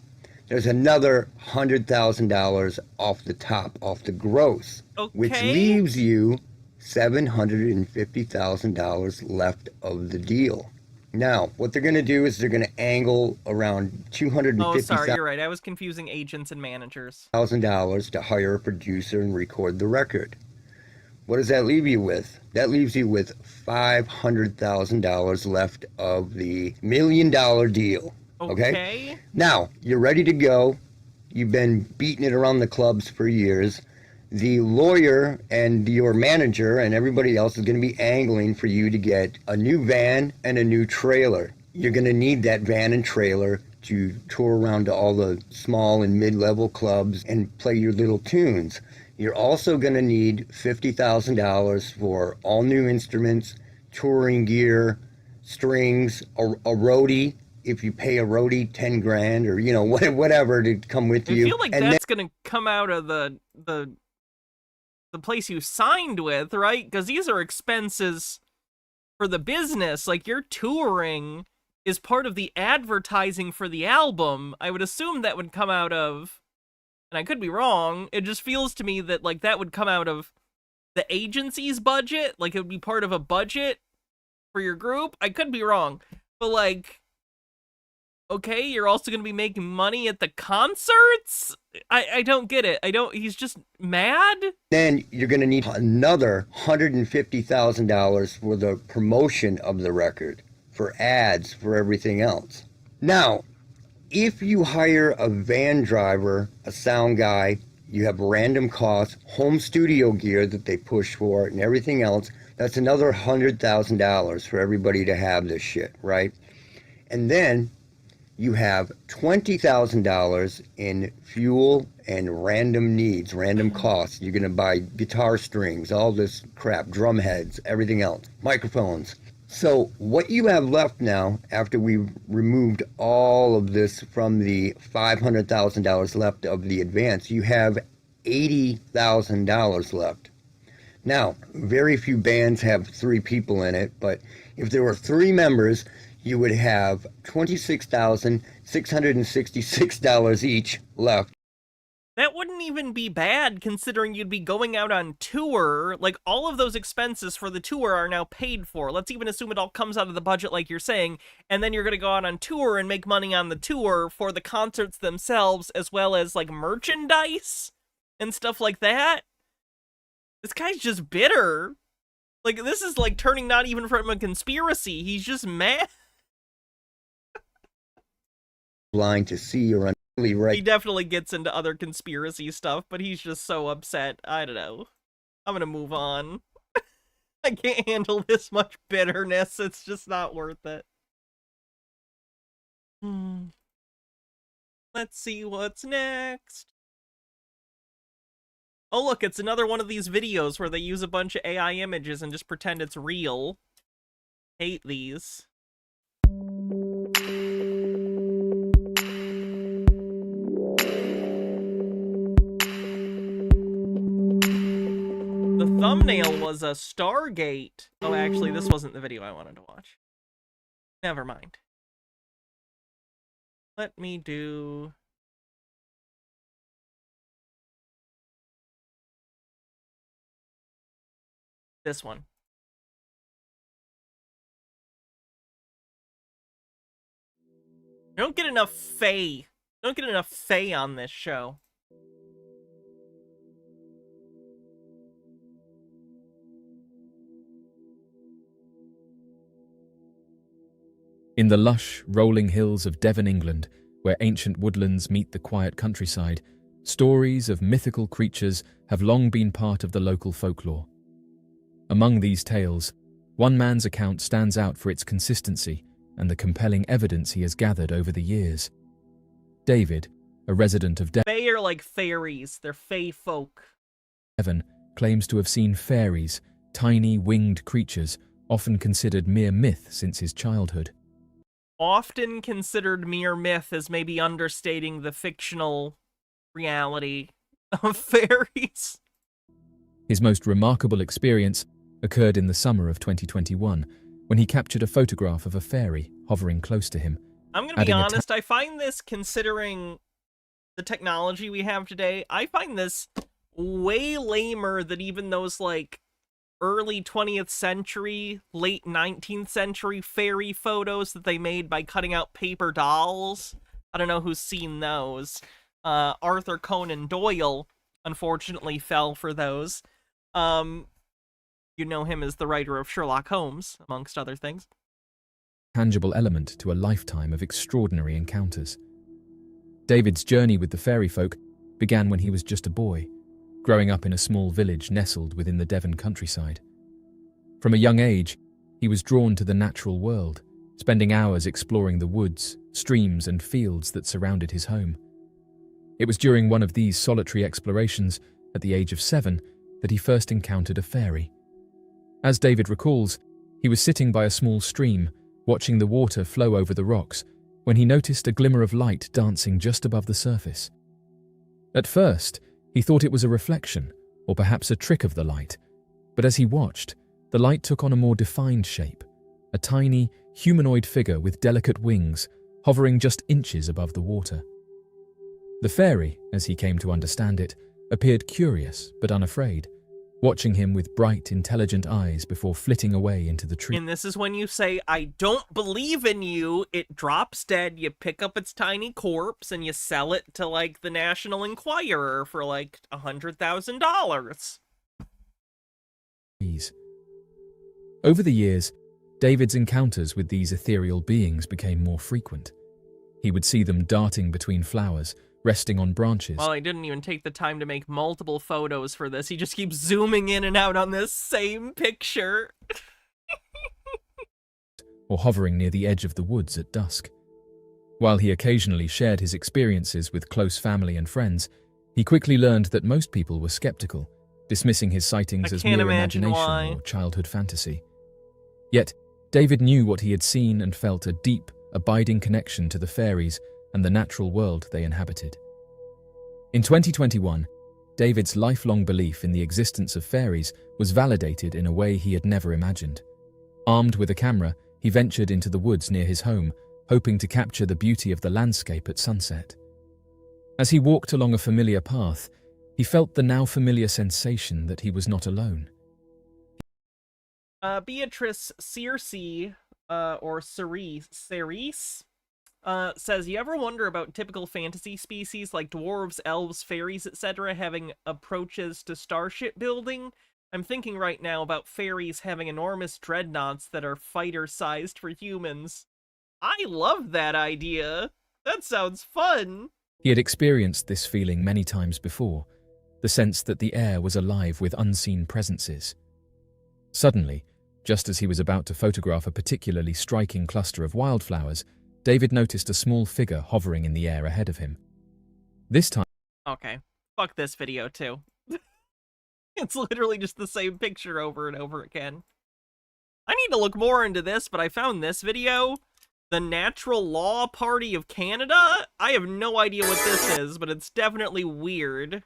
there's another $100,000 off the top, off the gross, which leaves you $750,000 left of the deal. Now, what they're going to do is they're going to angle around $250,000. Oh, sorry, you're right. I was confusing agents and managers. $1,000 to hire a producer and record the record. What does that leave you with? That leaves you with $500,000 left of the $1 million deal. Okay? Now, you're ready to go. You've been beating it around the clubs for years. The lawyer and your manager and everybody else is going to be angling for you to get a new van and a new trailer. You're going to need that van and trailer to tour around to all the small and mid-level clubs and play your little tunes. You're also going to need $50,000 for all new instruments, touring gear, strings, a roadie. If you pay a roadie 10 grand or, whatever to come with you. I feel like that's going to come out of the place you signed with, right? Because these are expenses for the business. Like, your touring is part of the advertising for the album. I would assume that would come out of, and I could be wrong, it just feels to me that, like, that would come out of the agency's budget. Like, it would be part of a budget for your group. I could be wrong. But, like, okay, you're also going to be making money at the concerts? I don't get it. He's just mad? Then you're going to need another $150,000 for the promotion of the record, for ads, for everything else. Now, if you hire a van driver, a sound guy, you have random costs, home studio gear that they push for, and everything else, that's another $100,000 for everybody to have this shit, right? And then you have $20,000 in fuel and random needs, random costs. You're going to buy guitar strings, all this crap, drum heads, everything else, microphones. So what you have left now, after we've removed all of this from the $500,000 left of the advance, you have $80,000 left. Now, very few bands have 3 people in it, but if there were 3 members, you would have $26,666 each left. That wouldn't even be bad, considering you'd be going out on tour. Like, all of those expenses for the tour are now paid for. Let's even assume it all comes out of the budget, like you're saying, and then you're going to go out on tour and make money on the tour for the concerts themselves, as well as, like, merchandise and stuff like that. This guy's just bitter. Like, this is, like, turning not even from a conspiracy. He's just mad. Blind to see or really right. He definitely gets into other conspiracy stuff, but he's just so upset. I don't know. I'm gonna move on. I can't handle this much bitterness. It's just not worth it. Let's see what's next. Oh, look, it's another one of these videos where they use a bunch of AI images and just pretend it's real. Hate these. The thumbnail was a Stargate. Oh, actually, this wasn't the video I wanted to watch. Never mind. Let me do... this one. You don't get enough Fae. Don't get enough Fae on this show. In the lush, rolling hills of Devon, England, where ancient woodlands meet the quiet countryside, stories of mythical creatures have long been part of the local folklore. Among these tales, one man's account stands out for its consistency and the compelling evidence he has gathered over the years. David, a resident of They are like fairies. They're fae folk. Devon, claims to have seen fairies, tiny winged creatures, often considered mere myth since his childhood. Often considered mere myth as maybe understating the fictional reality of fairies. His most remarkable experience occurred in the summer of 2021, when he captured a photograph of a fairy hovering close to him. I'm going to be honest, I find this, considering the technology we have today, I find this way lamer than even those, like, early 20th century, late 19th century fairy photos that they made by cutting out paper dolls. I don't know who's seen those. Arthur Conan Doyle, unfortunately, fell for those. You know him as the writer of Sherlock Holmes, amongst other things. Tangible element to a lifetime of extraordinary encounters. David's journey with the fairy folk began when he was just a boy, growing up in a small village nestled within the Devon countryside. From a young age, he was drawn to the natural world, spending hours exploring the woods, streams, and fields that surrounded his home. It was during one of these solitary explorations, at the age of 7, that he first encountered a fairy. As David recalls, he was sitting by a small stream, watching the water flow over the rocks, when he noticed a glimmer of light dancing just above the surface. At first, he thought it was a reflection, or perhaps a trick of the light, but as he watched, the light took on a more defined shape, a tiny, humanoid figure with delicate wings, hovering just inches above the water. The fairy, as he came to understand it, appeared curious but unafraid, watching him with bright, intelligent eyes before flitting away into the tree. And this is when you say, I don't believe in you, it drops dead, you pick up its tiny corpse, and you sell it to, like, the National Enquirer for, like, $100,000. Over the years, David's encounters with these ethereal beings became more frequent. He would see them darting between flowers, resting on branches. Well, he didn't even take the time to make multiple photos for this. He just keeps zooming in and out on this same picture. Or hovering near the edge of the woods at dusk. While he occasionally shared his experiences with close family and friends, he quickly learned that most people were skeptical, dismissing his sightings as mere imagination or childhood fantasy. Yet, David knew what he had seen and felt a deep, abiding connection to the fairies and the natural world they inhabited. In 2021, David's lifelong belief in the existence of fairies was validated in a way he had never imagined. Armed with a camera, he ventured into the woods near his home, hoping to capture the beauty of the landscape at sunset. As he walked along a familiar path, he felt the now familiar sensation that he was not alone. Beatrice Circe, or Cerise, says, you ever wonder about typical fantasy species like dwarves, elves, fairies, etc. having approaches to starship building? I'm thinking right now about fairies having enormous dreadnoughts that are fighter-sized for humans. I love that idea. That sounds fun. He had experienced this feeling many times before, the sense that the air was alive with unseen presences. Suddenly, just as he was about to photograph a particularly striking cluster of wildflowers, David noticed a small figure hovering in the air ahead of him. This time... Okay, fuck this video too. It's literally just the same picture over and over again. I need to look more into this, but I found this video. The Natural Law Party of Canada? I have no idea what this is, but it's definitely weird.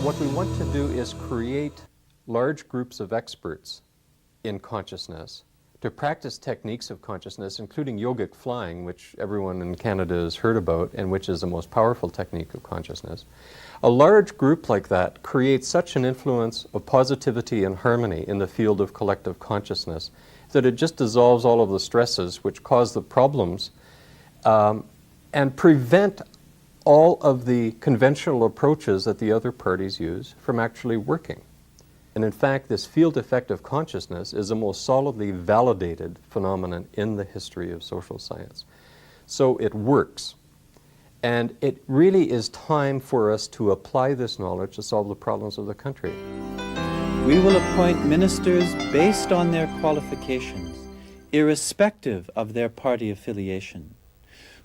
What we want to do is create large groups of experts in consciousness to practice techniques of consciousness, including yogic flying, which everyone in Canada has heard about and which is the most powerful technique of consciousness. A large group like that creates such an influence of positivity and harmony in the field of collective consciousness that it just dissolves all of the stresses which cause the problems and prevent all of the conventional approaches that the other parties use from actually working. And in fact, this field effect of consciousness is the most solidly validated phenomenon in the history of social science. So it works. And it really is time for us to apply this knowledge to solve the problems of the country. We will appoint ministers based on their qualifications, irrespective of their party affiliation.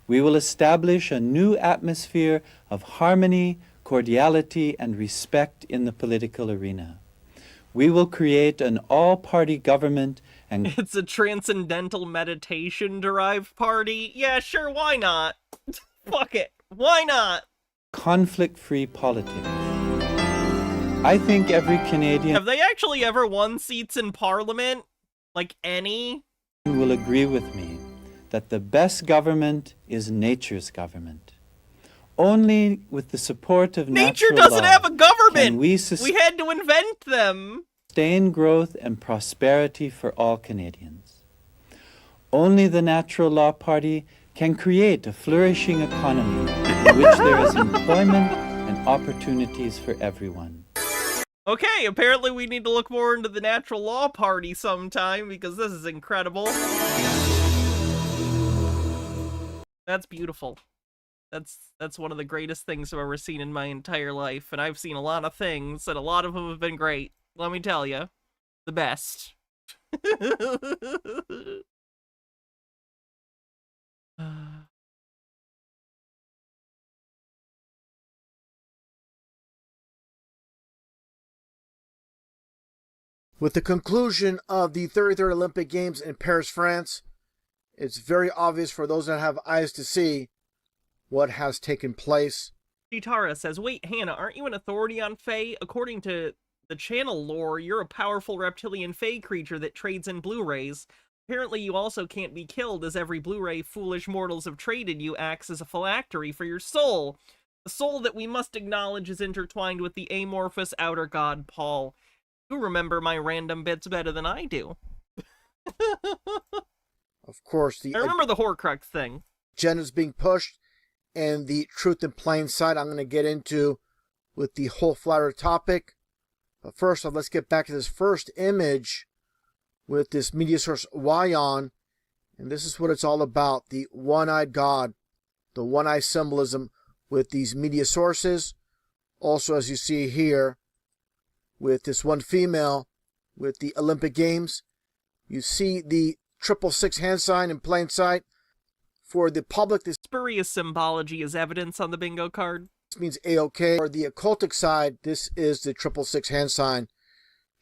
We will establish a new atmosphere of harmony, cordiality, and respect in the political arena. We will create an all-party government and... It's a transcendental meditation-derived party? Yeah, sure, why not? Fuck it, why not? conflict-free politics. I think every Canadian... Have they actually ever won seats in Parliament? Like, any? ...will agree with me that the best government is nature's government. Only with the support of nature natural doesn't law have a government! can we had to invent them! Sustain growth and prosperity for all Canadians. Only the Natural Law Party can create a flourishing economy in which there is employment and opportunities for everyone. Okay, apparently we need to look more into the Natural Law Party sometime, because this is incredible. That's beautiful. That's one of the greatest things I've ever seen in my entire life, and I've seen a lot of things, and a lot of them have been great. Let me tell you, the best. With the conclusion of the 33rd Olympic Games in Paris, France, it's very obvious for those that have eyes to see what has taken place. Chitara says, wait, Hannah, aren't you an authority on Fae? According to the channel lore, you're a powerful reptilian Fae creature that trades in Blu-rays. Apparently you also can't be killed, as every Blu-ray foolish mortals have traded you acts as a phylactery for your soul. A soul that we must acknowledge is intertwined with the amorphous outer god Paul. You remember my random bits better than I do. Of course, I remember the Horcrux thing. Agenda's being pushed, and the truth in plain sight I'm going to get into with the whole flat earth topic. But first off, let's get back to this first image with this media source Wyon. And this is what it's all about, the one-eyed god, the one-eye symbolism with these media sources. Also, as you see here, with this one female with the Olympic Games, you see the 666 hand sign in plain sight. For the public, this spurious symbology is evidence on the bingo card. This means A-OK. For the occultic side, this is the 666 hand sign.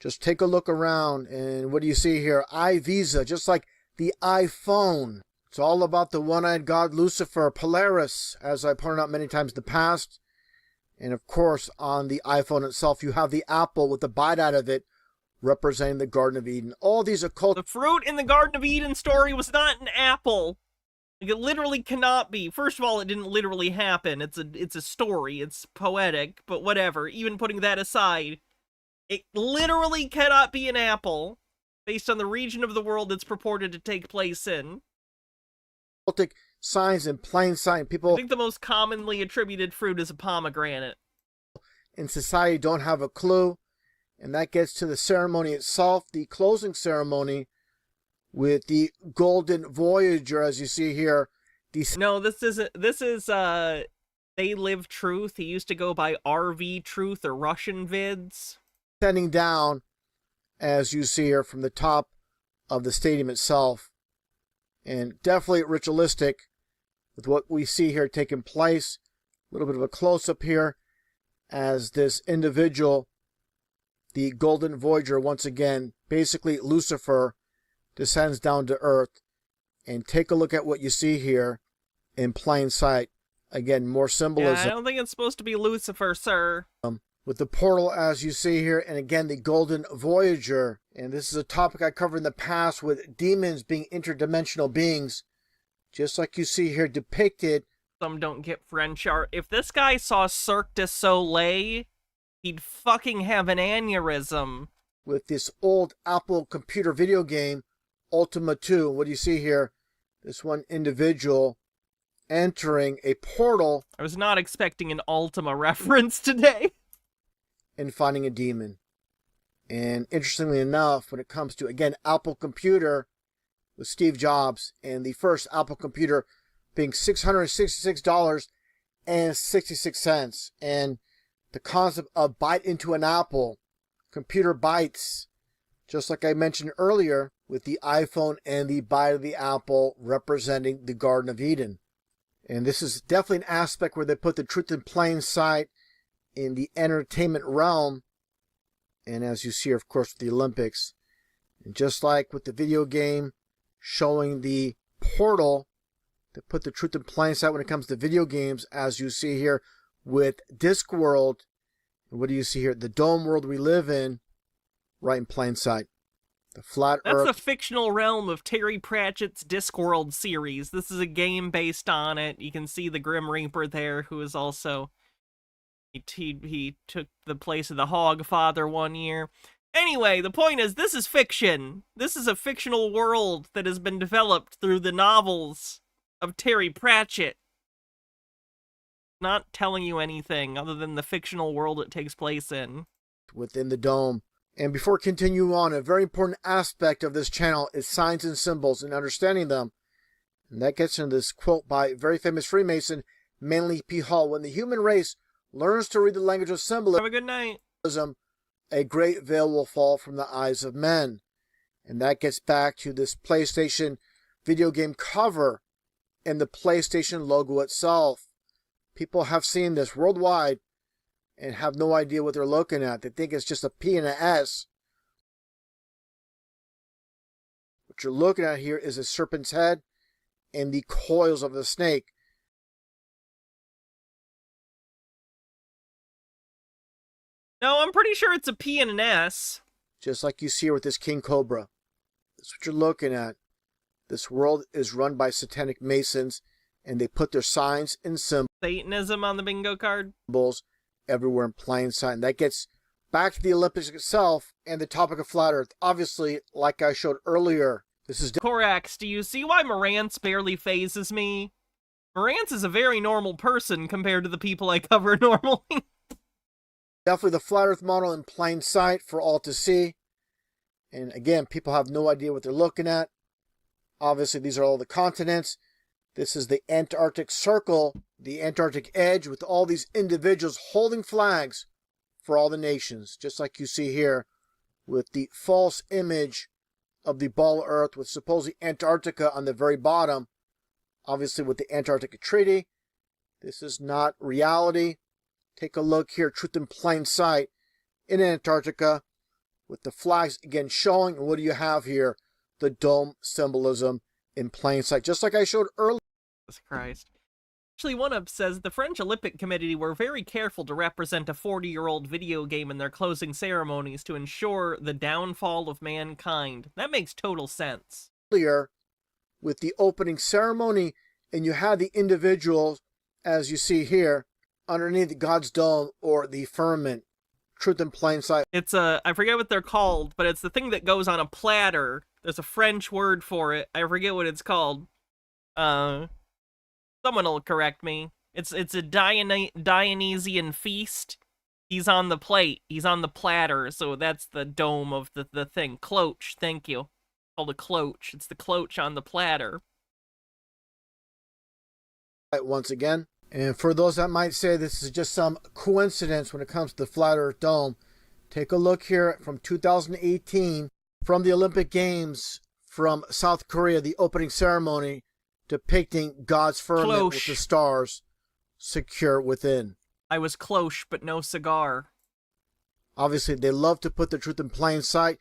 Just take a look around, and what do you see here? iVisa, just like the iPhone. It's all about the one-eyed god Lucifer, Polaris, as I pointed out many times in the past. And of course, on the iPhone itself, you have the apple with the bite out of it, representing the Garden of Eden. All these occult... The fruit in the Garden of Eden story was not an apple. Like, it literally cannot be. First of all, it didn't literally happen. It's a story. It's poetic, but whatever. Even putting that aside, it literally cannot be an apple, based on the region of the world it's purported to take place in. Occultic signs in plain sight. People, I think the most commonly attributed fruit is a pomegranate. In society don't have a clue, and that gets to the ceremony itself, the closing ceremony with the Golden Voyager, as you see here. No, this is They Live Truth. He used to go by RV Truth or Russian Vids. Descending down, as you see here, from the top of the stadium itself. And definitely ritualistic with what we see here taking place. A little bit of a close-up here as this individual, the Golden Voyager, once again, basically Lucifer, descends down to Earth. And take a look at what you see here in plain sight. Again, more symbolism. Yeah, I don't think it's supposed to be Lucifer, sir. With the portal, as you see here, and again, the Golden Voyager. And this is a topic I covered in the past with demons being interdimensional beings, just like you see here depicted. Some don't get French art. If this guy saw Cirque du Soleil, he'd fucking have an aneurysm. With this old Apple computer video game, Ultima 2, what do you see here? This one individual entering a portal. I was not expecting an Ultima reference today. And finding a demon. And interestingly enough, when it comes to, again, Apple Computer with Steve Jobs, and the first Apple computer being $666.66. And the concept of bite into an apple, computer bites, just like I mentioned earlier with the iPhone and the bite of the apple representing the Garden of Eden. And this is definitely an aspect where they put the truth in plain sight in the entertainment realm. And as you see here, of course, with the Olympics. And just like with the video game showing the portal, they put the truth in plain sight when it comes to video games, as you see here with Discworld. And what do you see here? The dome world we live in, right in plain sight. The flat Earth. That's the fictional realm of Terry Pratchett's Discworld series. This is a game based on it. You can see the Grim Reaper there, who is also... He took the place of the Hog Father one year. Anyway, the point is, this is fiction. This is a fictional world that has been developed through the novels of Terry Pratchett. Not telling you anything other than the fictional world it takes place in. Within the dome. And before continuing on, a very important aspect of this channel is signs and symbols and understanding them. And that gets into this quote by very famous Freemason, Manly P. Hall. When the human race learns to read the language of symbolism, have a good night. A great veil will fall from the eyes of men. And that gets back to this PlayStation video game cover and the PlayStation logo itself. People have seen this worldwide and have no idea what they're looking at. They think it's just a P and a S. What you're looking at here is a serpent's head and the coils of the snake. No, I'm pretty sure it's a P and an S. Just like you see here with this King Cobra. That's what you're looking at. This world is run by satanic masons, and they put their signs and Satanism on the bingo card. Symbols everywhere in plain sight. And that gets back to the Olympics itself and the topic of flat Earth. Obviously, like I showed earlier, this is... Corax, do you see why Marantz barely phases me? Marantz is a very normal person compared to the people I cover normally. Definitely the flat Earth model in plain sight for all to see. And again, people have no idea what they're looking at. Obviously, these are all the continents. This is the Antarctic Circle, the Antarctic Edge, with all these individuals holding flags for all the nations, just like you see here with the false image of the ball of Earth with supposedly Antarctica on the very bottom. Obviously, with the Antarctic Treaty, this is not reality. Take a look here, truth in plain sight in Antarctica with the flags again showing. And what do you have here? The dome symbolism in plain sight, just like I showed earlier. Jesus Christ. Actually, one up says the French Olympic Committee were very careful to represent a 40-year-old video game in their closing ceremonies to ensure the downfall of mankind. That makes total sense. Earlier, with the opening ceremony, and you had the individuals, as you see here, underneath God's dome or the firmament. Truth in plain sight. It's I forget what they're called, but it's the thing that goes on a platter. There's a French word for it. I forget what it's called. Someone will correct me. It's a Dionysian feast. He's on the plate. He's on the platter. So that's the dome of the thing. Cloche, thank you. Called a cloche. It's the cloche on the platter. Once again. And for those that might say this is just some coincidence when it comes to the Flat Earth Dome, take a look here from 2018 from the Olympic Games from South Korea, the opening ceremony depicting God's firmament with the stars secure within. I was cloche, but no cigar. Obviously, they love to put the truth in plain sight,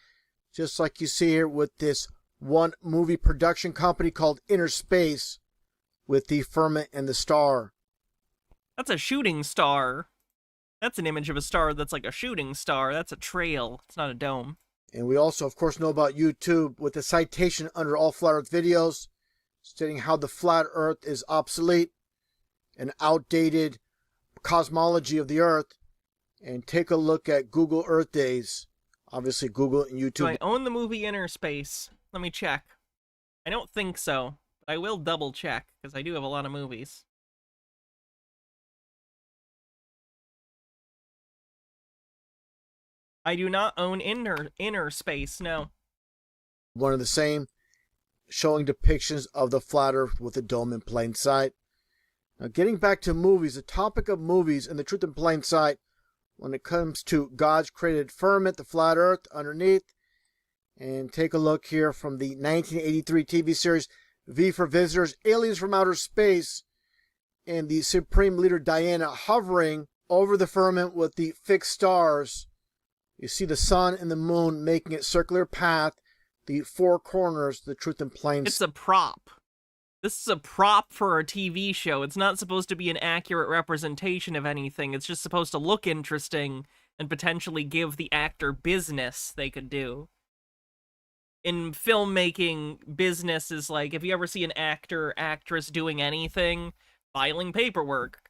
just like you see here with this one movie production company called Inner Space with the firmament and the star. That's a shooting star. That's an image of a star that's like a shooting star. That's a trail. It's not a dome. And we also, of course, know about YouTube with the citation under all Flat Earth videos, stating how the Flat Earth is obsolete, an outdated cosmology of the Earth. And take a look at Google Earth Days. Obviously, Google and YouTube. Do I own the movie Inner Space? Let me check. I don't think so. But I will double check, because I do have a lot of movies. I do not own Inner Space, no. One of the same, showing depictions of the flat Earth with the dome in plain sight. Now, getting back to movies, the topic of movies and the truth in plain sight when it comes to God's created firmament, the flat Earth underneath. And take a look here from the 1983 TV series V for Visitors, Aliens from Outer Space, and the Supreme Leader Diana hovering over the firmament with the fixed stars. You see the sun and the moon making its circular path, the four corners, the truth in plain sight. It's a prop. This is a prop for a TV show. It's not supposed to be an accurate representation of anything. It's just supposed to look interesting and potentially give the actor business they could do. In filmmaking, business is like, if you ever see an actor or actress doing anything, filing paperwork,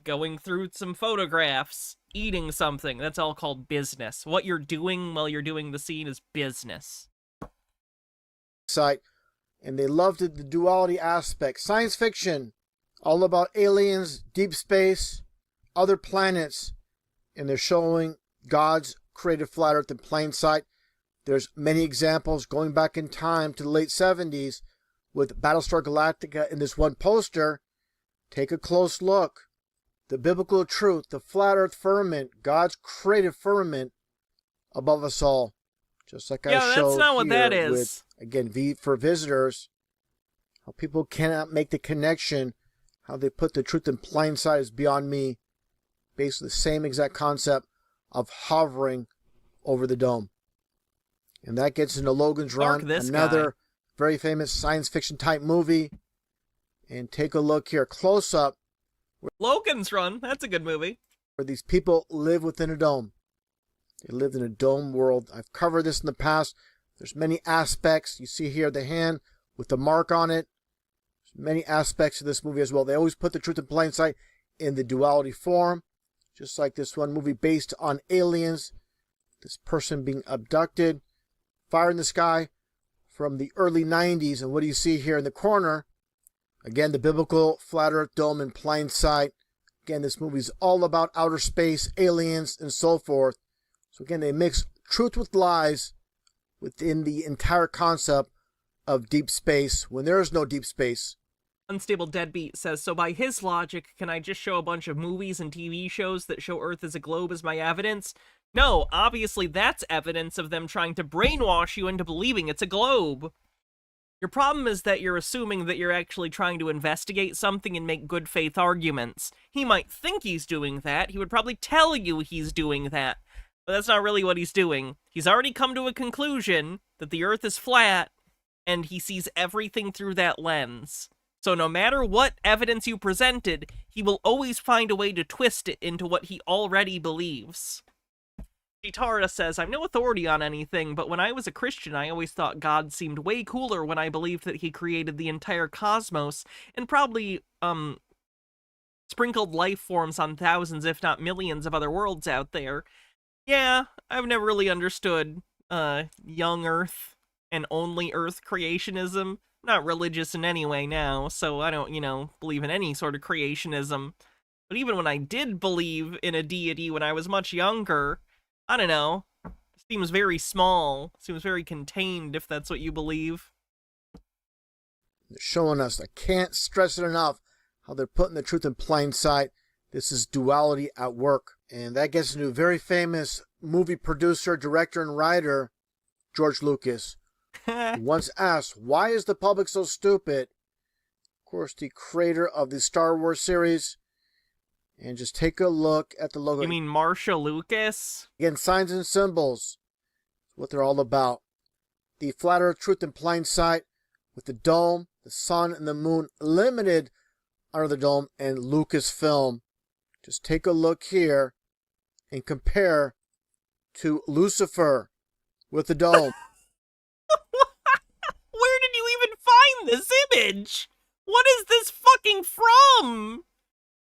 going through some photographs, eating something, that's all called business. What you're doing while you're doing the scene is business. Sight, and they loved it, the duality aspect. Science fiction, all about aliens, deep space, other planets, and they're showing God's created flat Earth in plain sight. There's many examples going back in time to the late 70s with Battlestar Galactica in this one poster. Take a close look. The biblical truth, the flat Earth firmament, God's created firmament above us all. Just like I showed that's not what that here is. With, again, V for Visitors. How people cannot make the connection. How they put the truth in plain sight is beyond me. Basically the same exact concept of hovering over the dome. And that gets into Logan's Run, another very famous science fiction type movie. And take a look here, close up. Logan's Run, that's a good movie. Where these people live within a dome. They lived in a dome world. I've covered this in the past. There's many aspects. You see here the hand with the mark on it. There's many aspects of this movie as well. They always put the truth in plain sight in the duality form. Just like this one movie based on aliens. This person being abducted. Fire in the Sky from the early 90s. And what do you see here in the corner? Again, the biblical flat Earth dome in plain sight. Again, this movie is all about outer space, aliens, and so forth. So again, they mix truth with lies within the entire concept of deep space when there is no deep space. Unstable Deadbeat says, so by his logic, can I just show a bunch of movies and TV shows that show Earth as a globe as my evidence? No, obviously that's evidence of them trying to brainwash you into believing it's a globe. Your problem is that you're assuming that you're actually trying to investigate something and make good faith arguments. He might think he's doing that. He would probably tell you he's doing that. But that's not really what he's doing. He's already come to a conclusion that the Earth is flat, and he sees everything through that lens. So no matter what evidence you presented, he will always find a way to twist it into what he already believes. Chitara says, I'm no authority on anything, but when I was a Christian, I always thought God seemed way cooler when I believed that he created the entire cosmos, and probably, sprinkled life forms on thousands, if not millions, of other worlds out there. Yeah, I've never really understood, young Earth and only Earth creationism. I'm not religious in any way now, so I don't, believe in any sort of creationism. But even when I did believe in a deity when I was much younger, I don't know. It seems very small. Seems very contained, if that's what you believe. They're showing us, I can't stress it enough, how they're putting the truth in plain sight. This is duality at work. And that gets into a very famous movie producer, director, and writer, George Lucas. Who once asked, why is the public so stupid? Of course, the creator of the Star Wars series. And just take a look at the logo. You mean Marsha Lucas? Again, signs and symbols. What they're all about. The flat Earth truth in plain sight with the dome, the sun, and the moon limited under the dome, and Lucasfilm. Just take a look here and compare to Lucifer with the dome. Where did you even find this image? What is this fucking from?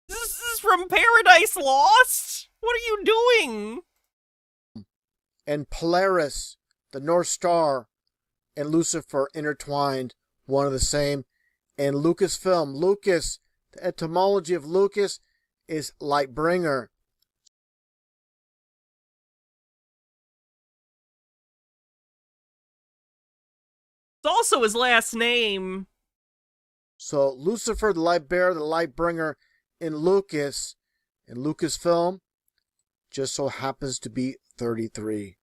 This is from Paradise Lost? What are you doing? And Polaris, the North Star, and Lucifer intertwined, one of the same. And Lucasfilm, Lucas, the etymology of Lucas is light bringer. also his last name. So Lucifer, the light bearer, the light bringer in Lucasfilm, just so happens to be 33.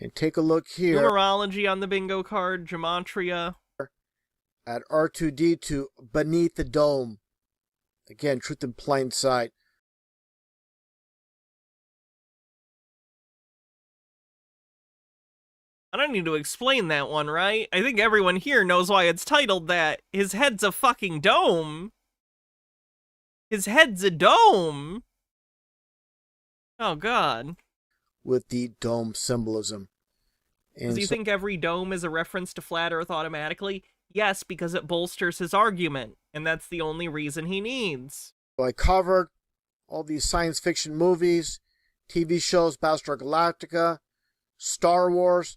And take a look here. Numerology on the bingo card, gematria. At R2D2 beneath the dome. Again, truth in plain sight. I don't need to explain that one, right? I think everyone here knows why it's titled that. His head's a fucking dome. His head's a dome. Oh, God. With the dome symbolism. And Does he think every dome is a reference to Flat Earth automatically? Yes, because it bolsters his argument, and that's the only reason he needs. So I covered all these science fiction movies, TV shows, Battlestar Galactica, Star Wars.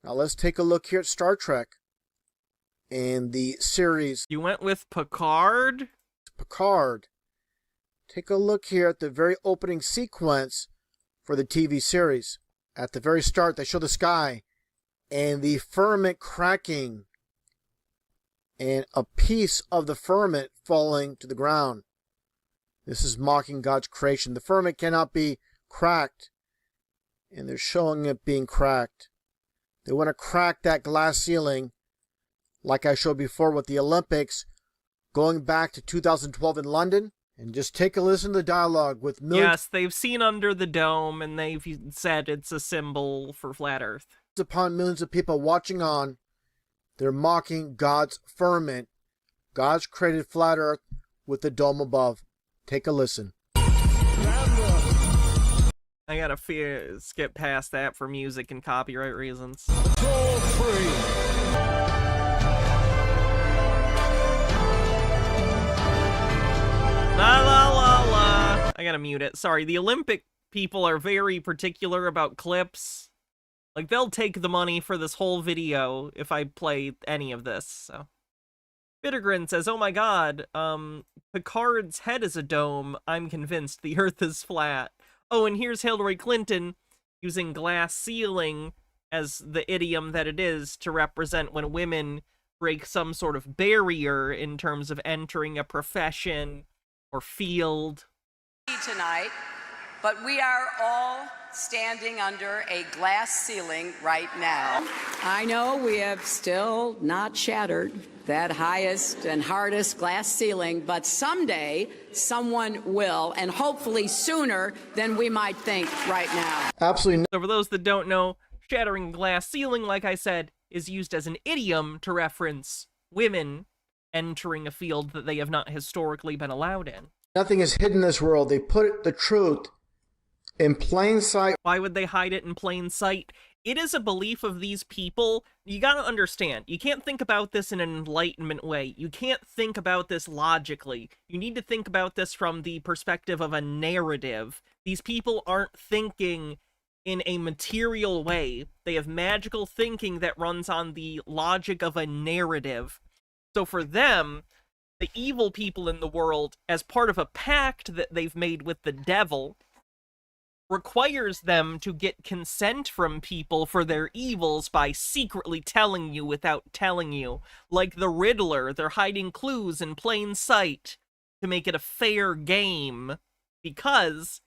Now let's take a look here at Star Trek and the series. You went with Picard? Picard. Take a look here at the very opening sequence for the TV series. At the very start, they show the sky and the firmament cracking and a piece of the firmament falling to the ground. This is mocking God's creation. The firmament cannot be cracked, and they're showing it being cracked. They want to crack that glass ceiling, like I showed before with the Olympics, going back to 2012 in London. And just take a listen to the dialogue with millions. Yes, they've seen under the dome, and they've said it's a symbol for Flat Earth. Upon millions of people watching on, they're mocking God's firmament, God's created flat Earth with the dome above. Take a listen. I gotta skip past that for music and copyright reasons. Toll free. La la la la. I gotta mute it. Sorry, the Olympic people are very particular about clips. Like, they'll take the money for this whole video if I play any of this, so. Bittergrin says, oh my god, Picard's head is a dome. I'm convinced the Earth is flat. Oh, and here's Hillary Clinton using glass ceiling as the idiom that it is to represent when women break some sort of barrier in terms of entering a profession or field. Tonight, but we are all standing under a glass ceiling right now. I know we have still not shattered that highest and hardest glass ceiling, but someday someone will, and hopefully sooner than we might think right now. Absolutely. So for those that don't know, shattering glass ceiling, like I said, is used as an idiom to reference women entering a field that they have not historically been allowed in. Nothing is hidden in this world. They put the truth in plain sight. Why would they hide it in plain sight? It is a belief of these people. You gotta understand, you can't think about this in an enlightenment way. You can't think about this logically. You need to think about this from the perspective of a narrative. These people aren't thinking in a material way. They have magical thinking that runs on the logic of a narrative. So for them, the evil people in the world, as part of a pact that they've made with the devil, requires them to get consent from people for their evils by secretly telling you without telling you. Like the Riddler, they're hiding clues in plain sight to make it a fair game, because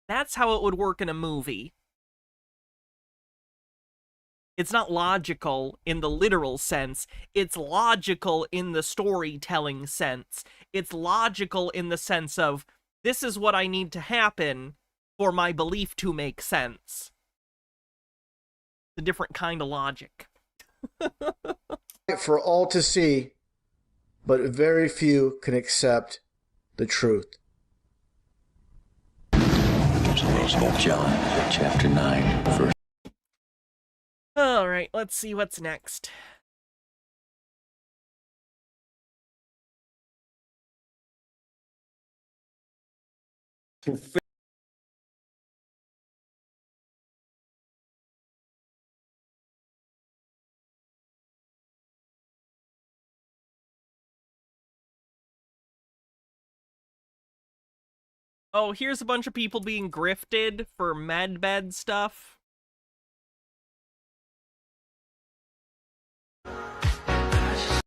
that's how it would work in a movie. It's not logical in the literal sense. It's logical in the storytelling sense. It's logical in the sense of, this is what I need to happen for my belief to make sense. It's a different kind of logic. For all to see, but very few can accept the truth. John, chapter 9, verse. Alright, let's see what's next. Oh, here's a bunch of people being grifted for medbed stuff.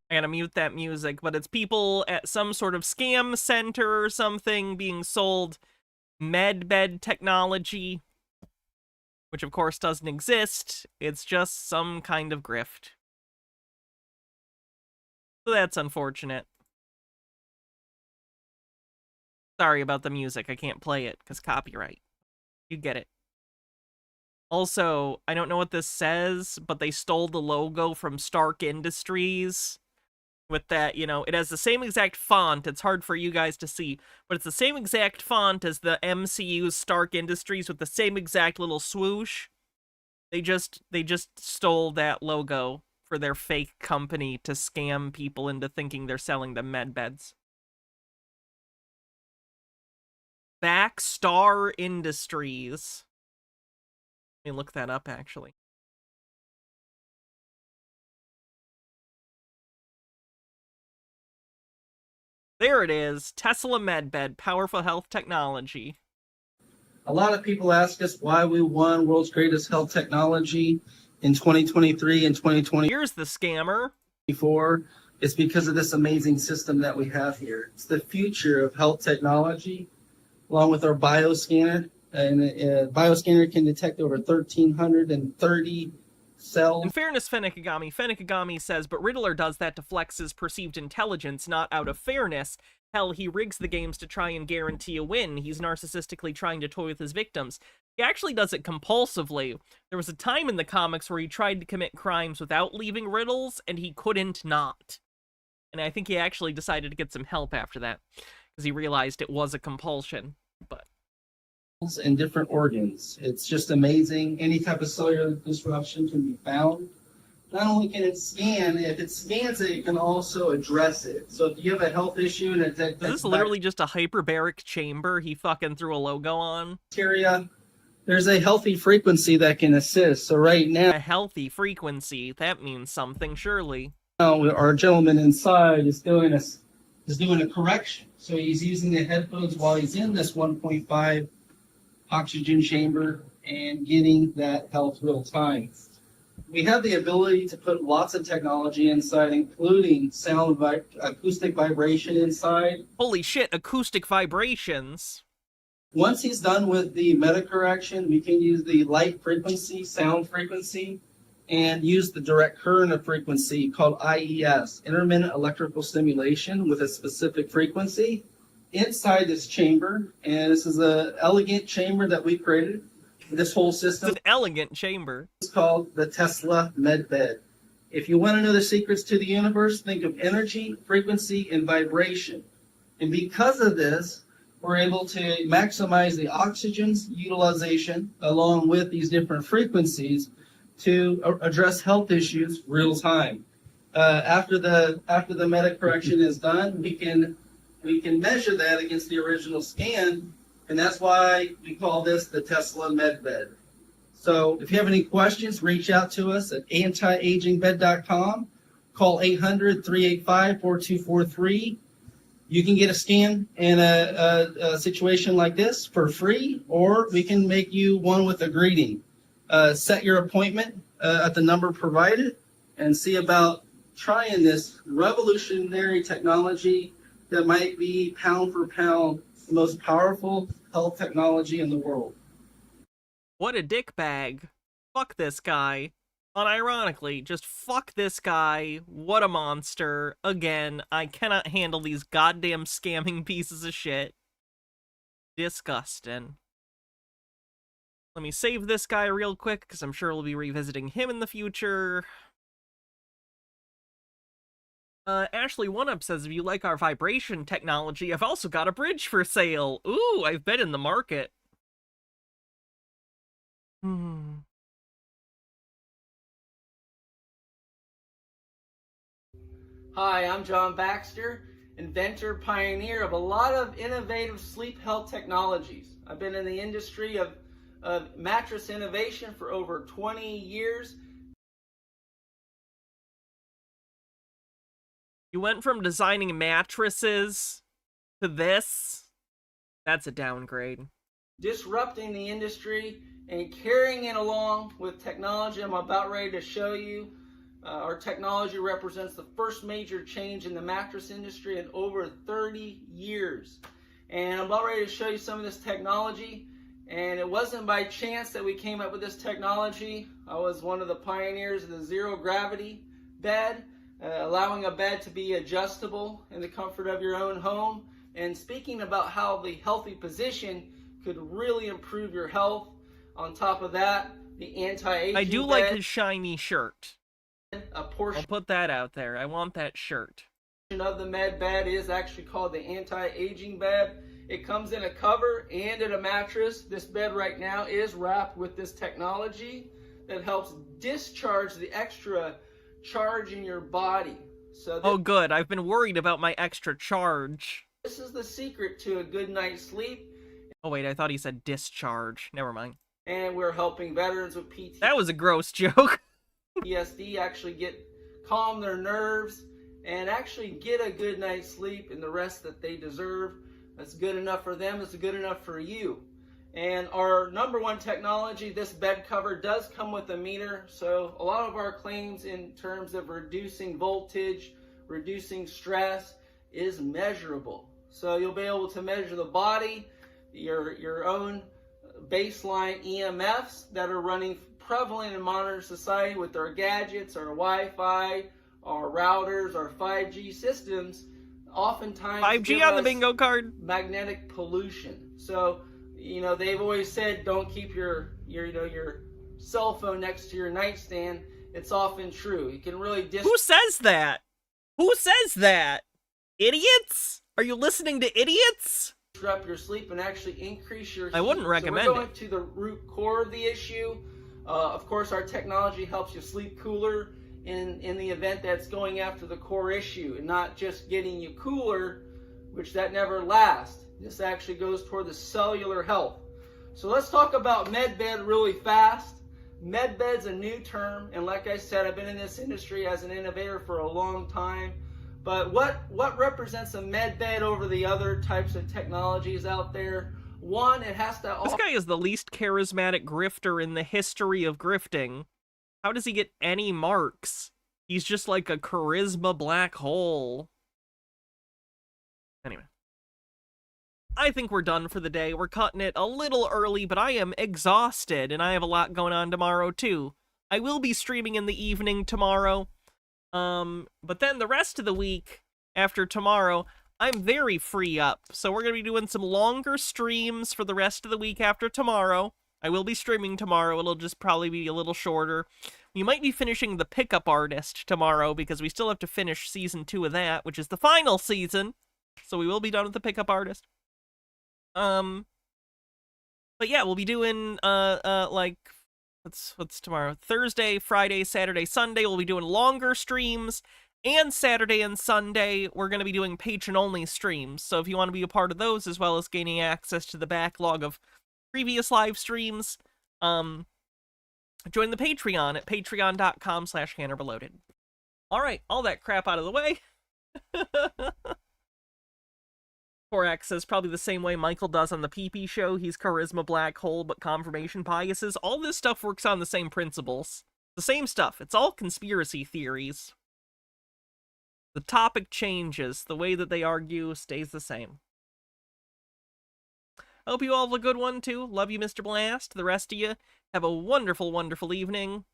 I gotta mute that music, but it's people at some sort of scam center or something being sold medbed technology, which of course doesn't exist. It's just some kind of grift. So that's unfortunate. Sorry about the music. I can't play it because copyright. You get it. Also, I don't know what this says, but they stole the logo from Stark Industries. With that, you know, it has the same exact font. It's hard for you guys to see, but it's the same exact font as the MCU's Stark Industries with the same exact little swoosh. They just stole that logo for their fake company to scam people into thinking they're selling them med beds. Backstar Industries. Let me look that up, actually. There it is. Tesla MedBed, powerful health technology. A lot of people ask us why we won World's Greatest Health Technology in 2023 and 2024. Here's the scammer. It's because of this amazing system that we have here. It's the future of health technology, along with our bioscanner. And bioscanner can detect over 1,330 cells. In fairness, Fennikagami says, but Riddler does that to flex his perceived intelligence, not out of fairness. Hell, he rigs the games to try and guarantee a win. He's narcissistically trying to toy with his victims. He actually does it compulsively. There was a time in the comics where he tried to commit crimes without leaving riddles, and he couldn't not. And I think he actually decided to get some help after that, because he realized it was a compulsion. But and different organs. It's just amazing. Any type of cellular disruption can be found. Not only can it scan, if it scans it, it can also address it. So if you have a health issue and is this literally just a hyperbaric chamber he fucking threw a logo on? Bacteria, there's a healthy frequency that can assist. So right now, a healthy frequency, that means something, surely. Our gentleman inside is doing a correction. So he's using the headphones while he's in this 1.5 oxygen chamber and getting that health real time. We have the ability to put lots of technology inside, including acoustic vibration inside. Holy shit, acoustic vibrations. Once he's done with the meta correction, we can use the light frequency, sound frequency, and use the direct current of frequency called IES, intermittent electrical stimulation with a specific frequency inside this chamber. And this is an elegant chamber that we created. This whole system. It's an elegant chamber. It's called the Tesla MedBed. If you want to know the secrets to the universe, think of energy, frequency, and vibration. And because of this, we're able to maximize the oxygen's utilization along with these different frequencies to address health issues real time. After the meta correction is done, we can measure that against the original scan, and that's why we call this the Tesla MedBed. So if you have any questions, reach out to us at antiagingbed.com. Call 800-385-4243. You can get a scan in a situation like this for free, or we can make you one with a greeting. Set your appointment at the number provided and see about trying this revolutionary technology that might be pound for pound the most powerful health technology in the world. What a dick bag. Fuck this guy. Unironically, just fuck this guy. What a monster. Again, I cannot handle these goddamn scamming pieces of shit. Disgusting. Let me save this guy real quick, because I'm sure we'll be revisiting him in the future. Ashley OneUp says, if you like our vibration technology, I've also got a bridge for sale. Ooh, I've been in the market. Hi, I'm John Baxter, inventor, pioneer of a lot of innovative sleep health technologies. I've been in the industry of mattress innovation for over 20 years. You went from designing mattresses to this? That's a downgrade. Disrupting the industry and carrying it along with technology I'm about ready to show you. Our technology represents the first major change in the mattress industry in over 30 years. And I'm about ready to show you some of this technology. And it wasn't by chance that we came up with this technology. I was one of the pioneers of the zero gravity bed, allowing a bed to be adjustable in the comfort of your own home. And speaking about how the healthy position could really improve your health. On top of that, the anti-aging I do bed, like his shiny shirt. a portion I'll put that out there. I want that shirt. of the med bed is actually called the anti-aging bed. It comes in a cover and in a mattress. This bed right now is wrapped with this technology that helps discharge the extra charge in your body. So Oh, good. I've been worried about my extra charge. this is the secret to a good night's sleep. Oh, wait, I thought he said discharge. Never mind. And we're helping veterans with PTSD. That was a gross joke. Actually calm their nerves and actually get a good night's sleep and the rest that they deserve. That's good enough for them. It's good enough for you. And our number one technology, this bed cover, does come with a meter. So a lot of our claims in terms of reducing voltage, reducing stress is measurable. So you'll be able to measure the body, your own baseline EMFs that are running prevalent in modern society with our gadgets, our Wi-Fi, our routers, our 5G systems. Oftentimes 5G on the bingo card. Magnetic pollution. So, they've always said don't keep your cell phone next to your nightstand. It's often true. You can really Who says that? Who says that? Idiots? Are you listening to idiots? disrupt your sleep and actually increase your I wouldn't heat. recommend So we're going it. to the root core of the issue. Of course, our technology helps you sleep cooler in the event that's going after the core issue and not just getting you cooler, which that never lasts. This actually goes toward the cellular health. So let's talk about MedBed really fast. MedBed's a new term, and like I said, I've been in this industry as an innovator for a long time. But what represents a MedBed over the other types of technologies out there? One, it has to... This guy is the least charismatic grifter in the history of grifting. How does he get any marks? He's just like a charisma black hole. Anyway. I think we're done for the day. We're cutting it a little early, but I am exhausted, and I have a lot going on tomorrow, too. I will be streaming in the evening tomorrow. But then the rest of the week, after tomorrow, I'm very free up. So we're going to be doing some longer streams for the rest of the week after tomorrow. I will be streaming tomorrow. It'll just probably be a little shorter. We might be finishing The Pickup Artist tomorrow, because we still have to finish Season 2 of that, which is the final season. So we will be done with The Pickup Artist. But yeah, we'll be doing, like, what's tomorrow? Thursday, Friday, Saturday, Sunday, we'll be doing longer streams, and Saturday and Sunday, we're going to be doing patron-only streams, so if you want to be a part of those, as well as gaining access to the backlog of previous live streams, join the Patreon at patreon.com/HannerBeloaded. Alright, all that crap out of the way. Korak says probably the same way Michael does on the PP show. He's charisma black hole, but confirmation biases. All this stuff works on the same principles. The same stuff. It's all conspiracy theories. The topic changes. The way that they argue stays the same. I hope you all have a good one, too. Love you, Mr. Blast. The rest of you, have a wonderful, wonderful evening.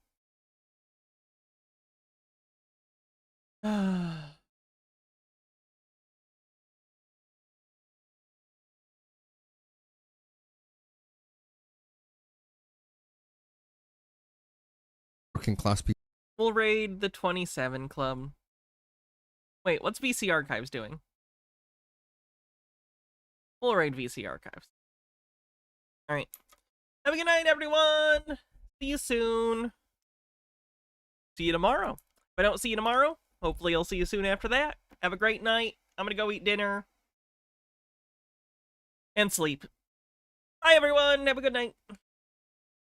Working class people. We'll raid the 27 Club. Wait, what's VC Archives doing? We'll raid VC Archives. Alright. Have a good night, everyone! See you soon. See you tomorrow. If I don't see you tomorrow, hopefully I'll see you soon after that. Have a great night. I'm gonna go eat dinner. And sleep. Bye, everyone. Have a good night.